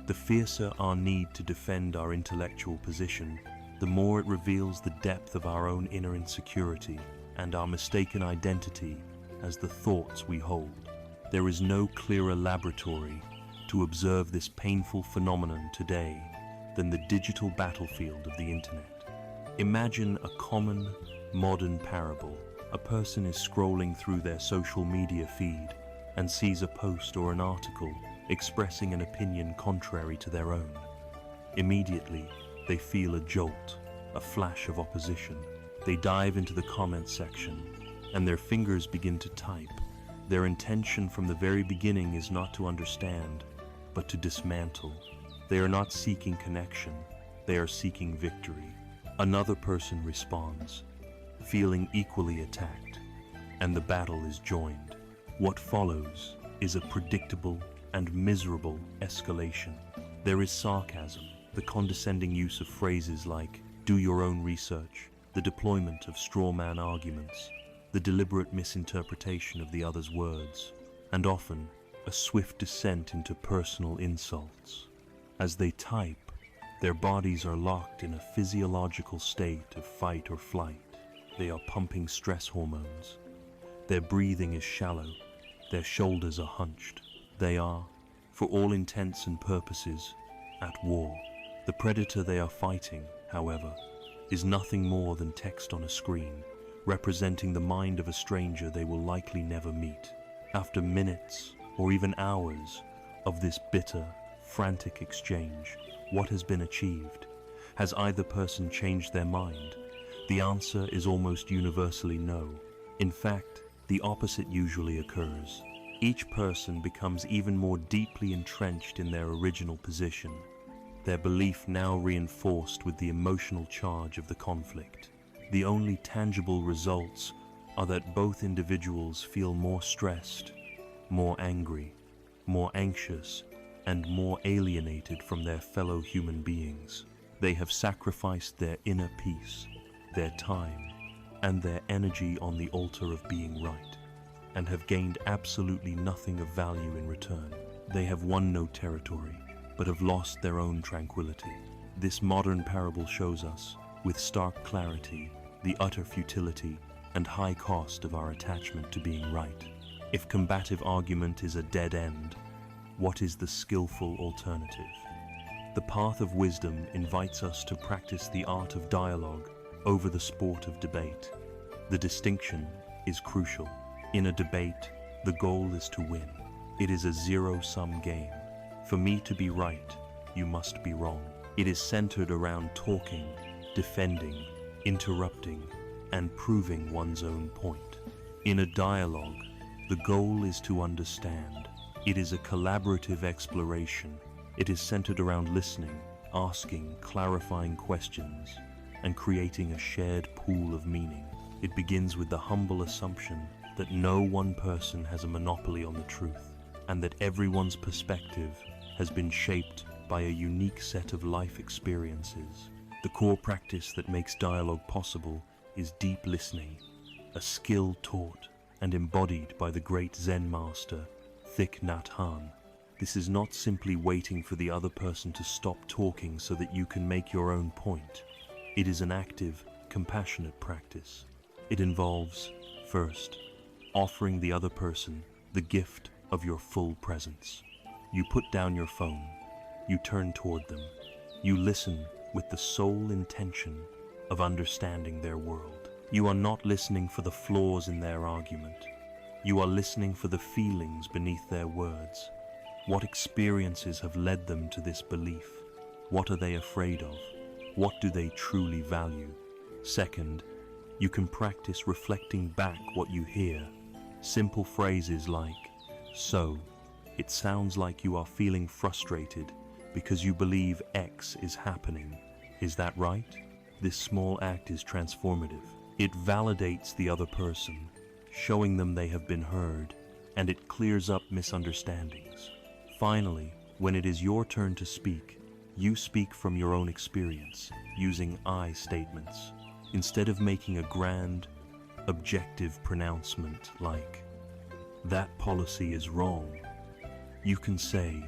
The fiercer our need to defend our intellectual position, the more it reveals the depth of our own inner insecurity and our mistaken identity as the thoughts we hold. There is no clearer laboratory to observe this painful phenomenon today than the digital battlefield of the internet. Imagine a common, modern parable. A person is scrolling through their social media feed and sees a post or an article expressing an opinion contrary to their own. Immediately, they feel a jolt, a flash of opposition. They dive into the comments section, and their fingers begin to type. Their intention from the very beginning is not to understand, but to dismantle. They are not seeking connection, they are seeking victory. Another person responds, feeling equally attacked, and the battle is joined. What follows is a predictable and miserable escalation. There is sarcasm, the condescending use of phrases like "do your own research," the deployment of straw man arguments, the deliberate misinterpretation of the other's words, and often a swift descent into personal insults. As they type, their bodies are locked in a physiological state of fight or flight. They are pumping stress hormones. Their breathing is shallow. Their shoulders are hunched. They are, for all intents and purposes, at war. The predator they are fighting, however, is nothing more than text on a screen, representing the mind of a stranger they will likely never meet. After minutes, or even hours, of this bitter, frantic exchange, what has been achieved? Has either person changed their mind? The answer is almost universally no. In fact, the opposite usually occurs. Each person becomes even more deeply entrenched in their original position, their belief now reinforced with the emotional charge of the conflict. The only tangible results are that both individuals feel more stressed, more angry, more anxious, and more alienated from their fellow human beings. They have sacrificed their inner peace, their time, and their energy on the altar of being right, and have gained absolutely nothing of value in return. They have won no territory, but have lost their own tranquility. This modern parable shows us, with stark clarity, the utter futility and high cost of our attachment to being right. If combative argument is a dead end, what is the skillful alternative? The path of wisdom invites us to practice the art of dialogue over the sport of debate. The distinction is crucial. In a debate, the goal is to win. It is a zero-sum game. For me to be right, you must be wrong. It is centered around talking, defending, interrupting, and proving one's own point. In a dialogue, the goal is to understand. It is a collaborative exploration. It is centered around listening, asking, clarifying questions, and creating a shared pool of meaning. It begins with the humble assumption that no one person has a monopoly on the truth, and that everyone's perspective has been shaped by a unique set of life experiences. The core practice that makes dialogue possible is deep listening, a skill taught and embodied by the great Zen master, Thich Nhat Hanh. This is not simply waiting for the other person to stop talking so that you can make your own point. It is an active, compassionate practice. It involves, first, offering the other person the gift of your full presence. You put down your phone, you turn toward them, you listen with the sole intention of understanding their world. You are not listening for the flaws in their argument. You are listening for the feelings beneath their words. What experiences have led them to this belief? What are they afraid of? What do they truly value? Second, you can practice reflecting back what you hear. Simple phrases like, "So, it sounds like you are feeling frustrated because you believe X is happening. Is that right?" This small act is transformative. It validates the other person, showing them they have been heard, and it clears up misunderstandings. Finally, when it is your turn to speak, you speak from your own experience, using I statements. Instead of making a grand, objective pronouncement like, "That policy is wrong," you can say,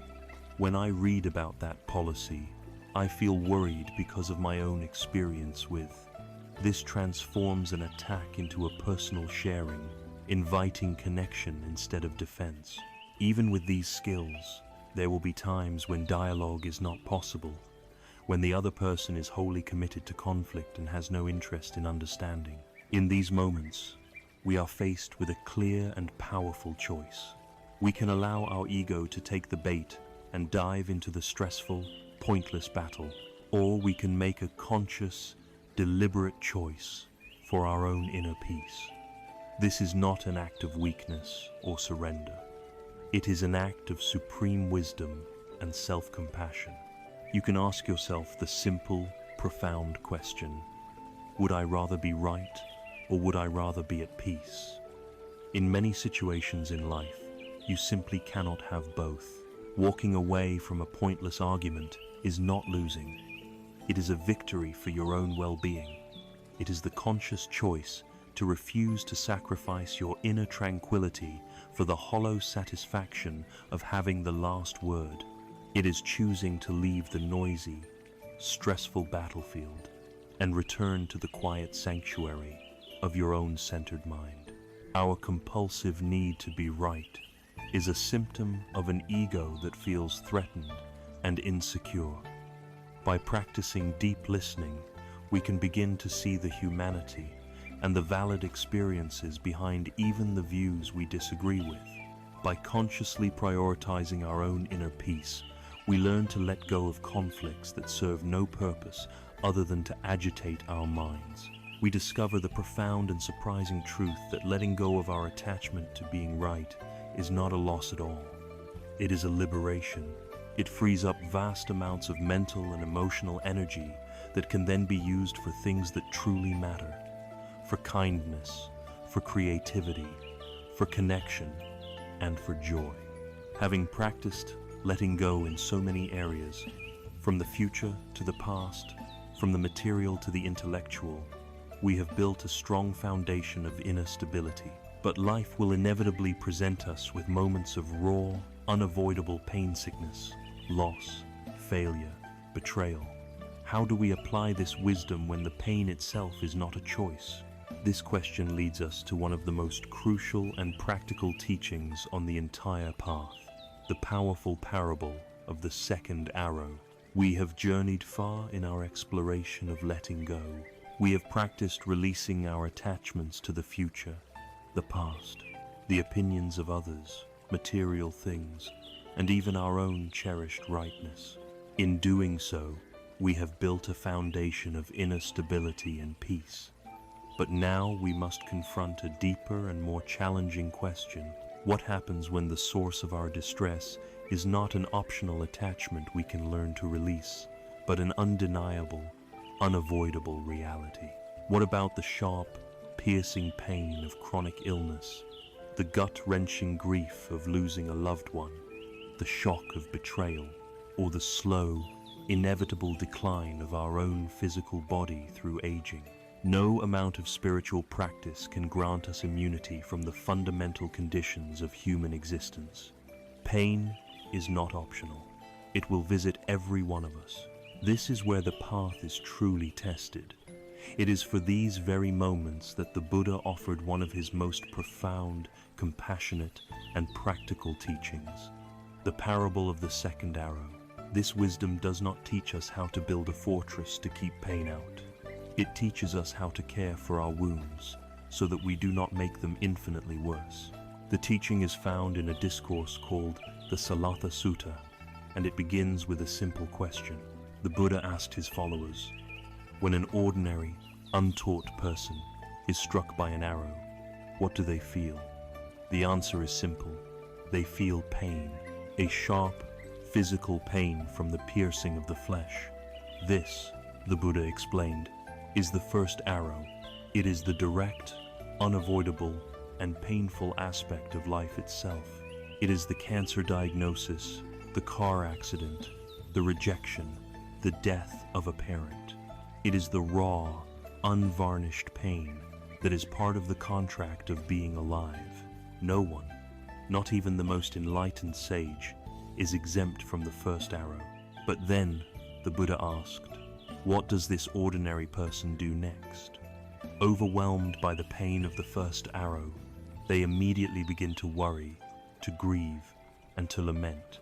"When I read about that policy, I feel worried because of my own experience with." This transforms an attack into a personal sharing, inviting connection instead of defense. Even with these skills, there will be times when dialogue is not possible, when the other person is wholly committed to conflict and has no interest in understanding. In these moments, we are faced with a clear and powerful choice. We can allow our ego to take the bait and dive into the stressful, pointless battle, or we can make a conscious, deliberate choice for our own inner peace. This is not an act of weakness or surrender. It is an act of supreme wisdom and self-compassion. You can ask yourself the simple, profound question, would I rather be right or would I rather be at peace? In many situations in life, you simply cannot have both. Walking away from a pointless argument is not losing. It is a victory for your own well-being. It is the conscious choice to refuse to sacrifice your inner tranquility for the hollow satisfaction of having the last word. It is choosing to leave the noisy, stressful battlefield and return to the quiet sanctuary of your own centered mind. Our compulsive need to be right is a symptom of an ego that feels threatened and insecure. By practicing deep listening, we can begin to see the humanity and the valid experiences behind even the views we disagree with. By consciously prioritizing our own inner peace, we learn to let go of conflicts that serve no purpose other than to agitate our minds. We discover the profound and surprising truth that letting go of our attachment to being right is not a loss at all. It is a liberation. It frees up vast amounts of mental and emotional energy that can then be used for things that truly matter, for kindness, for creativity, for connection, and for joy. Having practiced letting go in so many areas, from the future to the past, from the material to the intellectual, we have built a strong foundation of inner stability. But life will inevitably present us with moments of raw, unavoidable pain, sickness, loss, failure, betrayal. How do we apply this wisdom when the pain itself is not a choice? This question leads us to one of the most crucial and practical teachings on the entire path, the powerful parable of the second arrow. We have journeyed far in our exploration of letting go. We have practiced releasing our attachments to the future, the past, the opinions of others, material things, and even our own cherished rightness. In doing so, we have built a foundation of inner stability and peace. But now we must confront a deeper and more challenging question. What happens when the source of our distress is not an optional attachment we can learn to release, but an undeniable, unavoidable reality? What about the sharp, piercing pain of chronic illness, the gut-wrenching grief of losing a loved one, the shock of betrayal, or the slow, inevitable decline of our own physical body through aging? No amount of spiritual practice can grant us immunity from the fundamental conditions of human existence. Pain is not optional. It will visit every one of us. This is where the path is truly tested. It is for these very moments that the Buddha offered one of his most profound, compassionate, and practical teachings, the parable of the second arrow. This wisdom does not teach us how to build a fortress to keep pain out. It teaches us how to care for our wounds so that we do not make them infinitely worse. The teaching is found in a discourse called the Salatha Sutta, and it begins with a simple question. The Buddha asked his followers, when an ordinary, untaught person is struck by an arrow, what do they feel? The answer is simple. They feel pain, a sharp, physical pain from the piercing of the flesh. This, the Buddha explained, is the first arrow. It is the direct, unavoidable, and painful aspect of life itself. It is the cancer diagnosis, the car accident, the rejection, the death of a parent. It is the raw, unvarnished pain that is part of the contract of being alive. No one, not even the most enlightened sage, is exempt from the first arrow. But then, the Buddha asked, what does this ordinary person do next? Overwhelmed by the pain of the first arrow, they immediately begin to worry, to grieve, and to lament.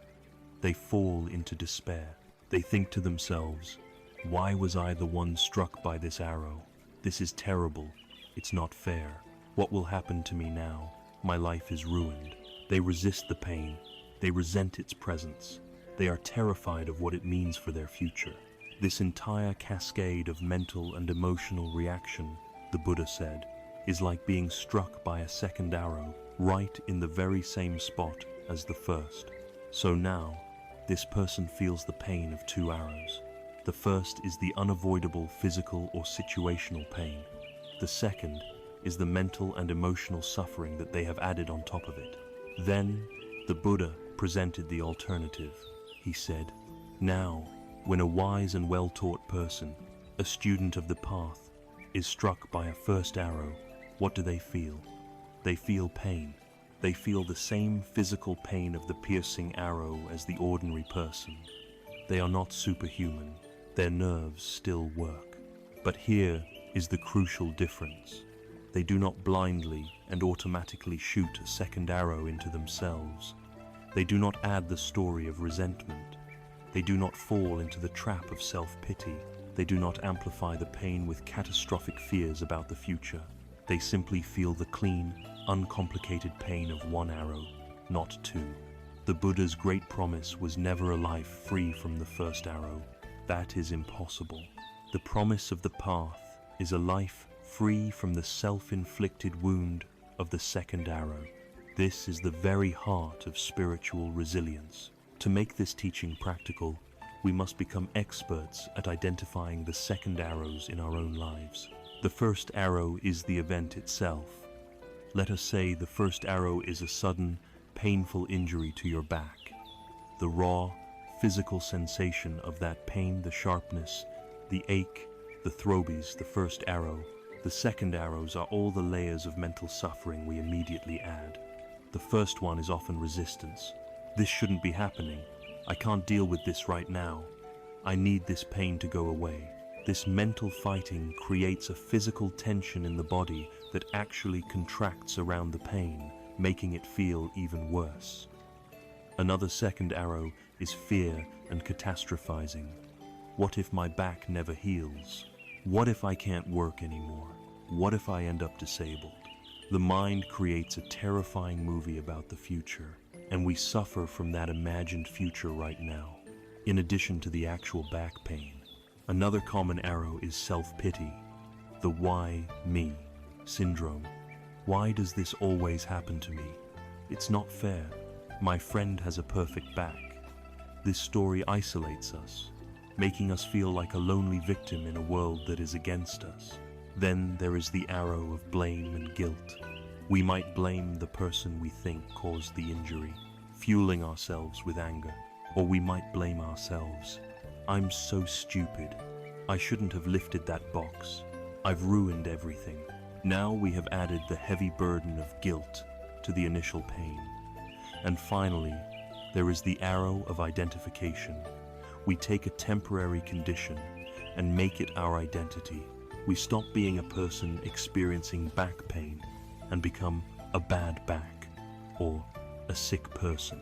They fall into despair. They think to themselves, why was I the one struck by this arrow? This is terrible. It's not fair. What will happen to me now? My life is ruined. They resist the pain. They resent its presence. They are terrified of what it means for their future. This entire cascade of mental and emotional reaction, the Buddha said, is like being struck by a second arrow right in the very same spot as the first. So now, this person feels the pain of two arrows. The first is the unavoidable physical or situational pain. The second is the mental and emotional suffering that they have added on top of it. Then, the Buddha presented the alternative. He said, now, when a wise and well-taught person, a student of the path, is struck by a first arrow, what do they feel? They feel pain. They feel the same physical pain of the piercing arrow as the ordinary person. They are not superhuman. Their nerves still work. But here is the crucial difference. They do not blindly and automatically shoot a second arrow into themselves. They do not add the story of resentment. They do not fall into the trap of self-pity. They do not amplify the pain with catastrophic fears about the future. They simply feel the clean, uncomplicated pain of one arrow, not two. The Buddha's great promise was never a life free from the first arrow. That is impossible. The promise of the path is a life free from the self-inflicted wound of the second arrow. This is the very heart of spiritual resilience. To make this teaching practical, we must become experts at identifying the second arrows in our own lives. The first arrow is the event itself. Let us say the first arrow is a sudden, painful injury to your back. The raw, physical sensation of that pain, the sharpness, the ache, the throbies, the first arrow. The second arrows are all the layers of mental suffering we immediately add. The first one is often resistance. This shouldn't be happening. I can't deal with this right now. I need this pain to go away. This mental fighting creates a physical tension in the body that actually contracts around the pain, making it feel even worse. Another second arrow is fear and catastrophizing. What if my back never heals? What if I can't work anymore? What if I end up disabled? The mind creates a terrifying movie about the future, and we suffer from that imagined future right now, in addition to the actual back pain. Another common arrow is self-pity, the why me syndrome. Why does this always happen to me? It's not fair. My friend has a perfect back. This story isolates us, making us feel like a lonely victim in a world that is against us. Then there is the arrow of blame and guilt. We might blame the person we think caused the injury, fueling ourselves with anger. Or we might blame ourselves. I'm so stupid. I shouldn't have lifted that box. I've ruined everything. Now we have added the heavy burden of guilt to the initial pain. And finally, there is the arrow of identification. We take a temporary condition and make it our identity. We stop being a person experiencing back pain and become a bad back or a sick person.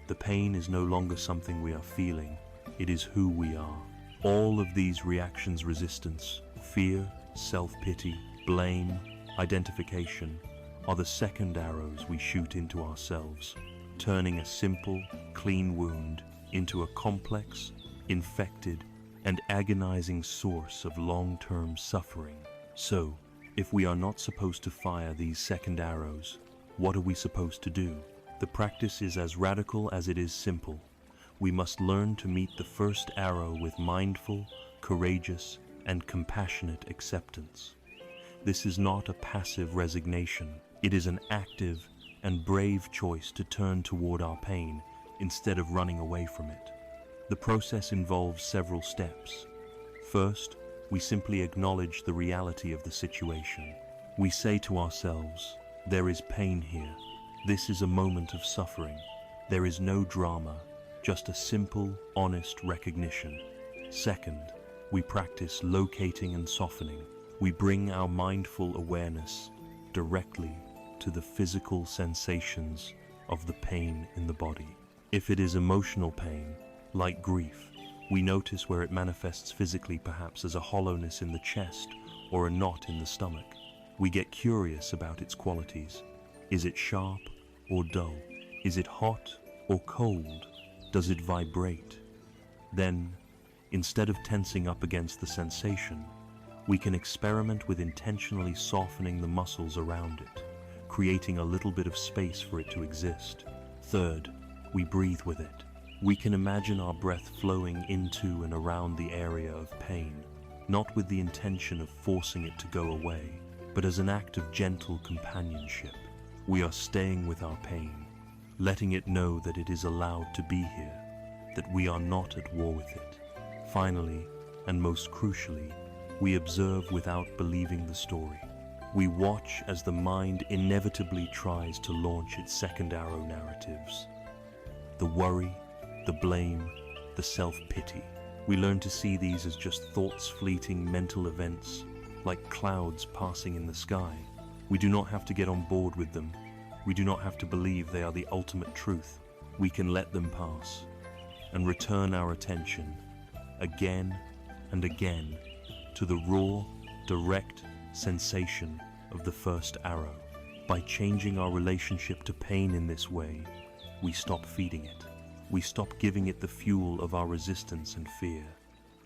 The pain is no longer something we are feeling, it is who we are. All of these reactions, resistance, fear, self-pity, blame, identification, are the second arrows we shoot into ourselves, turning a simple, clean wound into a complex, infected, and agonizing source of long-term suffering. So, if we are not supposed to fire these second arrows, what are we supposed to do? The practice is as radical as it is simple. We must learn to meet the first arrow with mindful, courageous, and compassionate acceptance. This is not a passive resignation. It is an active and brave choice to turn toward our pain instead of running away from it. The process involves several steps. First, we simply acknowledge the reality of the situation. We say to ourselves, there is pain here. This is a moment of suffering. There is no drama, just a simple, honest recognition. Second, we practice locating and softening. We bring our mindful awareness directly to the physical sensations of the pain in the body. If it is emotional pain, like grief, we notice where it manifests physically, perhaps as a hollowness in the chest or a knot in the stomach. We get curious about its qualities. Is it sharp or dull? Is it hot or cold? Does it vibrate? Then, instead of tensing up against the sensation, we can experiment with intentionally softening the muscles around it, creating a little bit of space for it to exist. Third, we breathe with it. We can imagine our breath flowing into and around the area of pain, not with the intention of forcing it to go away, but as an act of gentle companionship. We are staying with our pain, letting it know that it is allowed to be here, that we are not at war with it. Finally, and most crucially, we observe without believing the story. We watch as the mind inevitably tries to launch its second arrow narratives. The worry, the blame, the self-pity. We learn to see these as just thoughts, fleeting mental events, like clouds passing in the sky. We do not have to get on board with them. We do not have to believe they are the ultimate truth. We can let them pass and return our attention again and again to the raw, direct sensation of the first arrow. By changing our relationship to pain in this way, we stop feeding it. We stop giving it the fuel of our resistance and fear.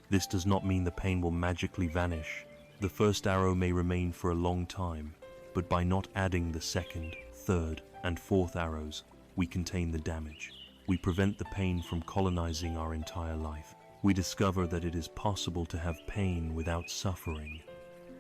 This does not mean the pain will magically vanish. The first arrow may remain for a long time, but by not adding the second, third, and fourth arrows, we contain the damage. We prevent the pain from colonizing our entire life. We discover that it is possible to have pain without suffering.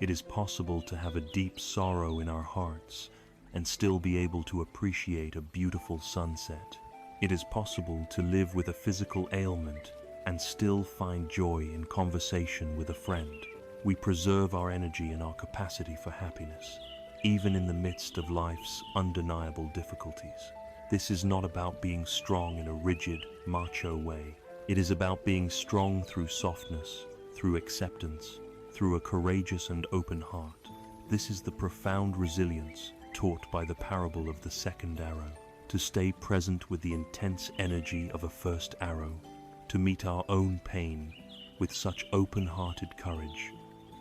It is possible to have a deep sorrow in our hearts and still be able to appreciate a beautiful sunset. It is possible to live with a physical ailment and still find joy in conversation with a friend. We preserve our energy and our capacity for happiness, even in the midst of life's undeniable difficulties. This is not about being strong in a rigid, macho way. It is about being strong through softness, through acceptance, through a courageous and open heart. This is the profound resilience taught by the parable of the second arrow. To stay present with the intense energy of a first arrow, to meet our own pain with such open-hearted courage,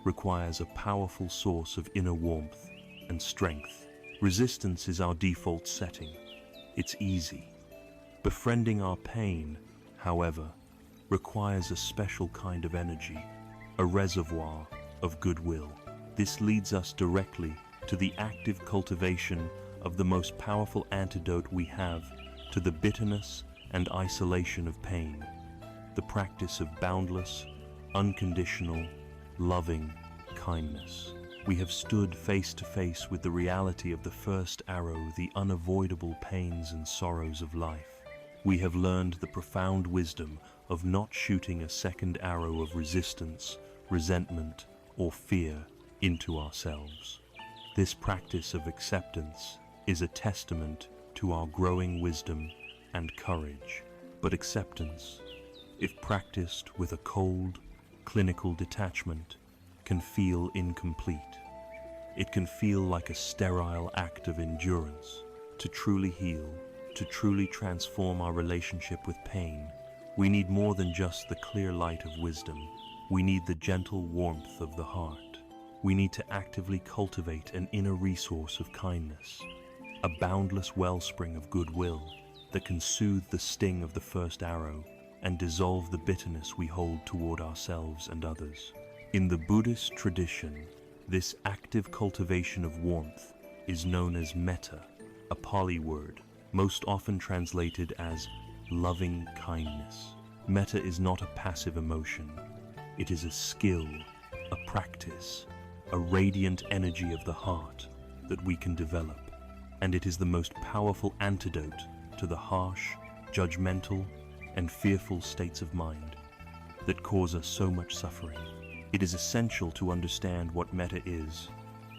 requires a powerful source of inner warmth and strength. Resistance is our default setting. It's easy. Befriending our pain, however, requires a special kind of energy, a reservoir of goodwill. This leads us directly to the active cultivation of the most powerful antidote we have to the bitterness and isolation of pain, the practice of boundless, unconditional, loving kindness. We have stood face to face with the reality of the first arrow, the unavoidable pains and sorrows of life. We have learned the profound wisdom of not shooting a second arrow of resistance, resentment, or fear into ourselves. This practice of acceptance is a testament to our growing wisdom and courage. But acceptance, if practiced with a cold, clinical detachment, can feel incomplete. It can feel like a sterile act of endurance. To truly heal, to truly transform our relationship with pain, we need more than just the clear light of wisdom. We need the gentle warmth of the heart. We need to actively cultivate an inner resource of kindness, a boundless wellspring of goodwill that can soothe the sting of the first arrow and dissolve the bitterness we hold toward ourselves and others. In the Buddhist tradition, this active cultivation of warmth is known as metta, a Pali word, most often translated as loving kindness. Metta is not a passive emotion. It is a skill, a practice, a radiant energy of the heart that we can develop, and it is the most powerful antidote to the harsh, judgmental, and fearful states of mind that cause us so much suffering. It is essential to understand what metta is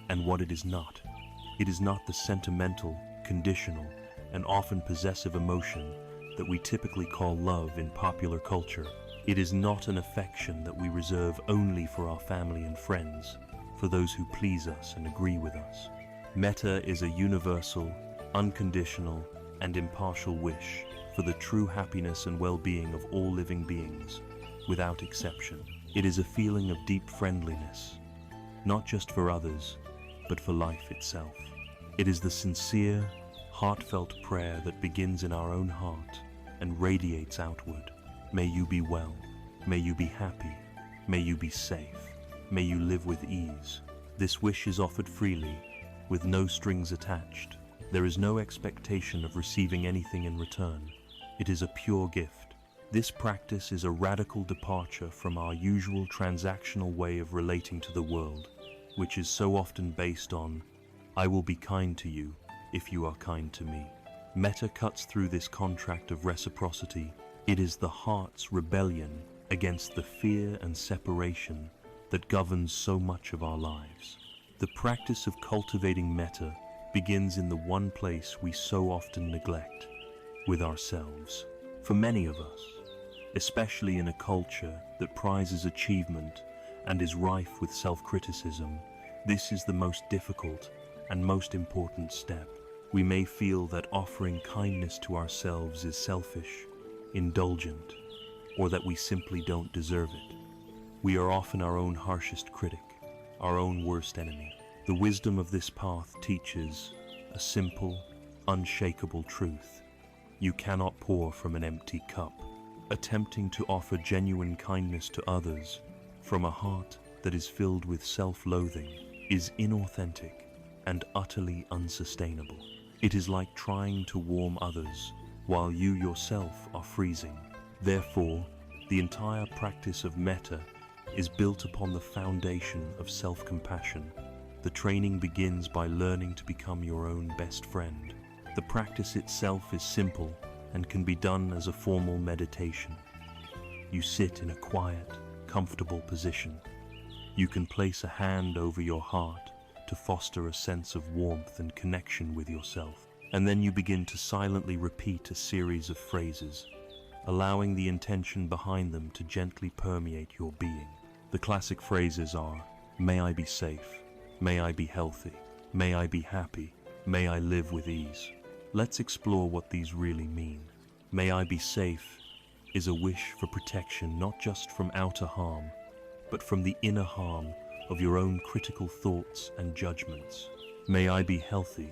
and what it is not. It is not the sentimental, conditional, and often possessive emotion that we typically call love in popular culture. It is not an affection that we reserve only for our family and friends, for those who please us and agree with us. Metta is a universal, unconditional, and impartial wish for the true happiness and well-being of all living beings, without exception. It is a feeling of deep friendliness, not just for others, but for life itself. It is the sincere, heartfelt prayer that begins in our own heart and radiates outward. May you be well. May you be happy. May you be safe. May you live with ease. This wish is offered freely, with no strings attached. There is no expectation of receiving anything in return. It is a pure gift. This practice is a radical departure from our usual transactional way of relating to the world, which is so often based on, I will be kind to you if you are kind to me. Metta cuts through this contract of reciprocity. It is the heart's rebellion against the fear and separation that governs so much of our lives. The practice of cultivating metta begins in the one place we so often neglect, with ourselves. For many of us, especially in a culture that prizes achievement and is rife with self-criticism, this is the most difficult and most important step. We may feel that offering kindness to ourselves is selfish, indulgent, or that we simply don't deserve it. We are often our own harshest critic, our own worst enemy. The wisdom of this path teaches a simple, unshakable truth. You cannot pour from an empty cup. Attempting to offer genuine kindness to others from a heart that is filled with self-loathing is inauthentic and utterly unsustainable. It is like trying to warm others while you yourself are freezing. Therefore, the entire practice of metta is built upon the foundation of self-compassion. The training begins by learning to become your own best friend. The practice itself is simple and can be done as a formal meditation. You sit in a quiet, comfortable position. You can place a hand over your heart to foster a sense of warmth and connection with yourself. And then you begin to silently repeat a series of phrases, allowing the intention behind them to gently permeate your being. The classic phrases are, may I be safe, may I be healthy, may I be happy, may I live with ease. Let's explore what these really mean. May I be safe is a wish for protection not just from outer harm, but from the inner harm of your own critical thoughts and judgments. May I be healthy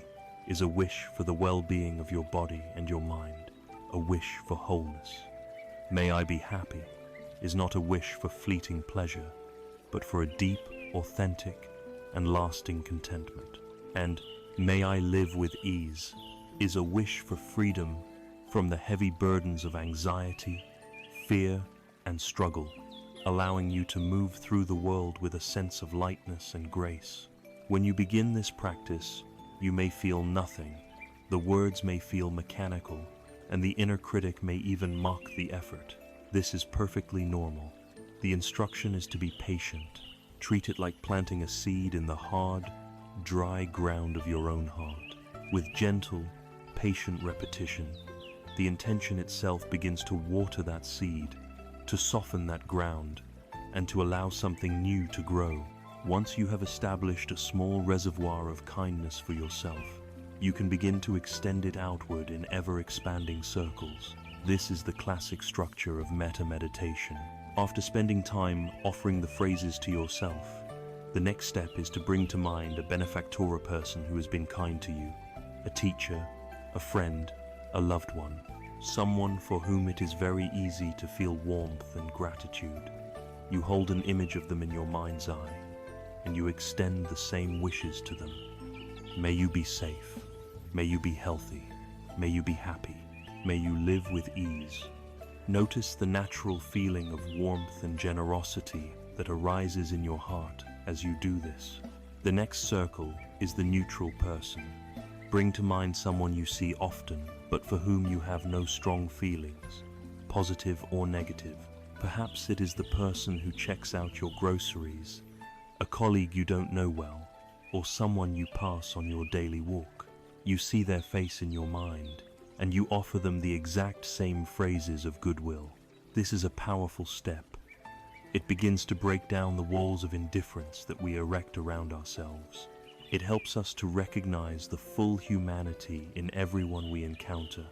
is a wish for the well-being of your body and your mind, a wish for wholeness. May I be happy is not a wish for fleeting pleasure, but for a deep, authentic, and lasting contentment. And may I live with ease is a wish for freedom from the heavy burdens of anxiety, fear, and struggle, allowing you to move through the world with a sense of lightness and grace. When you begin this practice, you may feel nothing, the words may feel mechanical, and the inner critic may even mock the effort. This is perfectly normal. The instruction is to be patient. Treat it like planting a seed in the hard, dry ground of your own heart. With gentle, patient repetition, the intention itself begins to water that seed, to soften that ground, and to allow something new to grow. Once you have established a small reservoir of kindness for yourself, you can begin to extend it outward in ever-expanding circles. This is the classic structure of metta meditation. After spending time offering the phrases to yourself, the next step is to bring to mind a benefactor person who has been kind to you, a teacher, a friend, a loved one, someone for whom it is very easy to feel warmth and gratitude. You hold an image of them in your mind's eye, and you extend the same wishes to them. May you be safe. May you be healthy. May you be happy. May you live with ease. Notice the natural feeling of warmth and generosity that arises in your heart as you do this. The next circle is the neutral person. Bring to mind someone you see often, but for whom you have no strong feelings, positive or negative. Perhaps it is the person who checks out your groceries, a colleague you don't know well, or someone you pass on your daily walk. You see their face in your mind, and you offer them the exact same phrases of goodwill. This is a powerful step. It begins to break down the walls of indifference that we erect around ourselves. It helps us to recognize the full humanity in everyone we encounter,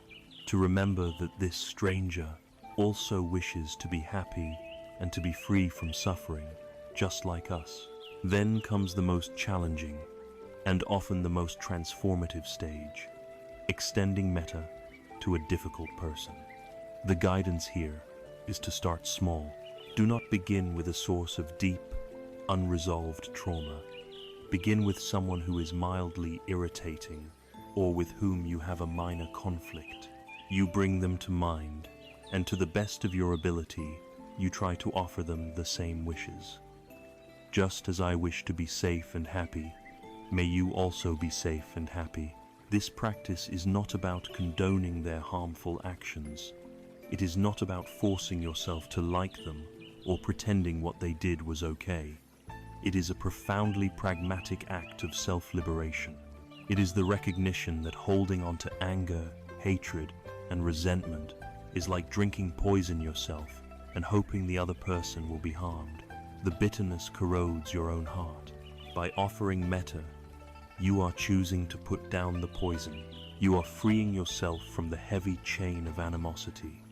to remember that this stranger also wishes to be happy and to be free from suffering, just like us. Then comes the most challenging and often the most transformative stage, extending metta to a difficult person. The guidance here is to start small. Do not begin with a source of deep, unresolved trauma. Begin with someone who is mildly irritating or with whom you have a minor conflict. You bring them to mind, and to the best of your ability, you try to offer them the same wishes. Just as I wish to be safe and happy, may you also be safe and happy. This practice is not about condoning their harmful actions. It is not about forcing yourself to like them or pretending what they did was okay. It is a profoundly pragmatic act of self-liberation. It is the recognition that holding on to anger, hatred, and resentment is like drinking poison yourself and hoping the other person will be harmed. The bitterness corrodes your own heart. By offering metta, you are choosing to put down the poison. You are freeing yourself from the heavy chain of animosity.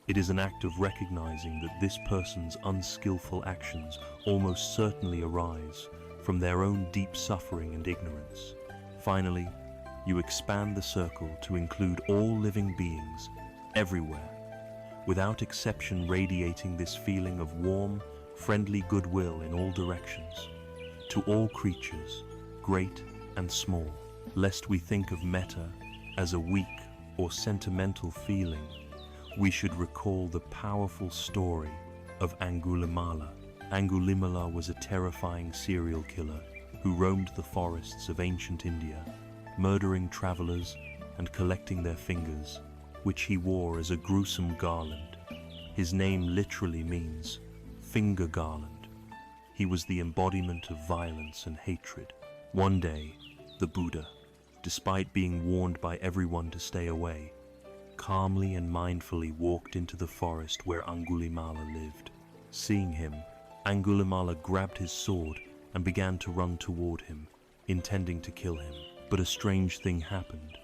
It is an act of recognizing that this person's unskillful actions almost certainly arise from their own deep suffering and ignorance. Finally, you expand the circle to include all living beings, everywhere, without exception, radiating this feeling of warm, friendly goodwill in all directions, to all creatures, great and small, lest we think of metta as a weak or sentimental feeling, we should recall the powerful story of Angulimala. Angulimala was a terrifying serial killer who roamed the forests of ancient India, murdering travelers and collecting their fingers, which he wore as a gruesome garland. His name literally means finger garland. He was the embodiment of violence and hatred. One day, the Buddha, despite being warned by everyone to stay away, calmly and mindfully walked into the forest where Angulimala lived. Seeing him, Angulimala grabbed his sword and began to run toward him, intending to kill him. But a strange thing happened.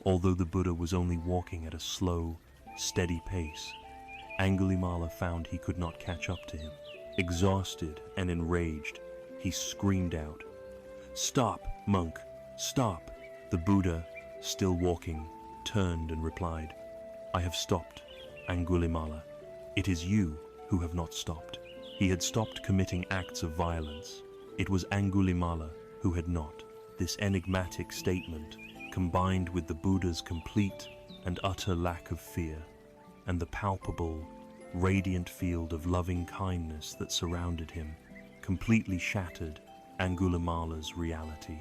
Although the Buddha was only walking at a slow, steady pace, Angulimala found he could not catch up to him. Exhausted and enraged, he screamed out, "Stop, monk, stop!" The Buddha, still walking, turned and replied, "I have stopped, Angulimala. It is you who have not stopped." He had stopped committing acts of violence. It was Angulimala who had not. This enigmatic statement, combined with the Buddha's complete and utter lack of fear, and the palpable, radiant field of loving kindness that surrounded him, completely shattered Angulimala's reality.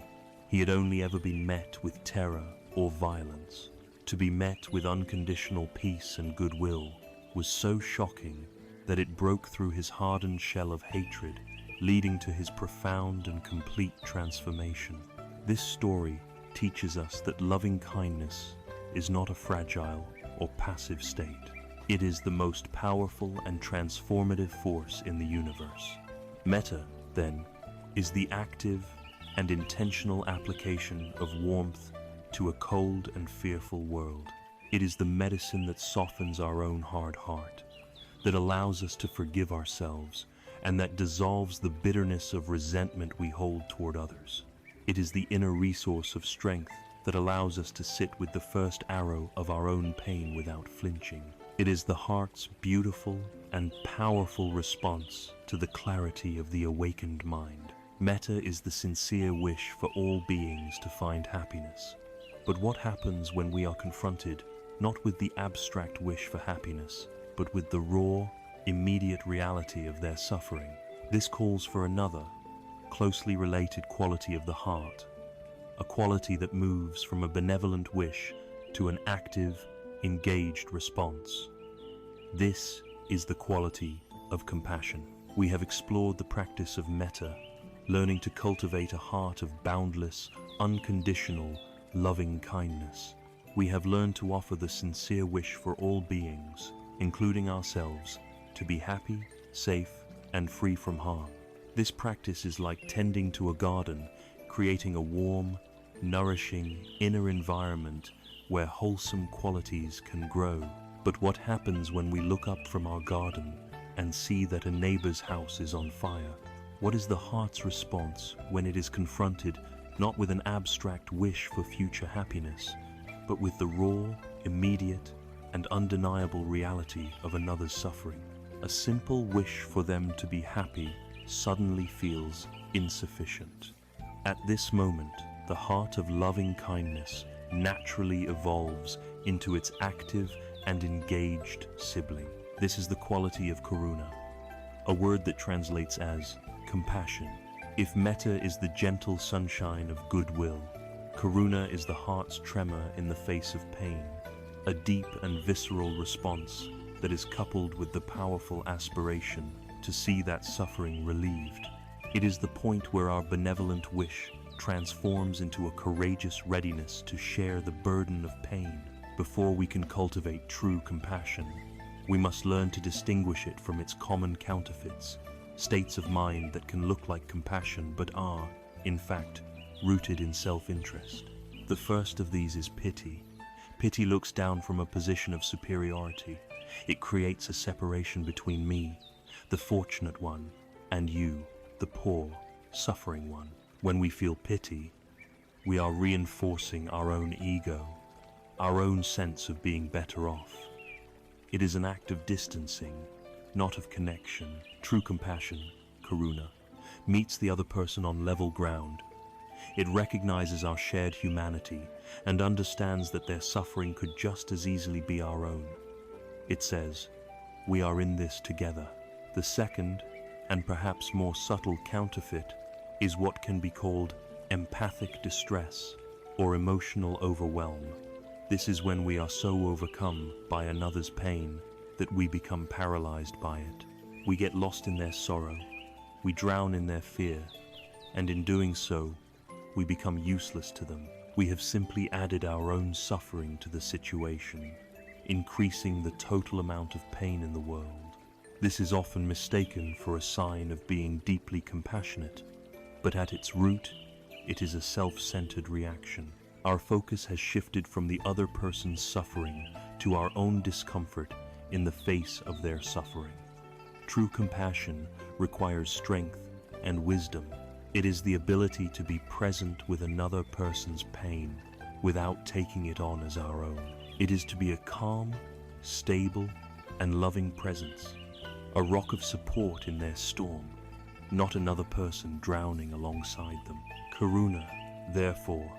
He had only ever been met with terror or violence. To be met with unconditional peace and goodwill was so shocking that it broke through his hardened shell of hatred, leading to his profound and complete transformation. This story teaches us that loving kindness is not a fragile or passive state. It is the most powerful and transformative force in the universe. Metta, then, is the active and intentional application of warmth to a cold and fearful world. It is the medicine that softens our own hard heart, that allows us to forgive ourselves, and that dissolves the bitterness of resentment we hold toward others. It is the inner resource of strength that allows us to sit with the first arrow of our own pain without flinching. It is the heart's beautiful and powerful response to the clarity of the awakened mind. Metta is the sincere wish for all beings to find happiness. But what happens when we are confronted not with the abstract wish for happiness, but with the raw, immediate reality of their suffering? This calls for another, closely related quality of the heart, a quality that moves from a benevolent wish to an active, engaged response. This is the quality of compassion. We have explored the practice of metta, learning to cultivate a heart of boundless, unconditional, loving kindness. We have learned to offer the sincere wish for all beings, including ourselves, to be happy, safe, and free from harm. This practice is like tending to a garden, creating a warm, nourishing inner environment where wholesome qualities can grow. But what happens when we look up from our garden and see that a neighbor's house is on fire? What is the heart's response when it is confronted not with an abstract wish for future happiness, but with the raw, immediate, and undeniable reality of another's suffering? A simple wish for them to be happy suddenly feels insufficient. At this moment, the heart of loving kindness naturally evolves into its active and engaged sibling. This is the quality of karuna, a word that translates as compassion. If metta is the gentle sunshine of goodwill, karuna is the heart's tremor in the face of pain, a deep and visceral response that is coupled with the powerful aspiration to see that suffering relieved. It is the point where our benevolent wish transforms into a courageous readiness to share the burden of pain. Before we can cultivate true compassion, we must learn to distinguish it from its common counterfeits, states of mind that can look like compassion but are, in fact, rooted in self-interest. The first of these is pity. Pity looks down from a position of superiority. It creates a separation between me, the fortunate one, and you, the poor, suffering one. When we feel pity, we are reinforcing our own ego, our own sense of being better off. It is an act of distancing, not of connection. True compassion, karuna, meets the other person on level ground. It recognizes our shared humanity and understands that their suffering could just as easily be our own. It says, "We are in this together." The second, and perhaps more subtle counterfeit, is what can be called empathic distress or emotional overwhelm. This is when we are so overcome by another's pain that we become paralyzed by it. We get lost in their sorrow, we drown in their fear, and in doing so, we become useless to them. We have simply added our own suffering to the situation, increasing the total amount of pain in the world. This is often mistaken for a sign of being deeply compassionate, but at its root, it is a self-centered reaction. Our focus has shifted from the other person's suffering to our own discomfort in the face of their suffering. True compassion requires strength and wisdom. It is the ability to be present with another person's pain without taking it on as our own. It is to be a calm, stable, and loving presence, a rock of support in their storm, not another person drowning alongside them. Karuna, therefore,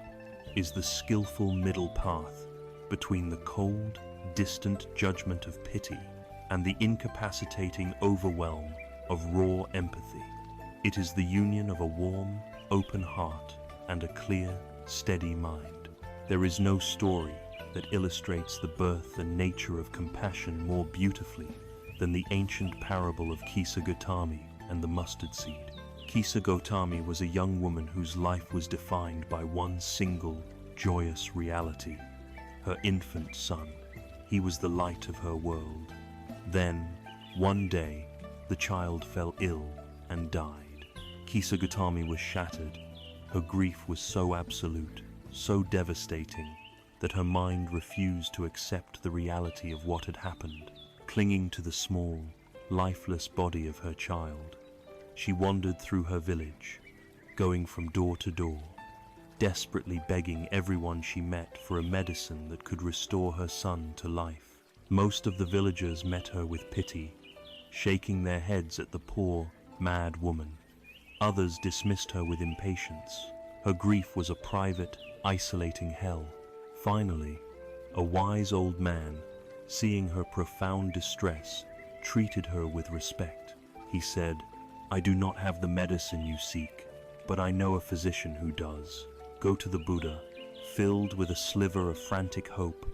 is the skillful middle path between the cold, distant judgment of pity and the incapacitating overwhelm of raw empathy. It is the union of a warm, open heart and a clear, steady mind. There is no story that illustrates the birth and nature of compassion more beautifully than the ancient parable of Kisa Gotami and the mustard seed. Kisa Gotami was a young woman whose life was defined by one single, joyous reality, her infant son. He was the light of her world. Then, one day, the child fell ill and died. Kisa Gotami was shattered. Her grief was so absolute, so devastating, that her mind refused to accept the reality of what had happened. Clinging to the small, lifeless body of her child, she wandered through her village, going from door to door, desperately begging everyone she met for a medicine that could restore her son to life. Most of the villagers met her with pity, shaking their heads at the poor, mad woman. Others dismissed her with impatience. Her grief was a private, isolating hell. Finally, a wise old man, seeing her profound distress, treated her with respect. He said, "I do not have the medicine you seek, but I know a physician who does. Go to the Buddha." Filled with a sliver of frantic hope,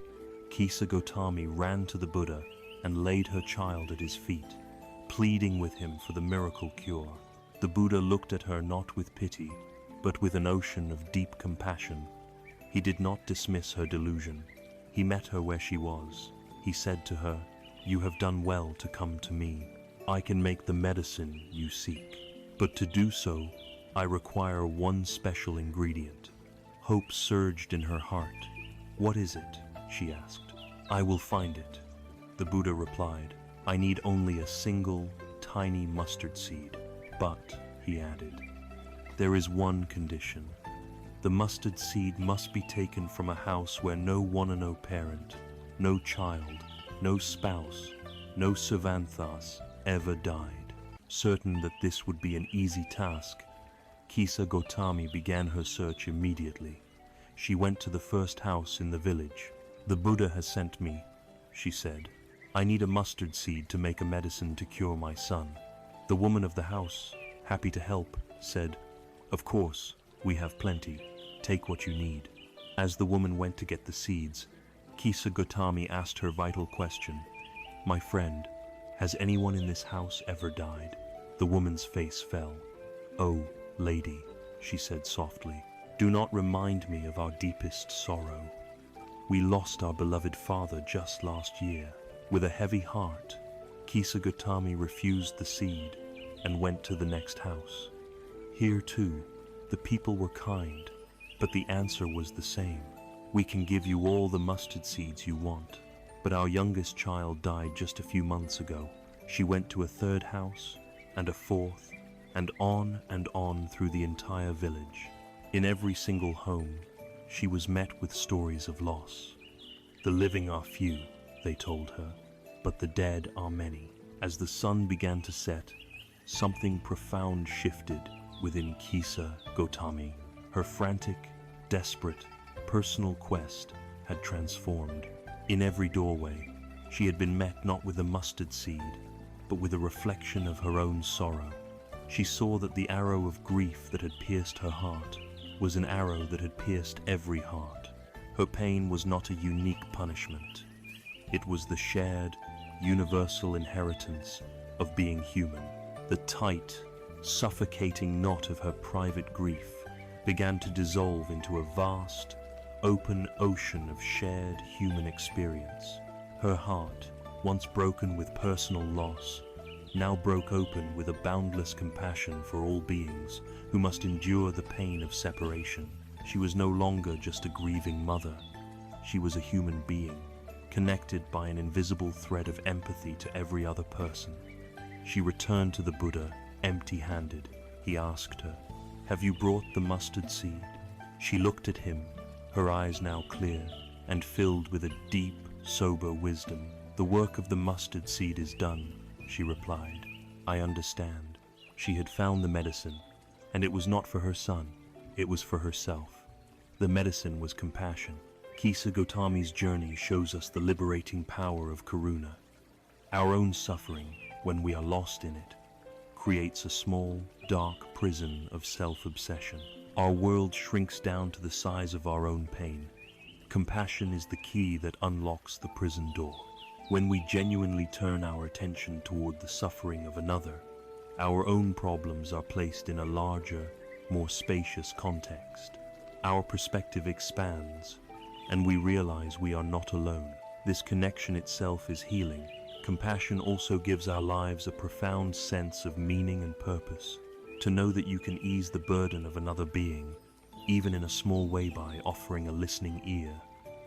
Kisa Gotami ran to the Buddha and laid her child at his feet, pleading with him for the miracle cure. The Buddha looked at her not with pity, but with an ocean of deep compassion. He did not dismiss her delusion. He met her where she was. He said to her, "You have done well to come to me. I can make the medicine you seek. But to do so, I require one special ingredient." Hope surged in her heart. "What is it?" she asked. "I will find it." The Buddha replied, "I need only a single, tiny mustard seed. But," he added, "there is one condition. The mustard seed must be taken from a house where no one and no parent, no child, no spouse, no Savanthas ever died." Certain that this would be an easy task, Kisa Gotami began her search immediately. She went to the first house in the village. "The Buddha has sent me," she said. "I need a mustard seed to make a medicine to cure my son." The woman of the house, happy to help, said, "Of course, we have plenty. Take what you need." As the woman went to get the seeds, Kisa Gotami asked her vital question, "My friend, has anyone in this house ever died?" The woman's face fell. "Oh, lady," she said softly, "do not remind me of our deepest sorrow. We lost our beloved father just last year." With a heavy heart, Kisa Gotami refused the seed and went to the next house. Here too, the people were kind, but the answer was the same. "We can give you all the mustard seeds you want, but our youngest child died just a few months ago." She went to a third house, and a fourth, and on through the entire village. In every single home, she was met with stories of loss. "The living are few," they told her, "but the dead are many." As the sun began to set, something profound shifted within Kisa Gotami. Her frantic, desperate, personal quest had transformed. In every doorway, she had been met not with a mustard seed, but with a reflection of her own sorrow. She saw that the arrow of grief that had pierced her heart was an arrow that had pierced every heart. Her pain was not a unique punishment. It was the shared, universal inheritance of being human. The tight, suffocating knot of her private grief began to dissolve into a vast, open ocean of shared human experience. Her heart, once broken with personal loss, now broke open with a boundless compassion for all beings who must endure the pain of separation. She was no longer just a grieving mother. She was a human being, connected by an invisible thread of empathy to every other person. She returned to the Buddha empty-handed. He asked her, "Have you brought the mustard seed?" She looked at him, her eyes now clear and filled with a deep, sober wisdom. "The work of the mustard seed is done," she replied. "I understand." She had found the medicine, and it was not for her son, it was for herself. The medicine was compassion. Kisa Gotami's journey shows us the liberating power of karuna. Our own suffering, when we are lost in it, creates a small, dark prison of self-obsession. Our world shrinks down to the size of our own pain. Compassion is the key that unlocks the prison door. When we genuinely turn our attention toward the suffering of another, our own problems are placed in a larger, more spacious context. Our perspective expands, and we realize we are not alone. This connection itself is healing. Compassion also gives our lives a profound sense of meaning and purpose. To know that you can ease the burden of another being, even in a small way by offering a listening ear,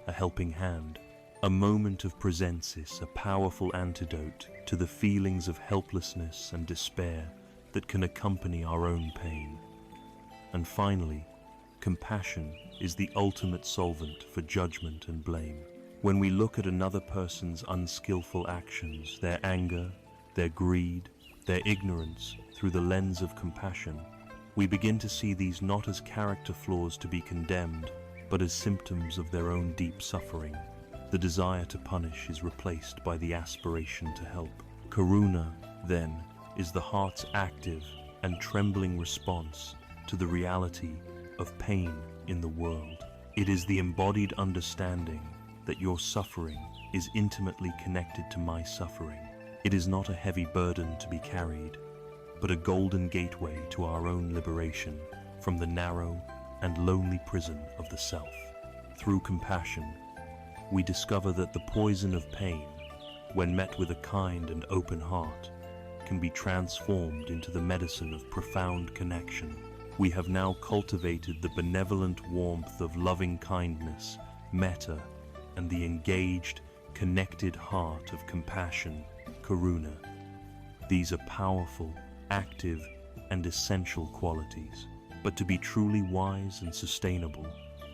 a helping hand, a moment of presences, a powerful antidote to the feelings of helplessness and despair that can accompany our own pain. And finally, compassion is the ultimate solvent for judgment and blame. When we look at another person's unskillful actions, their anger, their greed, their ignorance through the lens of compassion, we begin to see these not as character flaws to be condemned, but as symptoms of their own deep suffering. The desire to punish is replaced by the aspiration to help. Karuna, then, is the heart's active and trembling response to the reality of pain in the world. It is the embodied understanding that your suffering is intimately connected to my suffering. It is not a heavy burden to be carried, but a golden gateway to our own liberation from the narrow and lonely prison of the self. Through compassion, we discover that the poison of pain, when met with a kind and open heart, can be transformed into the medicine of profound connection. We have now cultivated the benevolent warmth of loving kindness, metta, and the engaged, connected heart of compassion, karuna. These are powerful, active, and essential qualities. But to be truly wise and sustainable,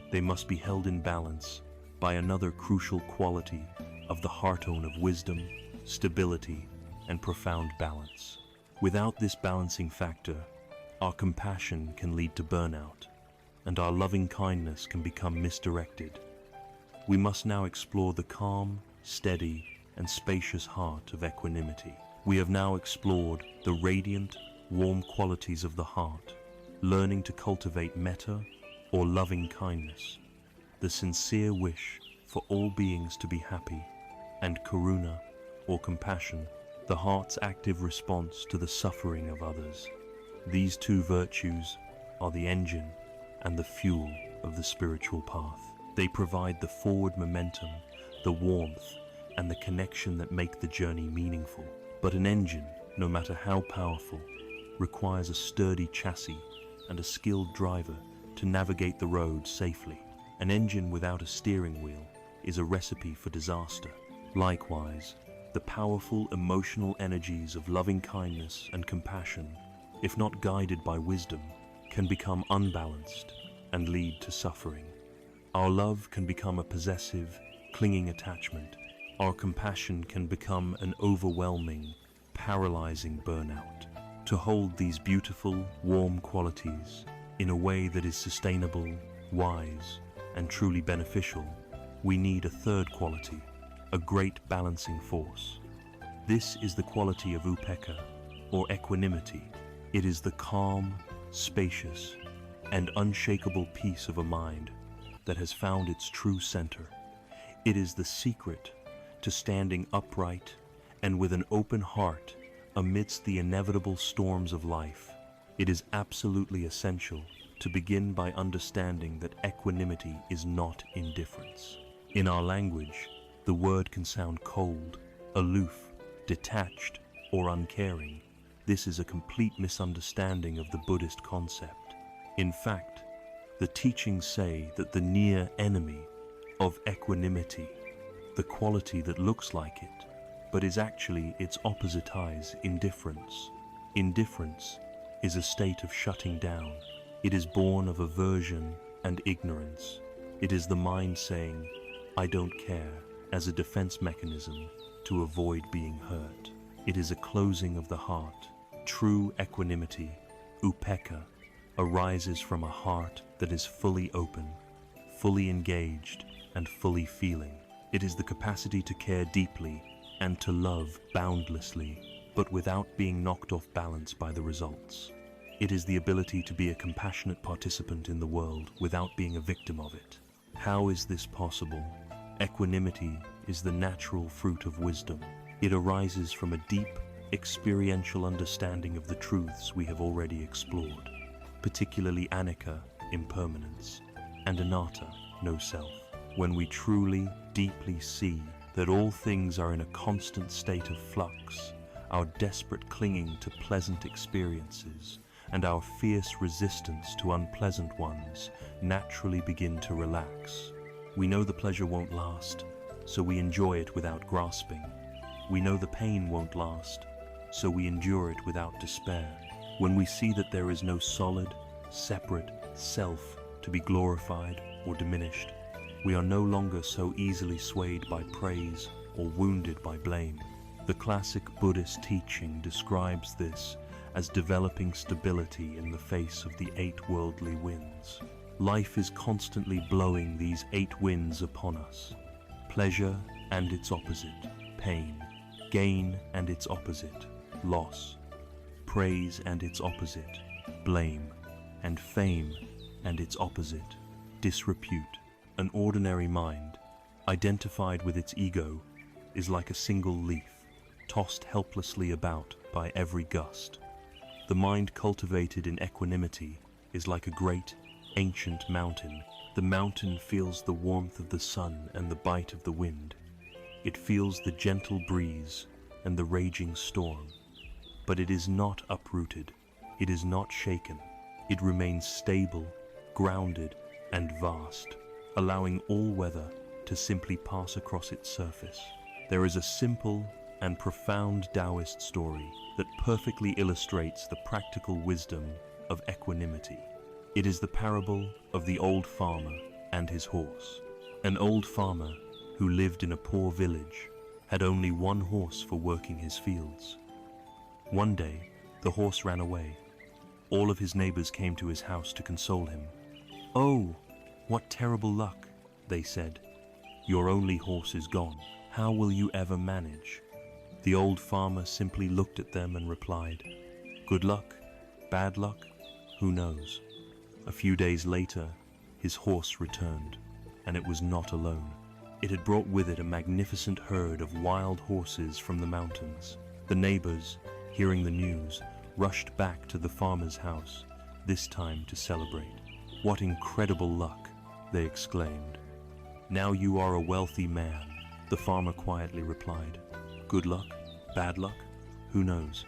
they must be held in balance by another crucial quality of the heartone of wisdom, stability, and profound balance. Without this balancing factor, our compassion can lead to burnout, and our loving kindness can become misdirected. We must now explore the calm, steady, and spacious heart of equanimity. We have now explored the radiant, warm qualities of the heart, learning to cultivate metta, or loving kindness, the sincere wish for all beings to be happy, and karuna, or compassion, the heart's active response to the suffering of others. These two virtues are the engine and the fuel of the spiritual path. They provide the forward momentum, the warmth, and the connection that make the journey meaningful. But an engine, no matter how powerful, requires a sturdy chassis and a skilled driver to navigate the road safely. An engine without a steering wheel is a recipe for disaster. Likewise, the powerful emotional energies of loving kindness and compassion, if not guided by wisdom, can become unbalanced and lead to suffering. Our love can become a possessive, clinging attachment. Our compassion can become an overwhelming, paralyzing burnout. To hold these beautiful, warm qualities in a way that is sustainable, wise, and truly beneficial, we need a third quality, a great balancing force. This is the quality of upekkha, or equanimity. It is the calm, spacious, and unshakable peace of a mind that has found its true center. It is the secret to standing upright and with an open heart amidst the inevitable storms of life. It is absolutely essential to begin by understanding that equanimity is not indifference. In our language, the word can sound cold, aloof, detached, or uncaring. This is a complete misunderstanding of the Buddhist concept. In fact, the teachings say that the near enemy of equanimity, the quality that looks like it, but is actually its opposite, is indifference. Indifference is a state of shutting down. It is born of aversion and ignorance. It is the mind saying, "I don't care," as a defense mechanism to avoid being hurt. It is a closing of the heart. True equanimity, upekkha, arises from a heart that is fully open, fully engaged, and fully feeling. It is the capacity to care deeply and to love boundlessly, but without being knocked off balance by the results. It is the ability to be a compassionate participant in the world without being a victim of it. How is this possible? Equanimity is the natural fruit of wisdom. It arises from a deep, experiential understanding of the truths we have already explored, particularly anicca, impermanence, and anatta, no self. When we truly, deeply see that all things are in a constant state of flux, our desperate clinging to pleasant experiences and our fierce resistance to unpleasant ones naturally begin to relax. We know the pleasure won't last, so we enjoy it without grasping. We know the pain won't last, so we endure it without despair. When we see that there is no solid, separate self to be glorified or diminished, we are no longer so easily swayed by praise or wounded by blame. The classic Buddhist teaching describes this as developing stability in the face of the 8 worldly winds. Life is constantly blowing these 8 winds upon us. Pleasure and its opposite, pain. Gain and its opposite, loss. Praise and its opposite, blame. And fame and its opposite, disrepute. An ordinary mind, identified with its ego, is like a single leaf, tossed helplessly about by every gust. The mind cultivated in equanimity is like a great, ancient mountain. The mountain feels the warmth of the sun and the bite of the wind. It feels the gentle breeze and the raging storm. But it is not uprooted. It is not shaken. It remains stable, grounded, and vast, allowing all weather to simply pass across its surface. There is a simple and profound Taoist story that perfectly illustrates the practical wisdom of equanimity. It is the parable of the old farmer and his horse. An old farmer who lived in a poor village had only one horse for working his fields. One day, the horse ran away. All of his neighbors came to his house to console him. "Oh, what terrible luck," they said. "Your only horse is gone. How will you ever manage?" The old farmer simply looked at them and replied, "Good luck, bad luck, who knows?" A few days later, his horse returned, and it was not alone. It had brought with it a magnificent herd of wild horses from the mountains. The neighbors, hearing the news, rushed back to the farmer's house, this time to celebrate. "What incredible luck," they exclaimed. "Now you are a wealthy man," the farmer quietly replied. "Good luck, bad luck, who knows?"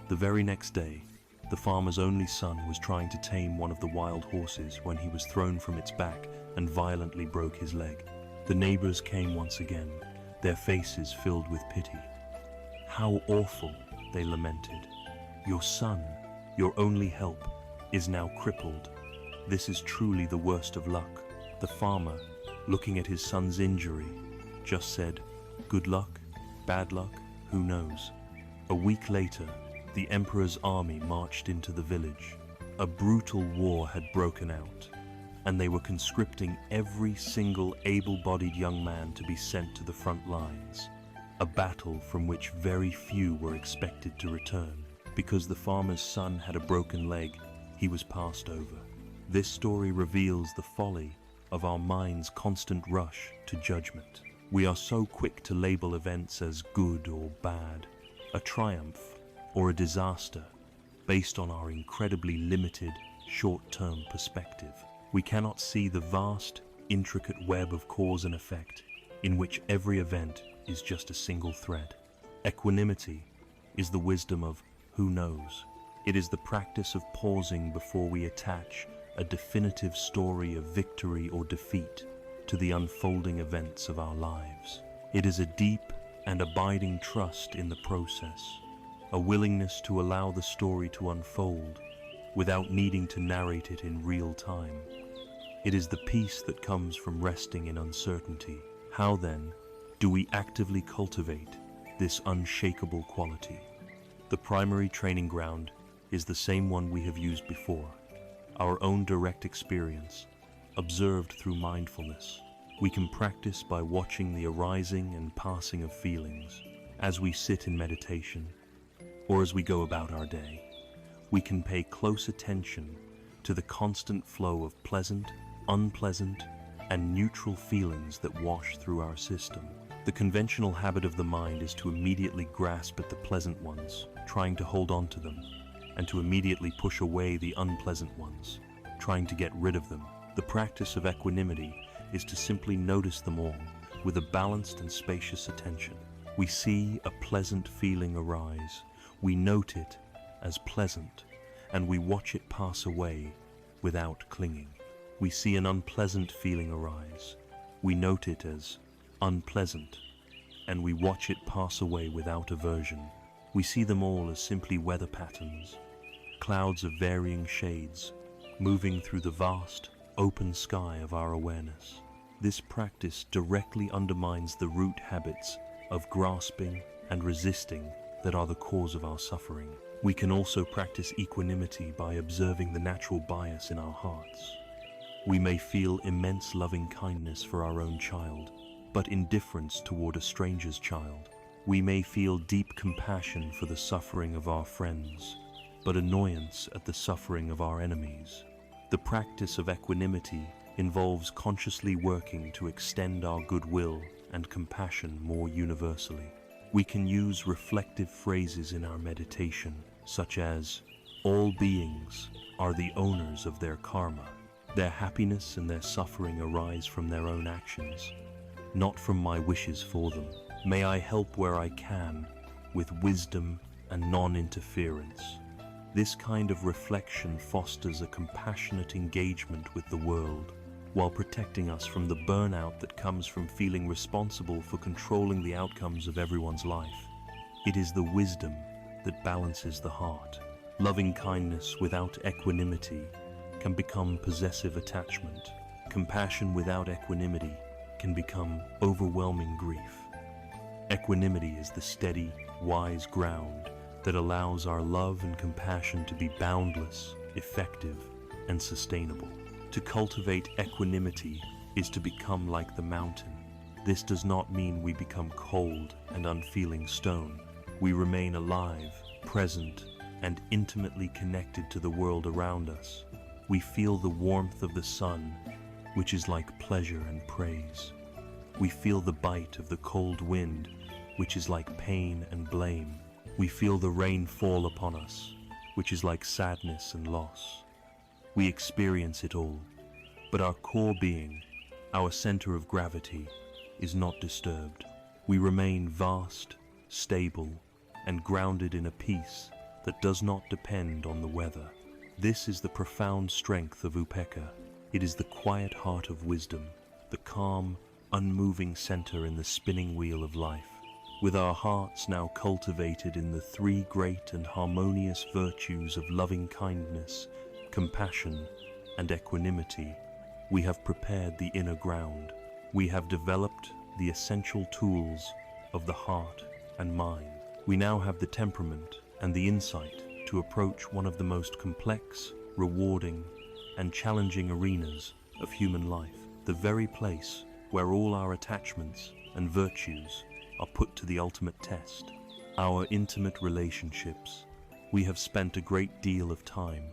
The very next day, the farmer's only son was trying to tame one of the wild horses when he was thrown from its back and violently broke his leg. The neighbors came once again, their faces filled with pity. "How awful," they lamented. "Your son, your only help, is now crippled. This is truly the worst of luck." The farmer, looking at his son's injury, just said, "Good luck, bad luck, who knows?" A week later, the emperor's army marched into the village. A brutal war had broken out, and they were conscripting every single able-bodied young man to be sent to the front lines, a battle from which very few were expected to return. Because the farmer's son had a broken leg, he was passed over. This story reveals the folly of our mind's constant rush to judgment. We are so quick to label events as good or bad, a triumph or a disaster, based on our incredibly limited, short-term perspective. We cannot see the vast, intricate web of cause and effect in which every event is just a single thread. Equanimity is the wisdom of who knows. It is the practice of pausing before we attach a definitive story of victory or defeat to the unfolding events of our lives. It is a deep and abiding trust in the process, a willingness to allow the story to unfold without needing to narrate it in real time. It is the peace that comes from resting in uncertainty. How then do we actively cultivate this unshakable quality? The primary training ground is the same one we have used before, our own direct experience, observed through mindfulness. We can practice by watching the arising and passing of feelings as we sit in meditation or as we go about our day. We can pay close attention to the constant flow of pleasant, unpleasant, and neutral feelings that wash through our system. The conventional habit of the mind is to immediately grasp at the pleasant ones, trying to hold on to them, and to immediately push away the unpleasant ones, trying to get rid of them. The practice of equanimity is to simply notice them all with a balanced and spacious attention. We see a pleasant feeling arise, we note it as pleasant, and we watch it pass away without clinging. We see an unpleasant feeling arise, we note it as unpleasant, and we watch it pass away without aversion. We see them all as simply weather patterns, clouds of varying shades, moving through the vast, open sky of our awareness. This practice directly undermines the root habits of grasping and resisting that are the cause of our suffering. We can also practice equanimity by observing the natural bias in our hearts. We may feel immense loving kindness for our own child, but indifference toward a stranger's child. We may feel deep compassion for the suffering of our friends, but annoyance at the suffering of our enemies. The practice of equanimity involves consciously working to extend our goodwill and compassion more universally. We can use reflective phrases in our meditation, such as, "All beings are the owners of their karma. Their happiness and their suffering arise from their own actions, not from my wishes for them. May I help where I can, with wisdom and non-interference." This kind of reflection fosters a compassionate engagement with the world, while protecting us from the burnout that comes from feeling responsible for controlling the outcomes of everyone's life. It is the wisdom that balances the heart. Loving kindness without equanimity can become possessive attachment. Compassion without equanimity can become overwhelming grief. Equanimity is the steady, wise ground that allows our love and compassion to be boundless, effective, and sustainable. To cultivate equanimity is to become like the mountain. This does not mean we become cold and unfeeling stone. We remain alive, present, and intimately connected to the world around us. We feel the warmth of the sun, which is like pleasure and praise. We feel the bite of the cold wind, which is like pain and blame. We feel the rain fall upon us, which is like sadness and loss. We experience it all, but our core being, our center of gravity, is not disturbed. We remain vast, stable, and grounded in a peace that does not depend on the weather. This is the profound strength of upekkha. It is the quiet heart of wisdom, the calm, unmoving center in the spinning wheel of life. With our hearts now cultivated in the three great and harmonious virtues of loving kindness, compassion, and equanimity, we have prepared the inner ground. We have developed the essential tools of the heart and mind. We now have the temperament and the insight to approach one of the most complex, rewarding, and challenging arenas of human life, the very place where all our attachments and virtues are put to the ultimate test. Our intimate relationships. We have spent a great deal of time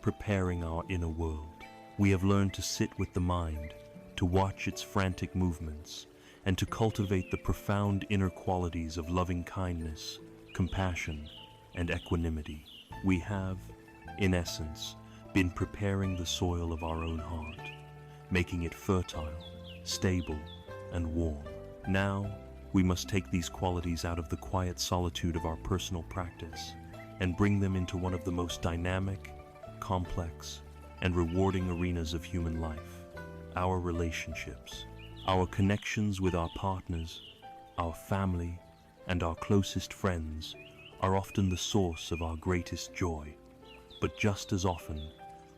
preparing our inner world. We have learned to sit with the mind, to watch its frantic movements, and to cultivate the profound inner qualities of loving kindness, compassion, and equanimity. We have, in essence, been preparing the soil of our own heart, making it fertile, stable, and warm. Now, we must take these qualities out of the quiet solitude of our personal practice and bring them into one of the most dynamic, complex, and rewarding arenas of human life, our relationships. Our connections with our partners, our family, and our closest friends are often the source of our greatest joy, but just as often,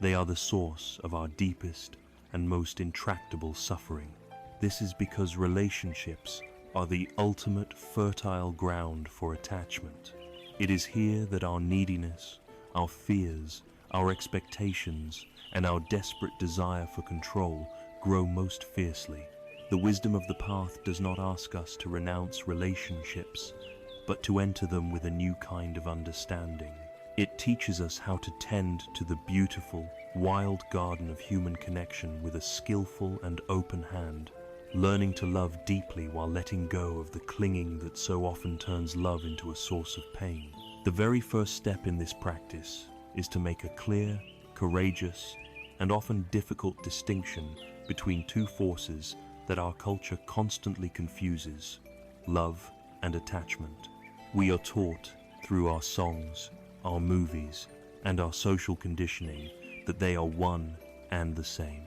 they are the source of our deepest and most intractable suffering. This is because relationships are the ultimate fertile ground for attachment. It is here that our neediness, our fears, our expectations, and our desperate desire for control grow most fiercely. The wisdom of the path does not ask us to renounce relationships, but to enter them with a new kind of understanding. It teaches us how to tend to the beautiful, wild garden of human connection with a skillful and open hand, learning to love deeply while letting go of the clinging that so often turns love into a source of pain. The very first step in this practice is to make a clear, courageous, and often difficult distinction between two forces that our culture constantly confuses: love and attachment. We are taught through our songs, our movies, and our social conditioning that they are one and the same.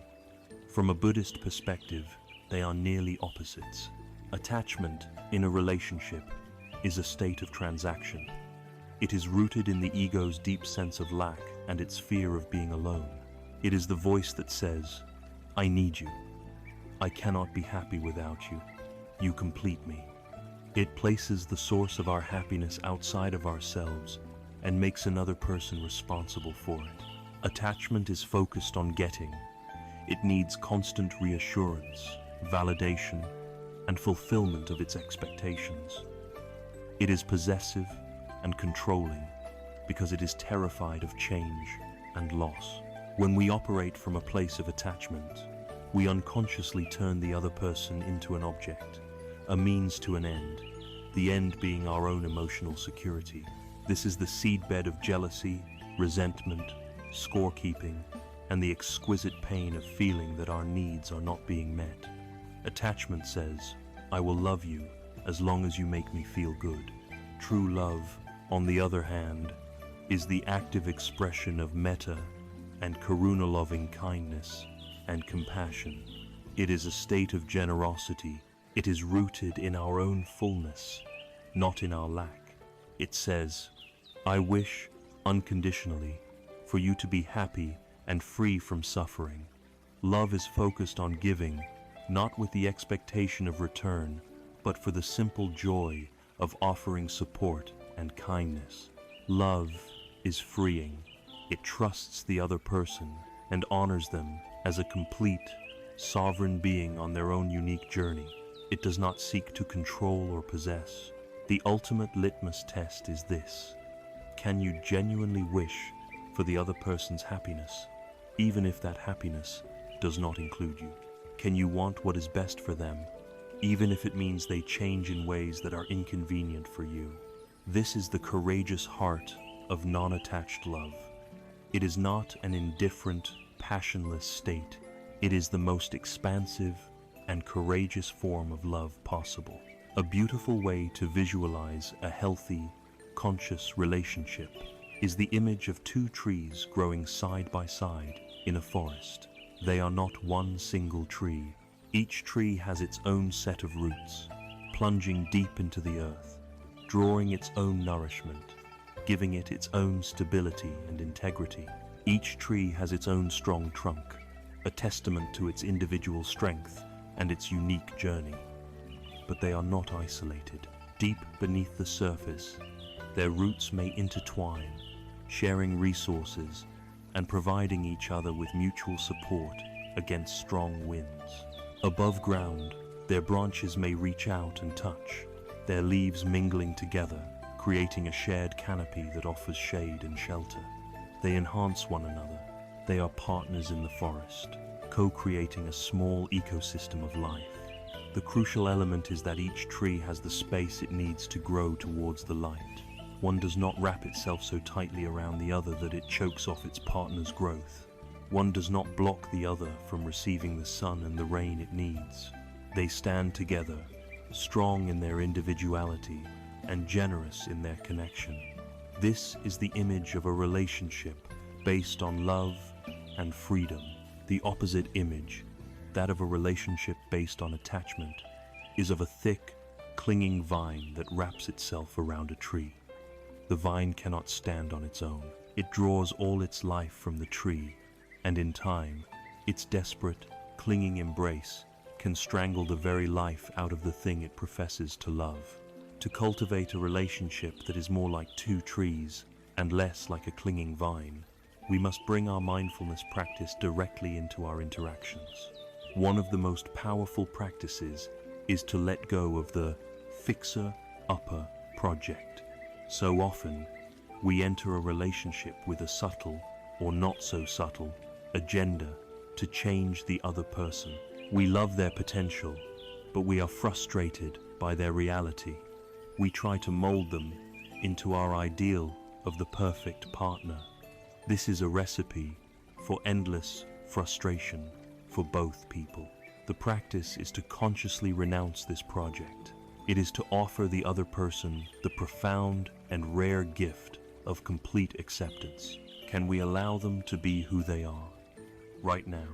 From a Buddhist perspective, they are nearly opposites. Attachment in a relationship is a state of transaction. It is rooted in the ego's deep sense of lack and its fear of being alone. It is the voice that says, "I need you. I cannot be happy without you. You complete me." It places the source of our happiness outside of ourselves and makes another person responsible for it. Attachment is focused on getting. It needs constant reassurance, validation, and fulfillment of its expectations. It is possessive and controlling because it is terrified of change and loss. When we operate from a place of attachment, we unconsciously turn the other person into an object, a means to an end, the end being our own emotional security. This is the seedbed of jealousy, resentment, scorekeeping, and the exquisite pain of feeling that our needs are not being met. Attachment says, "I will love you as long as you make me feel good." True love, on the other hand, is the active expression of metta and karuna, loving kindness and compassion. It is a state of generosity. It is rooted in our own fullness, not in our lack. It says, "I wish, unconditionally, for you to be happy and free from suffering." Love is focused on giving, not with the expectation of return, but for the simple joy of offering support and kindness. Love is freeing. It trusts the other person and honors them as a complete, sovereign being on their own unique journey. It does not seek to control or possess. The ultimate litmus test is this: can you genuinely wish for the other person's happiness, even if that happiness does not include you? Can you want what is best for them, even if it means they change in ways that are inconvenient for you? This is the courageous heart of non-attached love. It is not an indifferent, passionless state. It is the most expansive and courageous form of love possible. A beautiful way to visualize a healthy, conscious relationship is the image of two trees growing side by side in a forest. They are not one single tree. Each tree has its own set of roots, plunging deep into the earth, drawing its own nourishment, giving it its own stability and integrity. Each tree has its own strong trunk, a testament to its individual strength and its unique journey. But they are not isolated. Deep beneath the surface, their roots may intertwine, sharing resources and providing each other with mutual support against strong winds. Above ground, their branches may reach out and touch, their leaves mingling together, creating a shared canopy that offers shade and shelter. They enhance one another. They are partners in the forest, co-creating a small ecosystem of life. The crucial element is that each tree has the space it needs to grow towards the light. One does not wrap itself so tightly around the other that it chokes off its partner's growth. One does not block the other from receiving the sun and the rain it needs. They stand together, strong in their individuality and generous in their connection. This is the image of a relationship based on love and freedom. The opposite image, that of a relationship based on attachment, is of a thick, clinging vine that wraps itself around a tree. The vine cannot stand on its own. It draws all its life from the tree, and in time, its desperate, clinging embrace can strangle the very life out of the thing it professes to love. To cultivate a relationship that is more like two trees and less like a clinging vine, we must bring our mindfulness practice directly into our interactions. One of the most powerful practices is to let go of the fixer-upper project. So often, we enter a relationship with a subtle or not so subtle agenda to change the other person. We love their potential, but we are frustrated by their reality. We try to mold them into our ideal of the perfect partner. This is a recipe for endless frustration for both people. The practice is to consciously renounce this project. It is to offer the other person the profound and rare gift of complete acceptance. Can we allow them to be who they are, right now,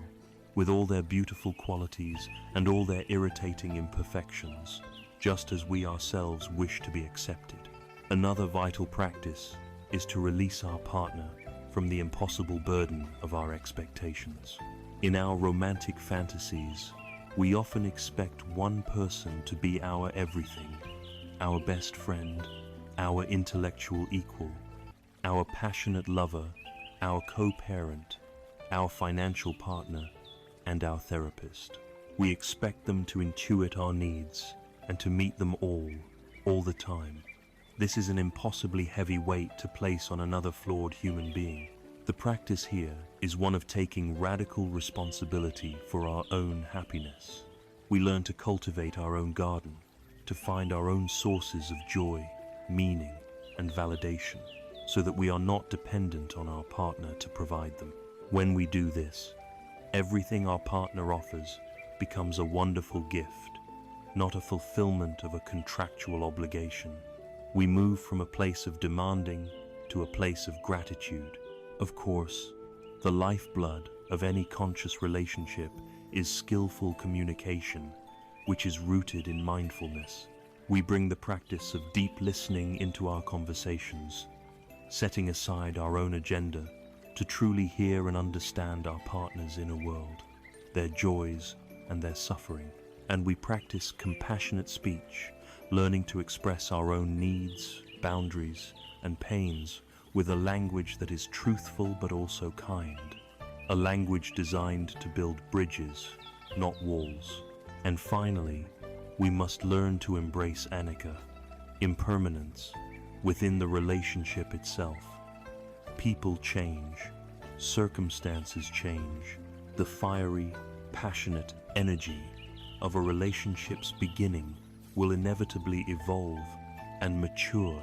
with all their beautiful qualities and all their irritating imperfections, just as we ourselves wish to be accepted? Another vital practice is to release our partner from the impossible burden of our expectations. In our romantic fantasies, we often expect one person to be our everything, our best friend, our intellectual equal, our passionate lover, our co-parent, our financial partner, and our therapist. We expect them to intuit our needs and to meet them all the time. This is an impossibly heavy weight to place on another flawed human being. The practice here is one of taking radical responsibility for our own happiness. We learn to cultivate our own garden, to find our own sources of joy, meaning, and validation, so that we are not dependent on our partner to provide them. When we do this, everything our partner offers becomes a wonderful gift, not a fulfillment of a contractual obligation. We move from a place of demanding to a place of gratitude. Of course, the lifeblood of any conscious relationship is skillful communication, which is rooted in mindfulness. We bring the practice of deep listening into our conversations, setting aside our own agenda to truly hear and understand our partner's inner world, their joys and their suffering. And we practice compassionate speech, learning to express our own needs, boundaries, and pains with a language that is truthful but also kind, a language designed to build bridges, not walls. And finally, we must learn to embrace anicca, impermanence, within the relationship itself. People change, circumstances change. The fiery, passionate energy of a relationship's beginning will inevitably evolve and mature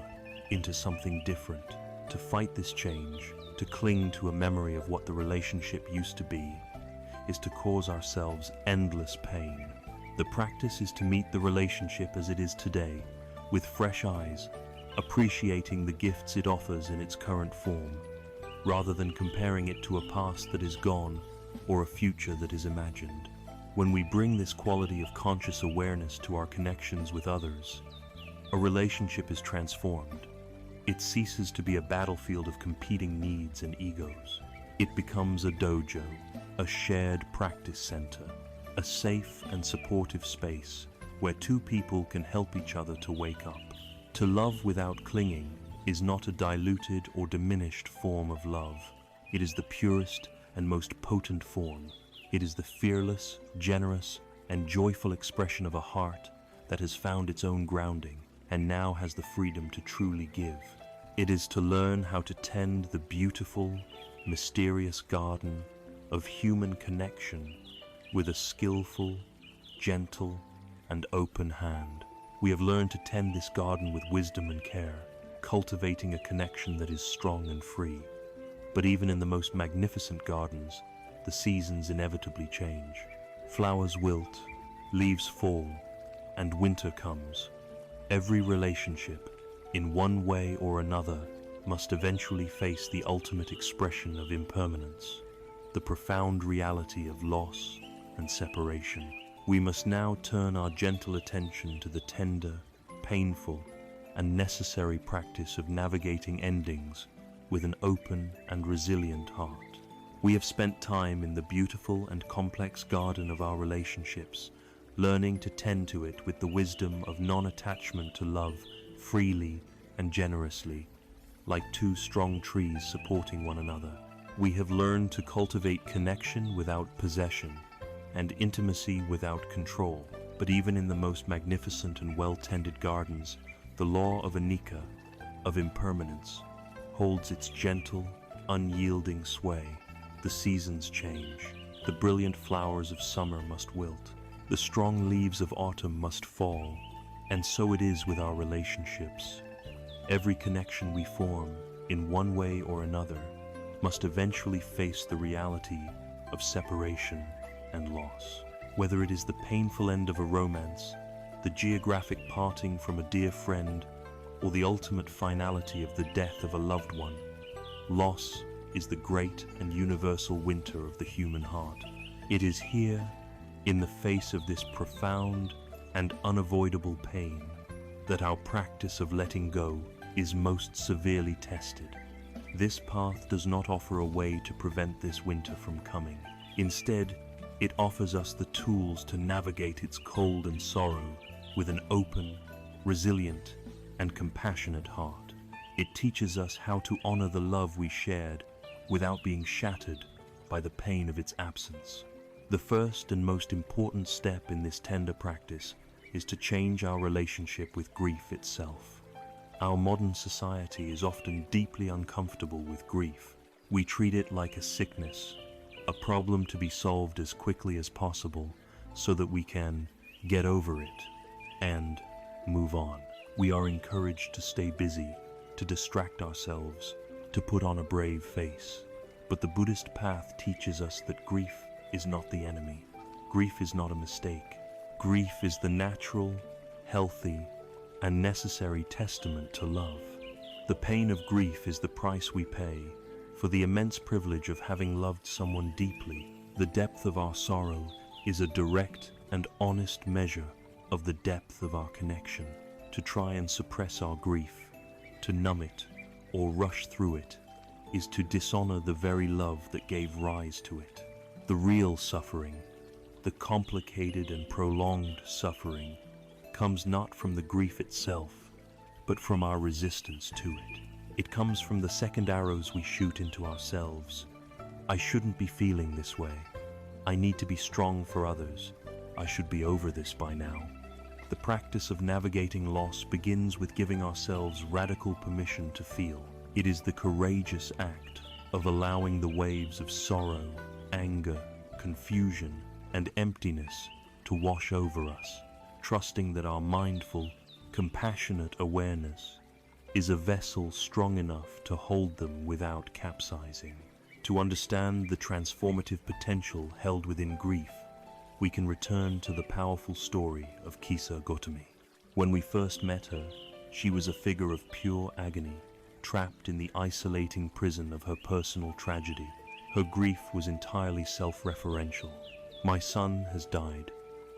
into something different. To fight this change, to cling to a memory of what the relationship used to be, is to cause ourselves endless pain. The practice is to meet the relationship as it is today, with fresh eyes, appreciating the gifts it offers in its current form, rather than comparing it to a past that is gone or a future that is imagined. When we bring this quality of conscious awareness to our connections with others, a relationship is transformed. It ceases to be a battlefield of competing needs and egos. It becomes a dojo, a shared practice center, a safe and supportive space where two people can help each other to wake up. To love without clinging is not a diluted or diminished form of love. It is the purest and most potent form. It is the fearless, generous, and joyful expression of a heart that has found its own grounding and now has the freedom to truly give. It is to learn how to tend the beautiful, mysterious garden of human connection with a skillful, gentle, and open hand. We have learned to tend this garden with wisdom and care, cultivating a connection that is strong and free. But even in the most magnificent gardens, the seasons inevitably change. Flowers wilt, leaves fall, and winter comes. Every relationship, in one way or another, must eventually face the ultimate expression of impermanence, the profound reality of loss and separation. We must now turn our gentle attention to the tender, painful, and necessary practice of navigating endings with an open and resilient heart. We have spent time in the beautiful and complex garden of our relationships, learning to tend to it with the wisdom of non-attachment to love freely and generously, like two strong trees supporting one another. We have learned to cultivate connection without possession and intimacy without control. But even in the most magnificent and well-tended gardens, the law of anicca, of impermanence, holds its gentle, unyielding sway. The seasons change. The brilliant flowers of summer must wilt. The strong leaves of autumn must fall. And so it is with our relationships. Every connection we form, in one way or another, must eventually face the reality of separation and loss. Whether it is the painful end of a romance, the geographic parting from a dear friend, or the ultimate finality of the death of a loved one, loss is the great and universal winter of the human heart. It is here, in the face of this profound and unavoidable pain, that our practice of letting go is most severely tested. This path does not offer a way to prevent this winter from coming. Instead, it offers us the tools to navigate its cold and sorrow with an open, resilient, and compassionate heart. It teaches us how to honor the love we shared without being shattered by the pain of its absence. The first and most important step in this tender practice is to change our relationship with grief itself. Our modern society is often deeply uncomfortable with grief. We treat it like a sickness, a problem to be solved as quickly as possible so that we can get over it and move on. We are encouraged to stay busy, to distract ourselves, to put on a brave face. But the Buddhist path teaches us that grief is not the enemy. Grief is not a mistake. Grief is the natural, healthy, and necessary testament to love. The pain of grief is the price we pay for the immense privilege of having loved someone deeply. The depth of our sorrow is a direct and honest measure of the depth of our connection. To try and suppress our grief, to numb it, or rush through it, is to dishonor the very love that gave rise to it. The real suffering, the complicated and prolonged suffering, comes not from the grief itself, but from our resistance to it. It comes from the second arrows we shoot into ourselves. I shouldn't be feeling this way. I need to be strong for others. I should be over this by now. The practice of navigating loss begins with giving ourselves radical permission to feel. It is the courageous act of allowing the waves of sorrow, anger, confusion, and emptiness to wash over us, trusting that our mindful, compassionate awareness is a vessel strong enough to hold them without capsizing. To understand the transformative potential held within grief, we can return to the powerful story of Kisa Gotami. When we first met her, she was a figure of pure agony, trapped in the isolating prison of her personal tragedy. Her grief was entirely self-referential. My son has died.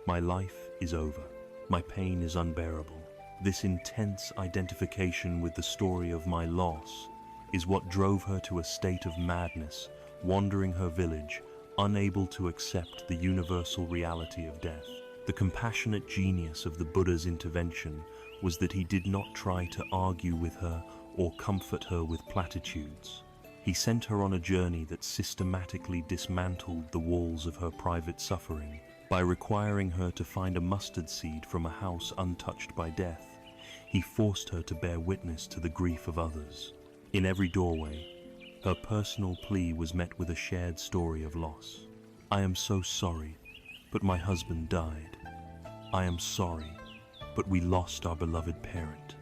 My life is over. My pain is unbearable. This intense identification with the story of my loss is what drove her to a state of madness, wandering her village, unable to accept the universal reality of death. The compassionate genius of the Buddha's intervention was that he did not try to argue with her or comfort her with platitudes. He sent her on a journey that systematically dismantled the walls of her private suffering. By requiring her to find a mustard seed from a house untouched by death, he forced her to bear witness to the grief of others. In every doorway, her personal plea was met with a shared story of loss. I am so sorry, but my husband died. I am sorry, but we lost our beloved parent.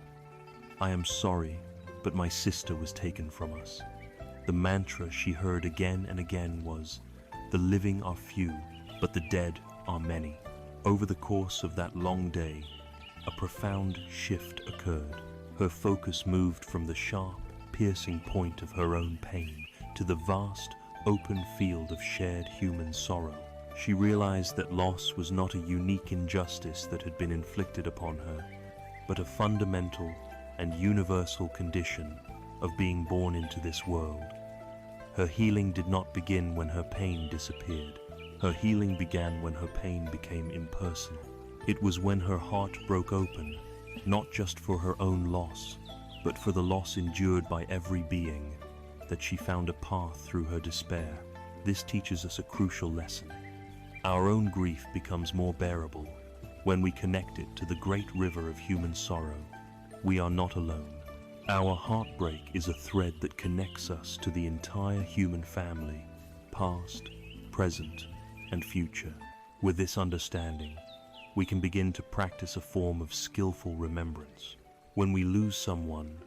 I am sorry, but my sister was taken from us. The mantra she heard again and again was, "The living are few, but the dead are many." Over the course of that long day, a profound shift occurred. Her focus moved from the sharp, piercing point of her own pain to the vast, open field of shared human sorrow. She realized that loss was not a unique injustice that had been inflicted upon her, but a fundamental and universal condition of being born into this world. Her healing did not begin when her pain disappeared. Her healing began when her pain became impersonal. It was when her heart broke open, not just for her own loss, but for the loss endured by every being, that she found a path through her despair. This teaches us a crucial lesson. Our own grief becomes more bearable when we connect it to the great river of human sorrow. We are not alone. Our heartbreak is a thread that connects us to the entire human family, past, present, and future. With this understanding, we can begin to practice a form of skillful remembrance. When we lose someone,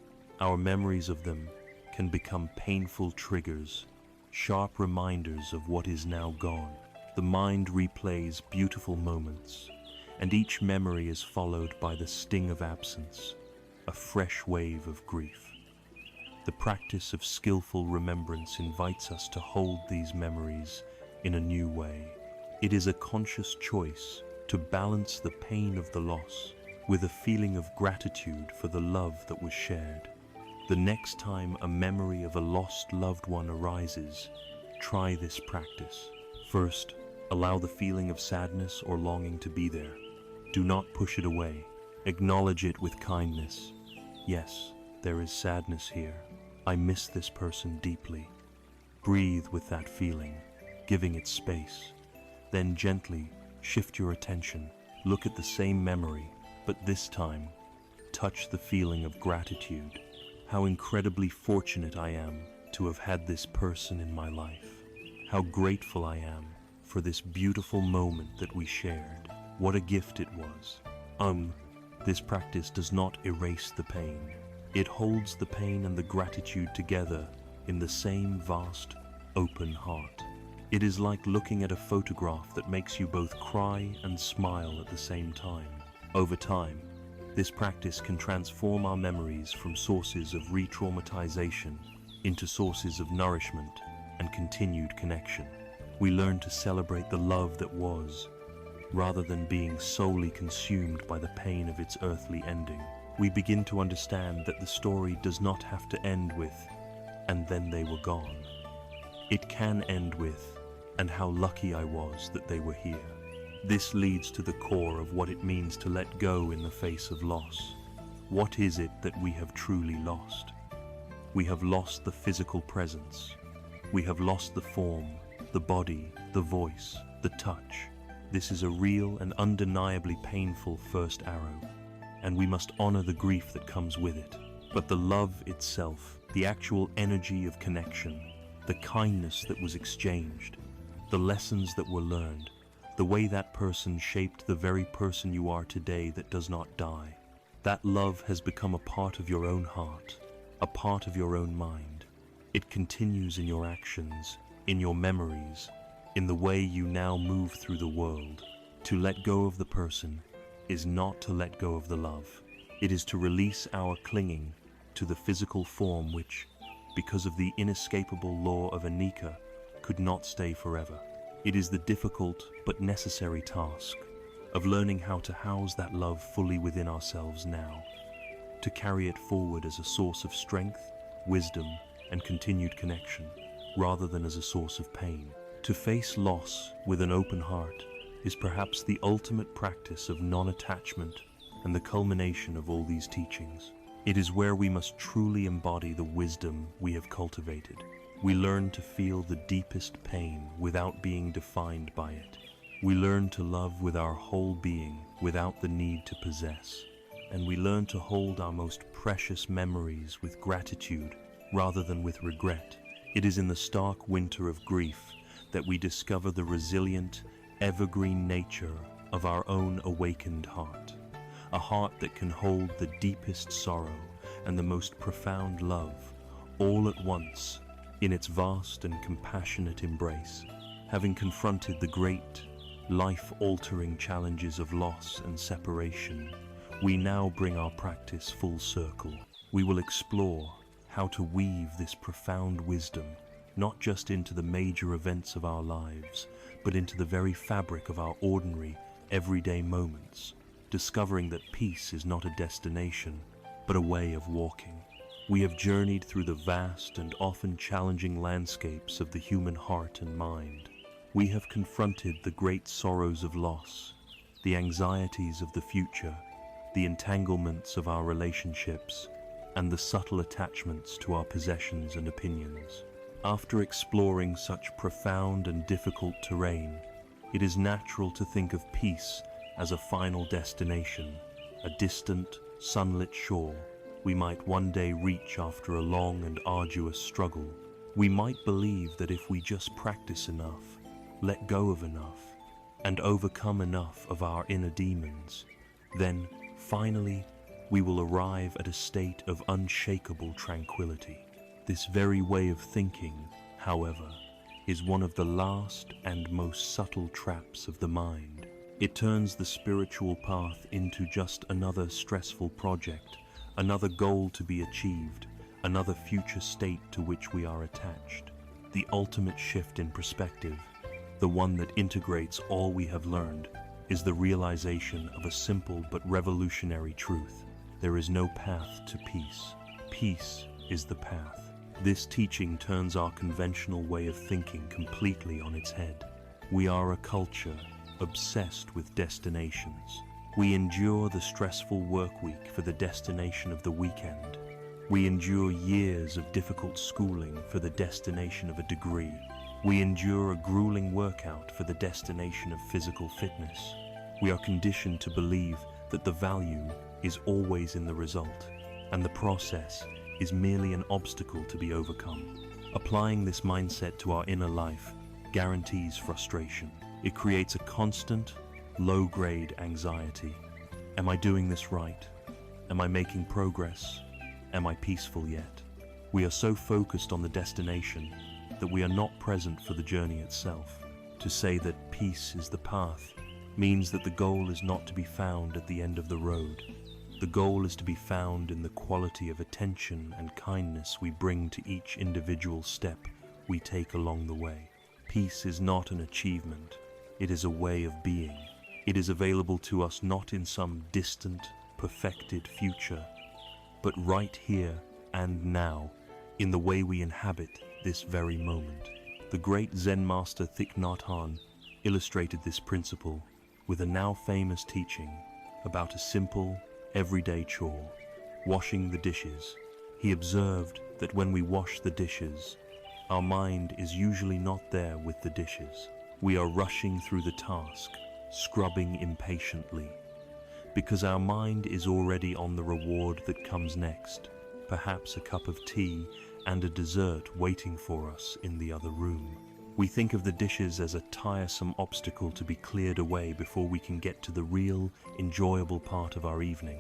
our memories of them can become painful triggers, sharp reminders of what is now gone. The mind replays beautiful moments, and each memory is followed by the sting of absence, a fresh wave of grief. The practice of skillful remembrance invites us to hold these memories in a new way. It is a conscious choice to balance the pain of the loss with a feeling of gratitude for the love that was shared. The next time a memory of a lost loved one arises, try this practice. First, allow the feeling of sadness or longing to be there. Do not push it away. Acknowledge it with kindness. Yes, there is sadness here. I miss this person deeply. Breathe with that feeling, giving it space. Then gently shift your attention. Look at the same memory, but this time, touch the feeling of gratitude. How incredibly fortunate I am to have had this person in my life. How grateful I am for this beautiful moment that we shared. What a gift it was. This practice does not erase the pain. It holds the pain and the gratitude together in the same vast, open heart. It is like looking at a photograph that makes you both cry and smile at the same time. Over time, this practice can transform our memories from sources of re-traumatization into sources of nourishment and continued connection. We learn to celebrate the love that was, rather than being solely consumed by the pain of its earthly ending. We begin to understand that the story does not have to end with, "and then they were gone." It can end with, "and how lucky I was that they were here." This leads to the core of what it means to let go in the face of loss. What is it that we have truly lost? We have lost the physical presence. We have lost the form, the body, the voice, the touch. This is a real and undeniably painful first arrow, and we must honor the grief that comes with it. But the love itself, the actual energy of connection, the kindness that was exchanged, the lessons that were learned, the way that person shaped the very person you are today that does not die. That love has become a part of your own heart, a part of your own mind. It continues in your actions, in your memories, in the way you now move through the world. To let go of the person is not to let go of the love. It is to release our clinging to the physical form which, because of the inescapable law of Anika, could not stay forever. It is the difficult but necessary task of learning how to house that love fully within ourselves now, to carry it forward as a source of strength, wisdom, and continued connection, rather than as a source of pain. To face loss with an open heart is perhaps the ultimate practice of non-attachment and the culmination of all these teachings. It is where we must truly embody the wisdom we have cultivated. We learn to feel the deepest pain without being defined by it. We learn to love with our whole being without the need to possess. And we learn to hold our most precious memories with gratitude rather than with regret. It is in the stark winter of grief that we discover the resilient, evergreen nature of our own awakened heart. A heart that can hold the deepest sorrow and the most profound love all at once in its vast and compassionate embrace. Having confronted the great, life-altering challenges of loss and separation, we now bring our practice full circle. We will explore how to weave this profound wisdom not just into the major events of our lives, but into the very fabric of our ordinary, everyday moments, discovering that peace is not a destination, but a way of walking. We have journeyed through the vast and often challenging landscapes of the human heart and mind. We have confronted the great sorrows of loss, the anxieties of the future, the entanglements of our relationships, and the subtle attachments to our possessions and opinions. After exploring such profound and difficult terrain, it is natural to think of peace as a final destination, a distant, sunlit shore we might one day reach after a long and arduous struggle. We might believe that if we just practice enough, let go of enough, and overcome enough of our inner demons, then, finally, we will arrive at a state of unshakable tranquility. This very way of thinking, however, is one of the last and most subtle traps of the mind. It turns the spiritual path into just another stressful project, another goal to be achieved, another future state to which we are attached. The ultimate shift in perspective, the one that integrates all we have learned, is the realization of a simple but revolutionary truth. There is no path to peace. Peace is the path. This teaching turns our conventional way of thinking completely on its head. We are a culture obsessed with destinations. We endure the stressful work week for the destination of the weekend. We endure years of difficult schooling for the destination of a degree. We endure a grueling workout for the destination of physical fitness. We are conditioned to believe that the value is always in the result, and the process is merely an obstacle to be overcome. Applying this mindset to our inner life guarantees frustration. It creates a constant, low-grade anxiety. Am I doing this right? Am I making progress? Am I peaceful yet? We are so focused on the destination that we are not present for the journey itself. To say that peace is the path means that the goal is not to be found at the end of the road. The goal is to be found in the quality of attention and kindness we bring to each individual step we take along the way. Peace is not an achievement, it is a way of being. It is available to us not in some distant, perfected future, but right here and now, in the way we inhabit this very moment. The great Zen master Thich Nhat Hanh illustrated this principle with a now famous teaching about a simple, everyday chore, washing the dishes. He observed that when we wash the dishes, our mind is usually not there with the dishes. We are rushing through the task, scrubbing impatiently, because our mind is already on the reward that comes next, perhaps a cup of tea and a dessert waiting for us in the other room. We think of the dishes as a tiresome obstacle to be cleared away before we can get to the real, enjoyable part of our evening.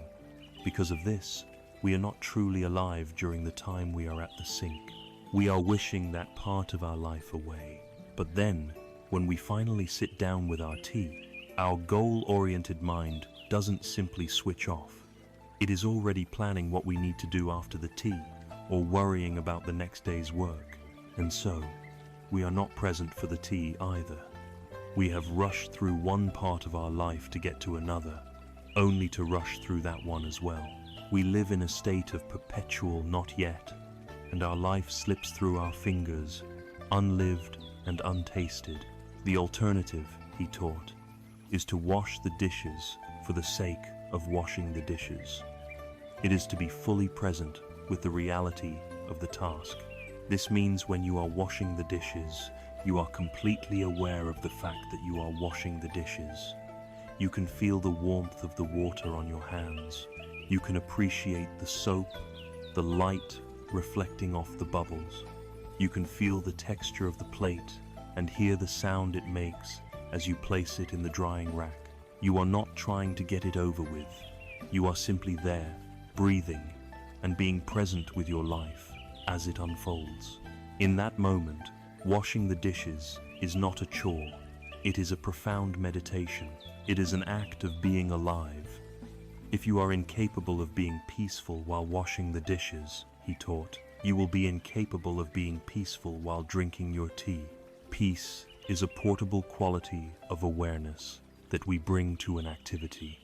Because of this, we are not truly alive during the time we are at the sink. We are wishing that part of our life away. But then, when we finally sit down with our tea, our goal-oriented mind doesn't simply switch off. It is already planning what we need to do after the tea, or worrying about the next day's work. And so, we are not present for the tea either. We have rushed through one part of our life to get to another, only to rush through that one as well. We live in a state of perpetual not yet, and our life slips through our fingers, unlived and untasted. The alternative, he taught, is to wash the dishes for the sake of washing the dishes. It is to be fully present with the reality of the task. This means when you are washing the dishes, you are completely aware of the fact that you are washing the dishes. You can feel the warmth of the water on your hands. You can appreciate the soap, the light reflecting off the bubbles. You can feel the texture of the plate and hear the sound it makes as you place it in the drying rack. You are not trying to get it over with. You are simply there, breathing, and being present with your life as it unfolds. In that moment, washing the dishes is not a chore. It is a profound meditation. It is an act of being alive. If you are incapable of being peaceful while washing the dishes, he taught, you will be incapable of being peaceful while drinking your tea. Peace is a portable quality of awareness that we bring to an activity.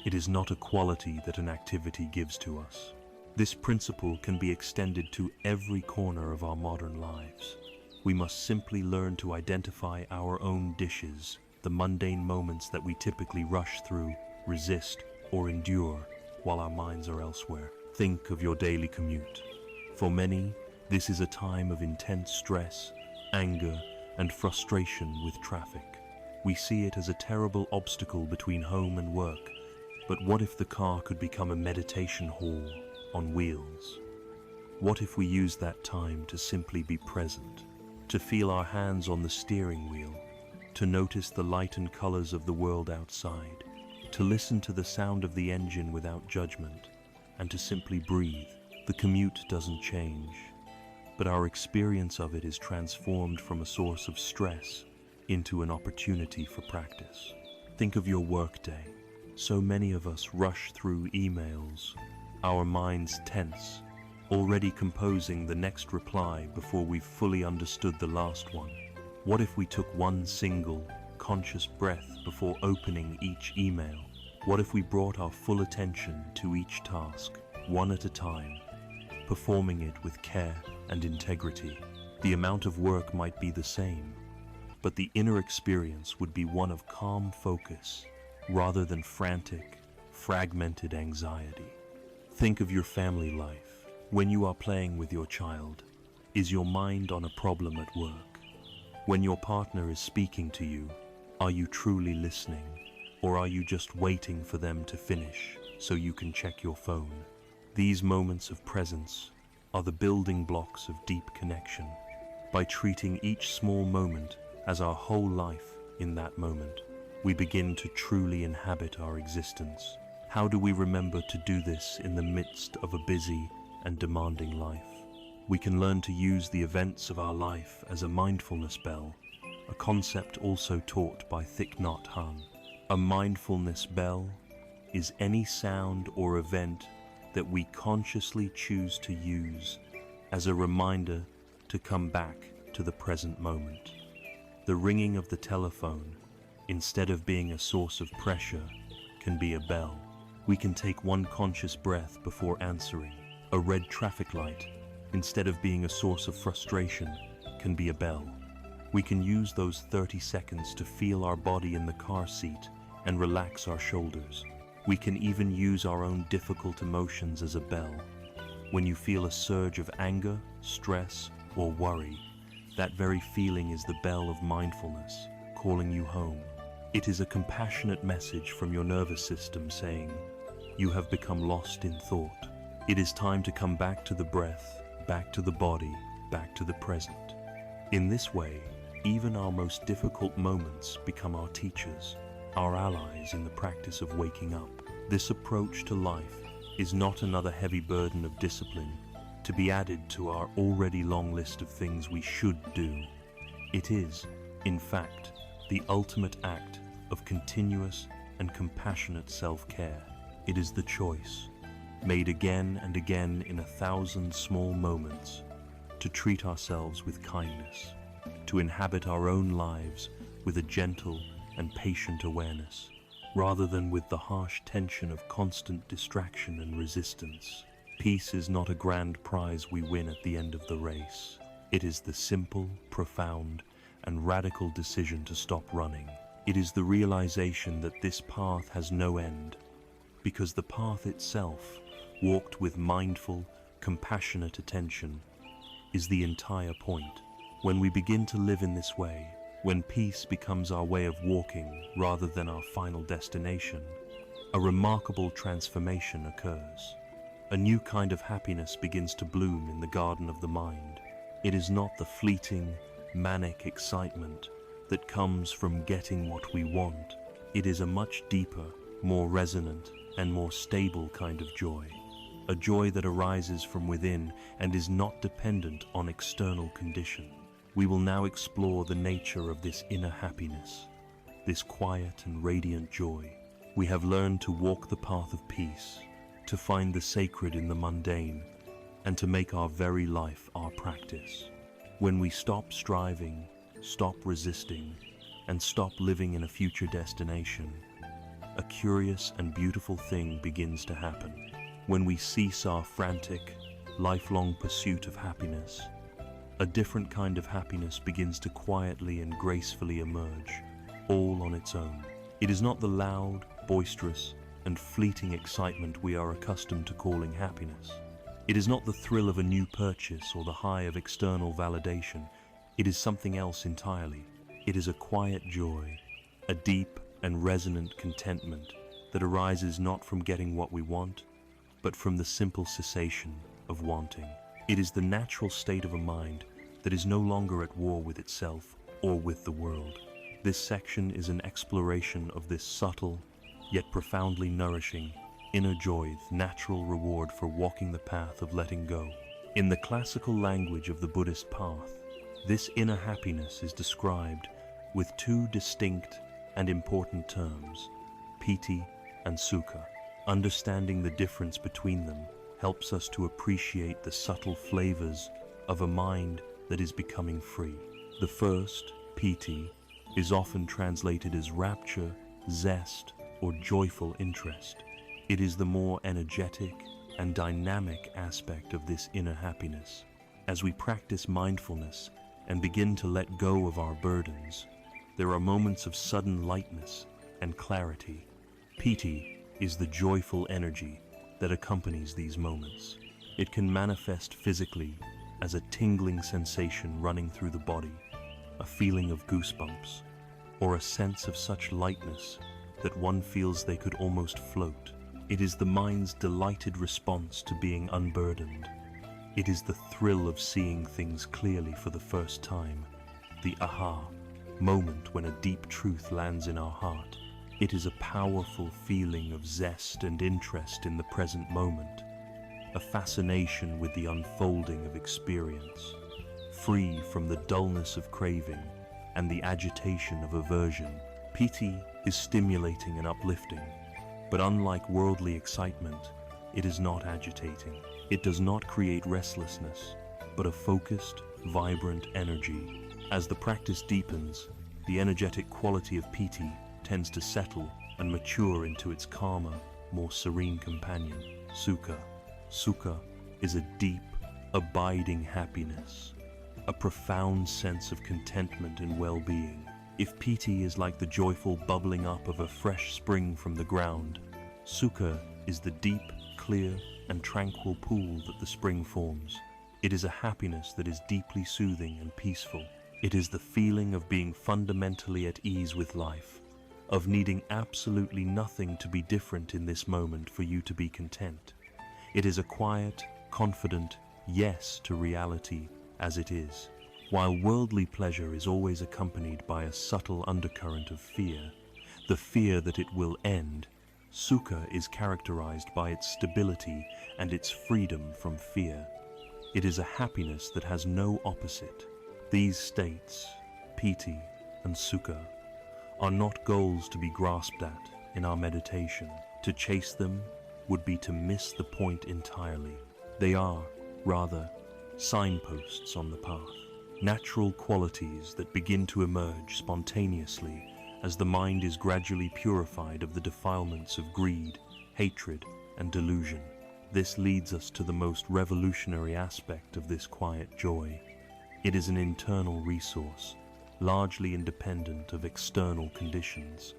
It is not a quality that an activity gives to us. This principle can be extended to every corner of our modern lives. We must simply learn to identify our own dishes, the mundane moments that we typically rush through, resist, or endure while our minds are elsewhere. Think of your daily commute. For many, this is a time of intense stress, anger, and frustration with traffic. We see it as a terrible obstacle between home and work, but what if the car could become a meditation hall on wheels? What if we use that time to simply be present, to feel our hands on the steering wheel, to notice the light and colors of the world outside, to listen to the sound of the engine without judgment, and to simply breathe? The commute doesn't change, but our experience of it is transformed from a source of stress into an opportunity for practice. Think of your workday. So many of us rush through emails, our minds tense, already composing the next reply before we've fully understood the last one. What if we took one single, conscious breath before opening each email? What if we brought our full attention to each task, one at a time, performing it with care and integrity? The amount of work might be the same, but the inner experience would be one of calm focus rather than frantic, fragmented anxiety. Think of your family life. When you are playing with your child, is your mind on a problem at work? When your partner is speaking to you, are you truly listening, or are you just waiting for them to finish so you can check your phone? These moments of presence are the building blocks of deep connection. By treating each small moment as our whole life in that moment, we begin to truly inhabit our existence. How do we remember to do this in the midst of a busy and demanding life? We can learn to use the events of our life as a mindfulness bell, a concept also taught by Thich Nhat Hanh. A mindfulness bell is any sound or event that we consciously choose to use as a reminder to come back to the present moment. The ringing of the telephone, instead of being a source of pressure, can be a bell. We can take one conscious breath before answering. A red traffic light, instead of being a source of frustration, can be a bell. We can use those 30 seconds to feel our body in the car seat and relax our shoulders. We can even use our own difficult emotions as a bell. When you feel a surge of anger, stress, or worry, that very feeling is the bell of mindfulness, calling you home. It is a compassionate message from your nervous system saying, you have become lost in thought. It is time to come back to the breath, back to the body, back to the present. In this way, even our most difficult moments become our teachers, our allies in the practice of waking up. This approach to life is not another heavy burden of discipline to be added to our already long list of things we should do. It is, in fact, the ultimate act of continuous and compassionate self-care. It is the choice, made again and again in 1,000 small moments, to treat ourselves with kindness, to inhabit our own lives with a gentle and patient awareness, rather than with the harsh tension of constant distraction and resistance. Peace is not a grand prize we win at the end of the race. It is the simple, profound, and radical decision to stop running. It is the realization that this path has no end, because the path itself, walked with mindful, compassionate attention, is the entire point. When we begin to live in this way, when peace becomes our way of walking rather than our final destination, a remarkable transformation occurs. A new kind of happiness begins to bloom in the garden of the mind. It is not the fleeting, manic excitement that comes from getting what we want. It is a much deeper, more resonant, and more stable kind of joy. A joy that arises from within and is not dependent on external condition. We will now explore the nature of this inner happiness, this quiet and radiant joy. We have learned to walk the path of peace, to find the sacred in the mundane, and to make our very life our practice. When we stop striving, stop resisting, and stop living in a future destination, a curious and beautiful thing begins to happen. When we cease our frantic, lifelong pursuit of happiness, a different kind of happiness begins to quietly and gracefully emerge, all on its own. It is not the loud, boisterous, and fleeting excitement we are accustomed to calling happiness. It is not the thrill of a new purchase or the high of external validation. It is something else entirely. It is a quiet joy, a deep and resonant contentment that arises not from getting what we want, but from the simple cessation of wanting. It is the natural state of a mind that is no longer at war with itself or with the world. This section is an exploration of this subtle, yet profoundly nourishing, inner joy, natural reward for walking the path of letting go. In the classical language of the Buddhist path, this inner happiness is described with two distinct and important terms, piti and sukha. Understanding the difference between them helps us to appreciate the subtle flavors of a mind that is becoming free. The first, piti, is often translated as rapture, zest, or joyful interest. It is the more energetic and dynamic aspect of this inner happiness. As we practice mindfulness and begin to let go of our burdens, there are moments of sudden lightness and clarity. Piti is the joyful energy that accompanies these moments. It can manifest physically as a tingling sensation running through the body, a feeling of goosebumps, or a sense of such lightness that one feels they could almost float. It is the mind's delighted response to being unburdened. It is the thrill of seeing things clearly for the first time, the aha moment when a deep truth lands in our heart. It is a powerful feeling of zest and interest in the present moment, a fascination with the unfolding of experience, free from the dullness of craving and the agitation of aversion. Piti is stimulating and uplifting, but unlike worldly excitement, it is not agitating. It does not create restlessness, but a focused, vibrant energy. As the practice deepens, the energetic quality of piti tends to settle and mature into its calmer, more serene companion, sukha. Sukha is a deep, abiding happiness, a profound sense of contentment and well-being. If piti is like the joyful bubbling up of a fresh spring from the ground, sukha is the deep, clear, and tranquil pool that the spring forms. It is a happiness that is deeply soothing and peaceful. It is the feeling of being fundamentally at ease with life, of needing absolutely nothing to be different in this moment for you to be content. It is a quiet, confident yes to reality as it is. While worldly pleasure is always accompanied by a subtle undercurrent of fear, the fear that it will end, sukha is characterized by its stability and its freedom from fear. It is a happiness that has no opposite. These states, piti and sukha, are not goals to be grasped at in our meditation. To chase them would be to miss the point entirely. They are, rather, signposts on the path, natural qualities that begin to emerge spontaneously as the mind is gradually purified of the defilements of greed, hatred, and delusion. This leads us to the most revolutionary aspect of this quiet joy. It is an internal resource, largely independent of external conditions.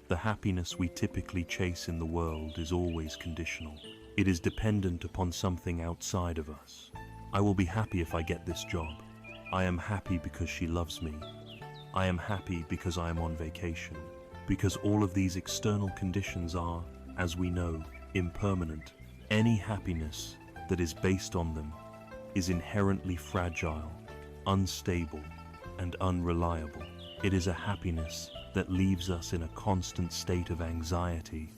The happiness we typically chase in the world is always conditional. It is dependent upon something outside of us. I will be happy if I get this job. I am happy because she loves me. I am happy because I am on vacation. Because all of these external conditions are, as we know, impermanent. Any happiness that is based on them is inherently fragile, unstable, and unreliable. It is a happiness that leaves us in a constant state of anxiety,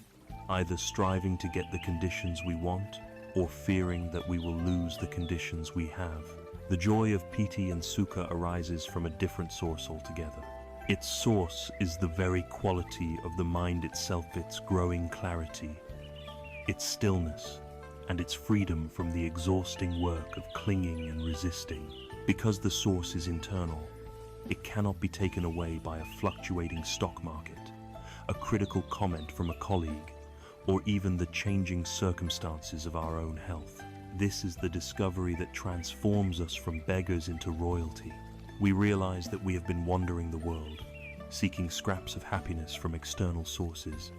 either striving to get the conditions we want or fearing that we will lose the conditions we have. The joy of piti and sukha arises from a different source altogether. Its source is the very quality of the mind itself, its growing clarity, its stillness, and its freedom from the exhausting work of clinging and resisting. Because the source is internal, it cannot be taken away by a fluctuating stock market, a critical comment from a colleague, or even the changing circumstances of our own health. This is the discovery that transforms us from beggars into royalty. We realize that we have been wandering the world, seeking scraps of happiness from external sources,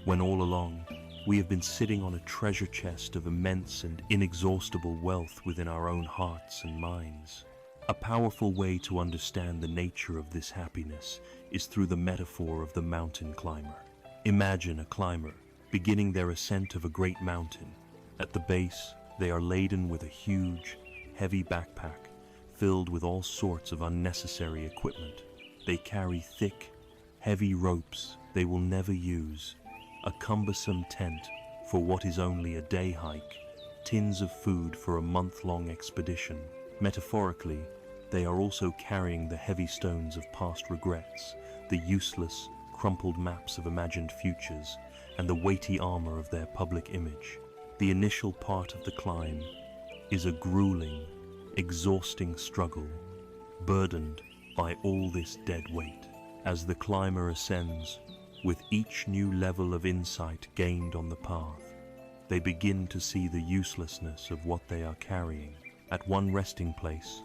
when all along we have been sitting on a treasure chest of immense and inexhaustible wealth within our own hearts and minds. A powerful way to understand the nature of this happiness is through the metaphor of the mountain climber. Imagine a climber beginning their ascent of a great mountain. At the base, they are laden with a huge, heavy backpack filled with all sorts of unnecessary equipment. They carry thick, heavy ropes they will never use, a cumbersome tent for what is only a day hike, tins of food for a month-long expedition. Metaphorically, they are also carrying the heavy stones of past regrets, the useless, crumpled maps of imagined futures, and the weighty armor of their public image. The initial part of the climb is a grueling, exhausting struggle, burdened by all this dead weight. As the climber ascends, with each new level of insight gained on the path, they begin to see the uselessness of what they are carrying. At one resting place,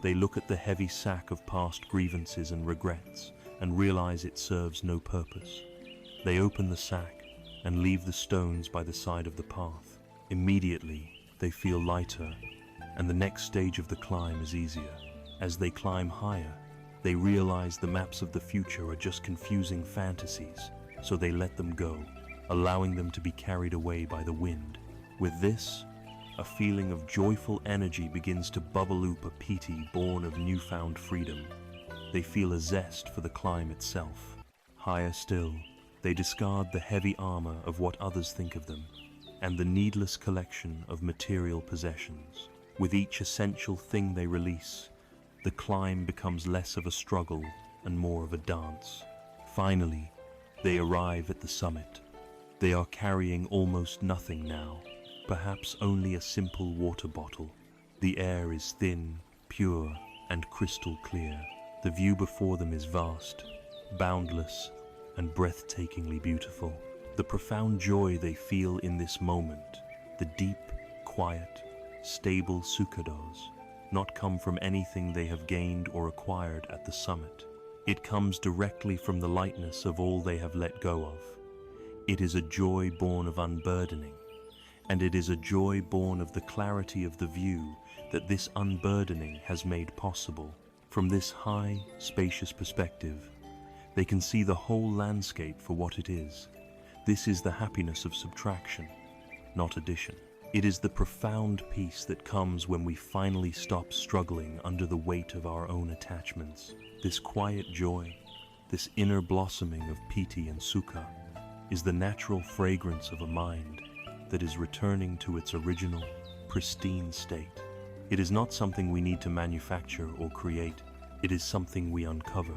they look at the heavy sack of past grievances and regrets and realize it serves no purpose. They open the sack and leave the stones by the side of the path. Immediately, they feel lighter, and the next stage of the climb is easier. As they climb higher, they realize the maps of the future are just confusing fantasies, so they let them go, allowing them to be carried away by the wind. With this, a feeling of joyful energy begins to bubble up a piti born of newfound freedom. They feel a zest for the climb itself. Higher still, they discard the heavy armor of what others think of them, and the needless collection of material possessions. With each essential thing they release, the climb becomes less of a struggle and more of a dance. Finally, they arrive at the summit. They are carrying almost nothing now, perhaps only a simple water bottle. The air is thin, pure, and crystal clear. The view before them is vast, boundless, and breathtakingly beautiful. The profound joy they feel in this moment, the deep, quiet, stable sukha does not come from anything they have gained or acquired at the summit. It comes directly from the lightness of all they have let go of. It is a joy born of unburdening, and it is a joy born of the clarity of the view that this unburdening has made possible. From this high, spacious perspective, they can see the whole landscape for what it is. This is the happiness of subtraction, not addition. It is the profound peace that comes when we finally stop struggling under the weight of our own attachments. This quiet joy, this inner blossoming of piti and sukha, is the natural fragrance of a mind that is returning to its original, pristine state. It is not something we need to manufacture or create. It is something we uncover,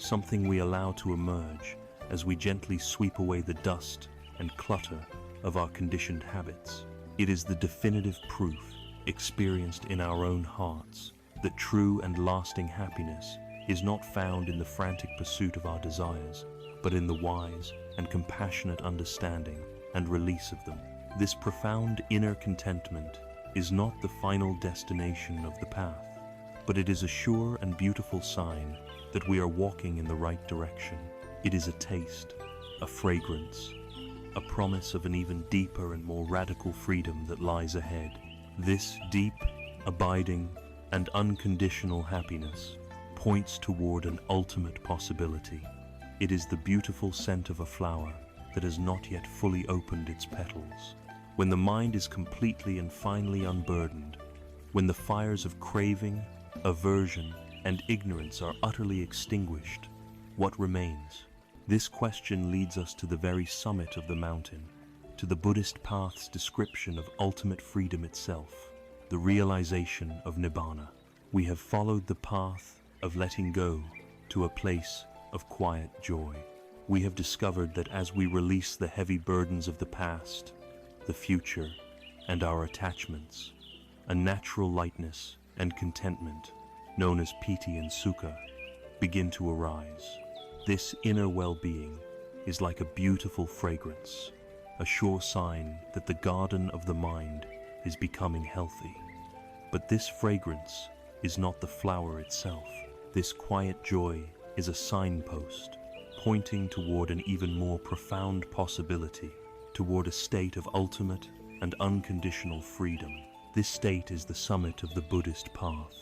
something we allow to emerge as we gently sweep away the dust and clutter of our conditioned habits. It is the definitive proof, experienced in our own hearts, that true and lasting happiness is not found in the frantic pursuit of our desires, but in the wise and compassionate understanding and release of them. This profound inner contentment is not the final destination of the path, but it is a sure and beautiful sign that we are walking in the right direction. It is a taste, a fragrance, a promise of an even deeper and more radical freedom that lies ahead. This deep, abiding, and unconditional happiness points toward an ultimate possibility. It is the beautiful scent of a flower that has not yet fully opened its petals. When the mind is completely and finally unburdened, when the fires of craving, aversion, and ignorance are utterly extinguished, what remains? This question leads us to the very summit of the mountain, to the Buddhist path's description of ultimate freedom itself, the realization of Nibbana. We have followed the path of letting go to a place of quiet joy. We have discovered that as we release the heavy burdens of the past, the future, and our attachments, a natural lightness and contentment, known as piti and sukha, begin to arise. This inner well-being is like a beautiful fragrance, a sure sign that the garden of the mind is becoming healthy. But this fragrance is not the flower itself. This quiet joy is a signpost pointing toward an even more profound possibility, toward a state of ultimate and unconditional freedom. This state is the summit of the Buddhist path,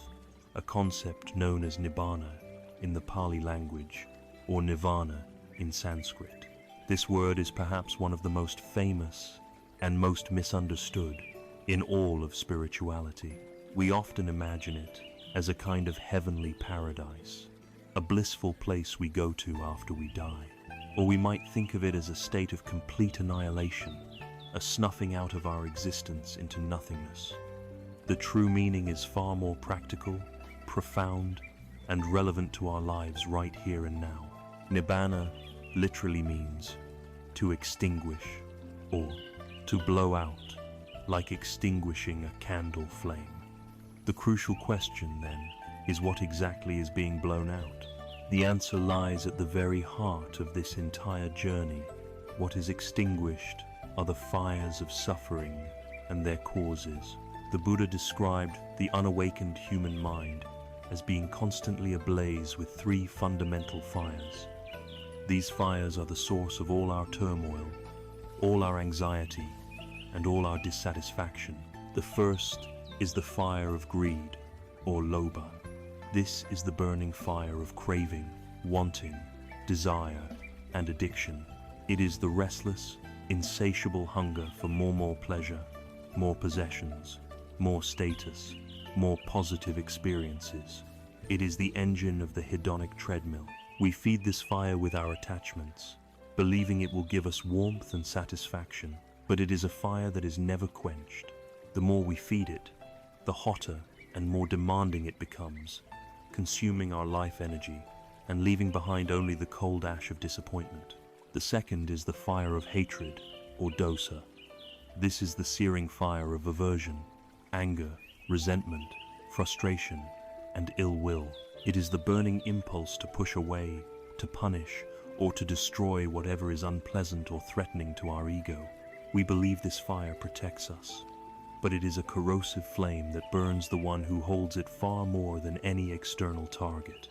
a concept known as Nibbana in the Pali language, or Nirvana in Sanskrit. This word is perhaps one of the most famous and most misunderstood in all of spirituality. We often imagine it as a kind of heavenly paradise, a blissful place we go to after we die. Or we might think of it as a state of complete annihilation, a snuffing out of our existence into nothingness. The true meaning is far more practical, profound, and relevant to our lives right here and now. Nibbana literally means to extinguish or to blow out, like extinguishing a candle flame. The crucial question, then, is what exactly is being blown out? The answer lies at the very heart of this entire journey. What is extinguished are the fires of suffering and their causes. The Buddha described the unawakened human mind as being constantly ablaze with three fundamental fires. These fires are the source of all our turmoil, all our anxiety, and all our dissatisfaction. The first is the fire of greed, or lobha. This is the burning fire of craving, wanting, desire, and addiction. It is the restless, insatiable hunger for more pleasure, more possessions, more status, more positive experiences. It is the engine of the hedonic treadmill. We feed this fire with our attachments, believing it will give us warmth and satisfaction, but it is a fire that is never quenched. The more we feed it, the hotter and more demanding it becomes, consuming our life energy and leaving behind only the cold ash of disappointment. The second is the fire of hatred, or dosa. This is the searing fire of aversion, anger, resentment, frustration, and ill will. It is the burning impulse to push away, to punish, or to destroy whatever is unpleasant or threatening to our ego. We believe this fire protects us, but it is a corrosive flame that burns the one who holds it far more than any external target.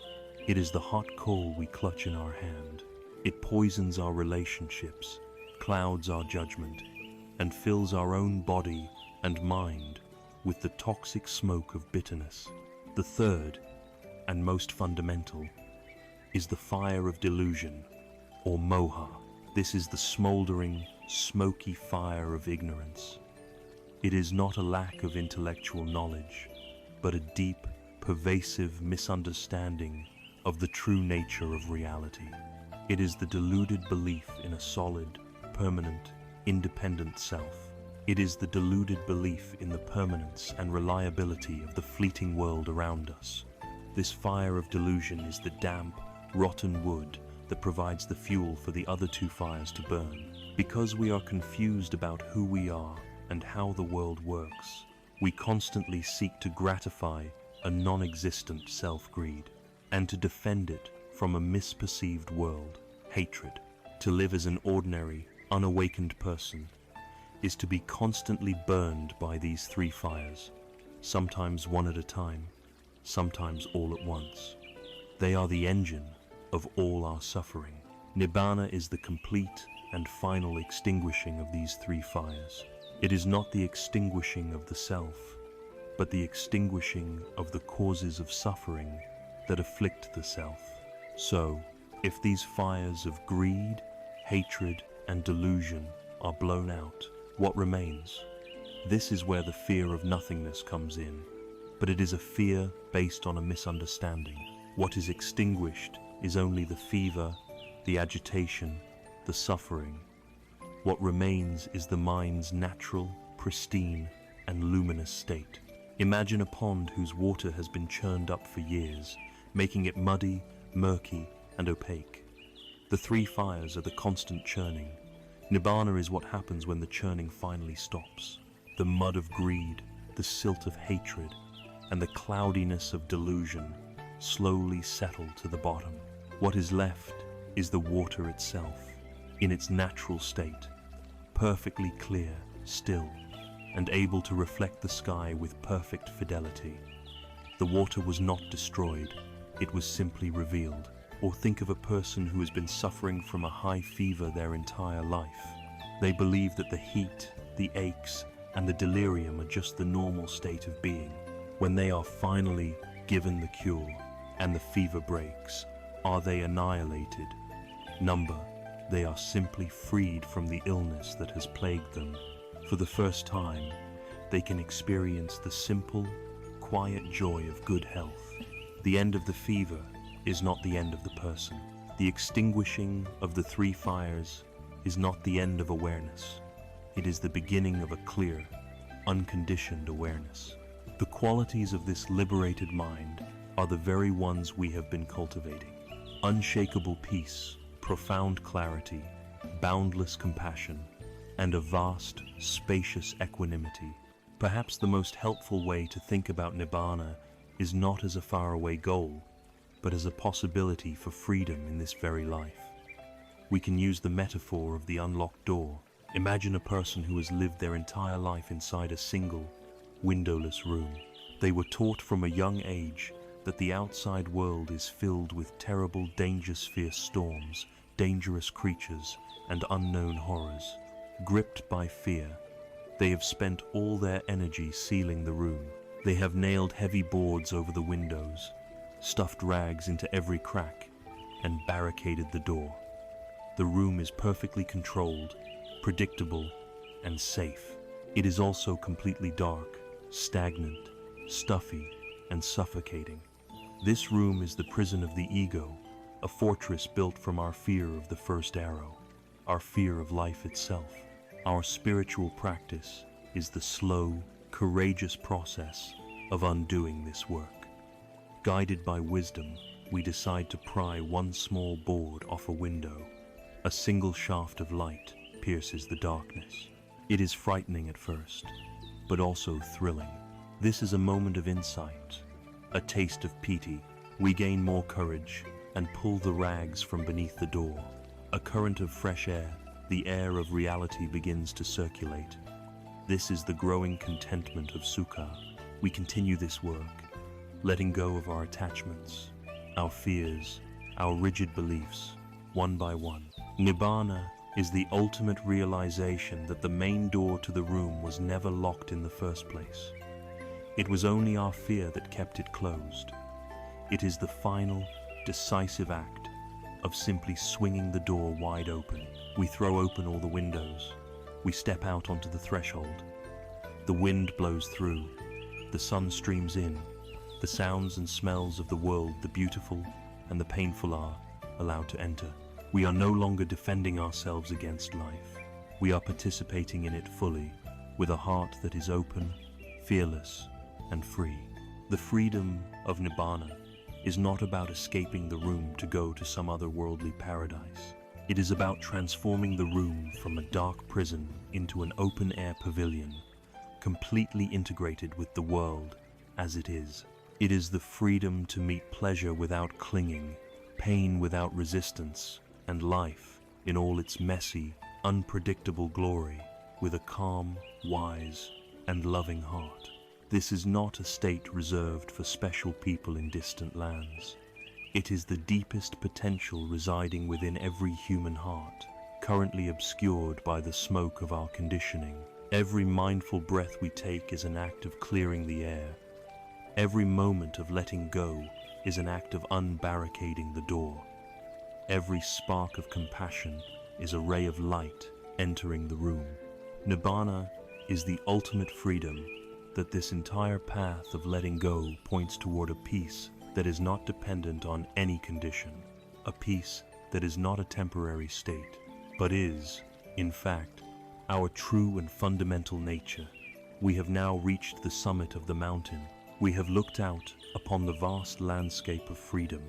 It is the hot coal we clutch in our hand. It poisons our relationships, clouds our judgment, and fills our own body and mind with the toxic smoke of bitterness. The third, and most fundamental, is the fire of delusion, or moha. This is the smoldering, smoky fire of ignorance. It is not a lack of intellectual knowledge, but a deep, pervasive misunderstanding of the true nature of reality. It is the deluded belief in a solid, permanent, independent self. It is the deluded belief in the permanence and reliability of the fleeting world around us. This fire of delusion is the damp, rotten wood that provides the fuel for the other two fires to burn. Because we are confused about who we are and how the world works, we constantly seek to gratify a non-existent self-greed and to defend it from a misperceived world, hatred. To live as an ordinary, unawakened person is to be constantly burned by these three fires, sometimes one at a time, sometimes all at once. They are the engine of all our suffering. Nibbana is the complete and final extinguishing of these three fires. It is not the extinguishing of the self, but the extinguishing of the causes of suffering that afflict the self. So, if these fires of greed, hatred, and delusion are blown out, what remains? This is where the fear of nothingness comes in, but it is a fear based on a misunderstanding. What is extinguished is only the fever, the agitation, the suffering. What remains is the mind's natural, pristine, and luminous state. Imagine a pond whose water has been churned up for years, making it muddy, murky, and opaque. The three fires are the constant churning. Nibbana is what happens when the churning finally stops. The mud of greed, the silt of hatred, and the cloudiness of delusion slowly settle to the bottom. What is left is the water itself, in its natural state, perfectly clear, still, and able to reflect the sky with perfect fidelity. The water was not destroyed, it was simply revealed. Or think of a person who has been suffering from a high fever their entire life. They believe that the heat, the aches, and the delirium are just the normal state of being. When they are finally given the cure and the fever breaks, are they annihilated? Number, they are simply freed from the illness that has plagued them. For the first time, they can experience the simple, quiet joy of good health. The end of the fever is not the end of the person. The extinguishing of the three fires is not the end of awareness. It is the beginning of a clear, unconditioned awareness. The qualities of this liberated mind are the very ones we have been cultivating. Unshakable peace, profound clarity, boundless compassion, and a vast, spacious equanimity. Perhaps the most helpful way to think about Nibbana is not as a faraway goal, but as a possibility for freedom in this very life. We can use the metaphor of the unlocked door. Imagine a person who has lived their entire life inside a single, windowless room. They were taught from a young age that the outside world is filled with terrible, dangerous storms, dangerous creatures, and unknown horrors. Gripped by fear, they have spent all their energy sealing the room. They have nailed heavy boards over the windows, stuffed rags into every crack, and barricaded the door. The room is perfectly controlled, predictable, and safe. It is also completely dark, stagnant, stuffy, and suffocating. This room is the prison of the ego, a fortress built from our fear of the first arrow, our fear of life itself. Our spiritual practice is the slow, courageous process of undoing this work. Guided by wisdom, we decide to pry one small board off a window. A single shaft of light pierces the darkness. It is frightening at first, but also thrilling. This is a moment of insight, a taste of piti. We gain more courage and pull the rags from beneath the door. A current of fresh air, the air of reality, begins to circulate. This is the growing contentment of sukha. We continue this work, letting go of our attachments, our fears, our rigid beliefs, one by one. Nibbana is the ultimate realization that the main door to the room was never locked in the first place. It was only our fear that kept it closed. It is the final, decisive act of simply swinging the door wide open. We throw open all the windows. We step out onto the threshold. The wind blows through. The sun streams in. The sounds and smells of the world, the beautiful and the painful, are allowed to enter. We are no longer defending ourselves against life. We are participating in it fully, with a heart that is open, fearless, and free. The freedom of Nibbana is not about escaping the room to go to some otherworldly paradise. It is about transforming the room from a dark prison into an open-air pavilion, completely integrated with the world as it is. It is the freedom to meet pleasure without clinging, pain without resistance, and life in all its messy, unpredictable glory with a calm, wise, and loving heart. This is not a state reserved for special people in distant lands. It is the deepest potential residing within every human heart, currently obscured by the smoke of our conditioning. Every mindful breath we take is an act of clearing the air. Every moment of letting go is an act of unbarricading the door. Every spark of compassion is a ray of light entering the room. Nibbana is the ultimate freedom that this entire path of letting go points toward, a peace that is not dependent on any condition, a peace that is not a temporary state, but is, in fact, our true and fundamental nature. We have now reached the summit of the mountain. We have looked out upon the vast landscape of freedom.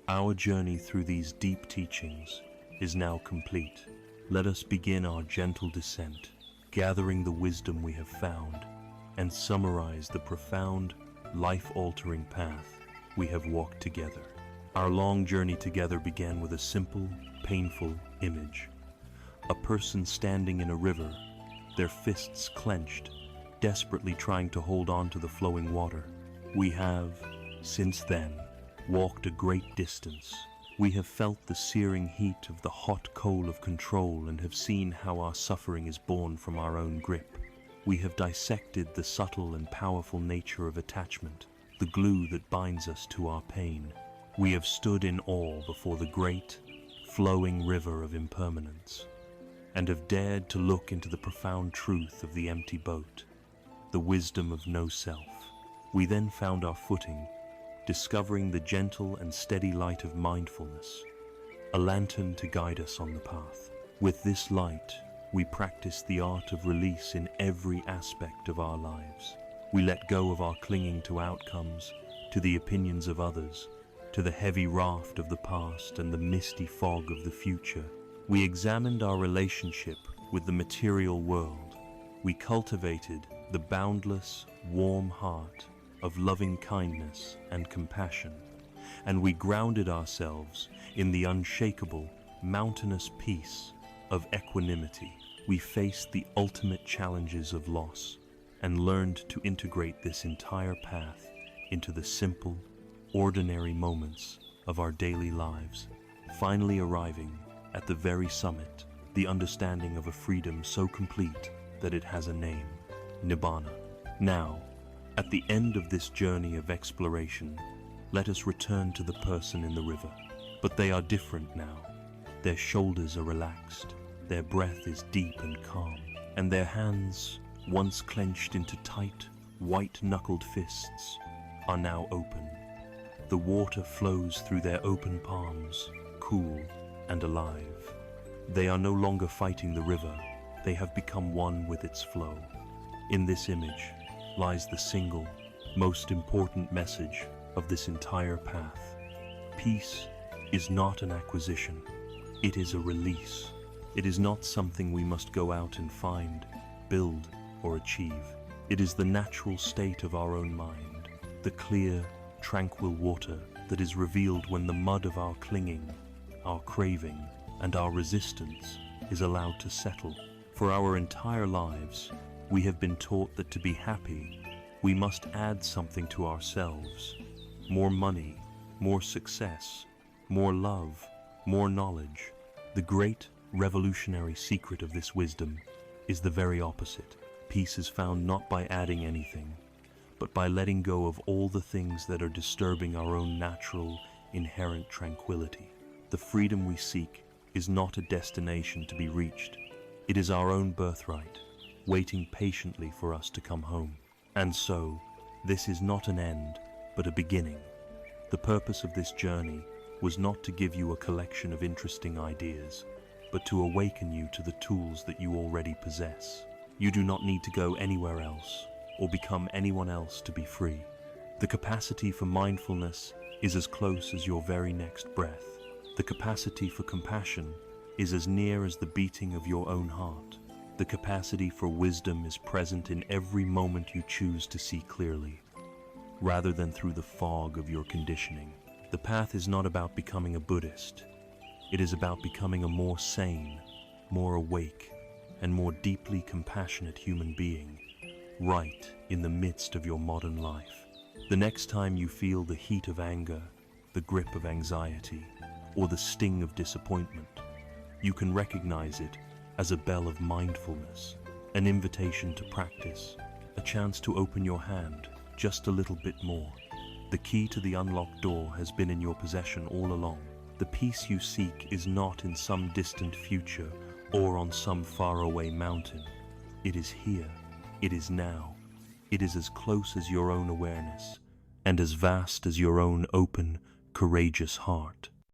Our journey through these deep teachings is now complete. Let us begin our gentle descent, gathering the wisdom we have found, and summarize the profound, life-altering path we have walked together. Our long journey together began with a simple, painful image. A person standing in a river, their fists clenched, desperately trying to hold on to the flowing water. We have, since then, walked a great distance. We have felt the searing heat of the hot coal of control and have seen how our suffering is born from our own grip. We have dissected the subtle and powerful nature of attachment, the glue that binds us to our pain. We have stood in awe before the great, flowing river of impermanence, and have dared to look into the profound truth of the empty boat, the wisdom of no self. We then found our footing, discovering the gentle and steady light of mindfulness, a lantern to guide us on the path. With this light, we practice the art of release in every aspect of our lives. We let go of our clinging to outcomes, to the opinions of others, to the heavy raft of the past and the misty fog of the future. We examined our relationship with the material world. We cultivated the boundless, warm heart of loving kindness and compassion, and we grounded ourselves in the unshakable, mountainous peace of equanimity. We faced the ultimate challenges of loss and learned to integrate this entire path into the simple, ordinary moments of our daily lives, finally arriving at the very summit, the understanding of a freedom so complete that it has a name, Nibbana. Now, at the end of this journey of exploration, let us return to the person in the river. But they are different now. Their shoulders are relaxed, their breath is deep and calm, and their hands, once clenched into tight, white-knuckled fists, are now open. The water flows through their open palms, cool and alive. They are no longer fighting the river, they have become one with its flow. In this image lies the single, most important message of this entire path. Peace is not an acquisition, it is a release. It is not something we must go out and find, build, or achieve. It is the natural state of our own mind, the clear, tranquil water that is revealed when the mud of our clinging, our craving, and our resistance is allowed to settle. For our entire lives, we have been taught that to be happy, we must add something to ourselves. More money, more success, more love, more knowledge. The great revolutionary secret of this wisdom is the very opposite. Peace is found not by adding anything, but by letting go of all the things that are disturbing our own natural, inherent tranquility. The freedom we seek is not a destination to be reached. It is our own birthright, waiting patiently for us to come home. And so, this is not an end, but a beginning. The purpose of this journey was not to give you a collection of interesting ideas, but to awaken you to the tools that you already possess. You do not need to go anywhere else or become anyone else to be free. The capacity for mindfulness is as close as your very next breath. The capacity for compassion is as near as the beating of your own heart. The capacity for wisdom is present in every moment you choose to see clearly, rather than through the fog of your conditioning. The path is not about becoming a Buddhist. It is about becoming a more sane, more awake, and more deeply compassionate human being, right in the midst of your modern life. The next time you feel the heat of anger, the grip of anxiety, or the sting of disappointment, you can recognize it as a bell of mindfulness, an invitation to practice, a chance to open your hand just a little bit more. The key to the unlocked door has been in your possession all along. The peace you seek is not in some distant future or on some faraway mountain. It is here. It is now. It is as close as your own awareness and as vast as your own open, courageous heart.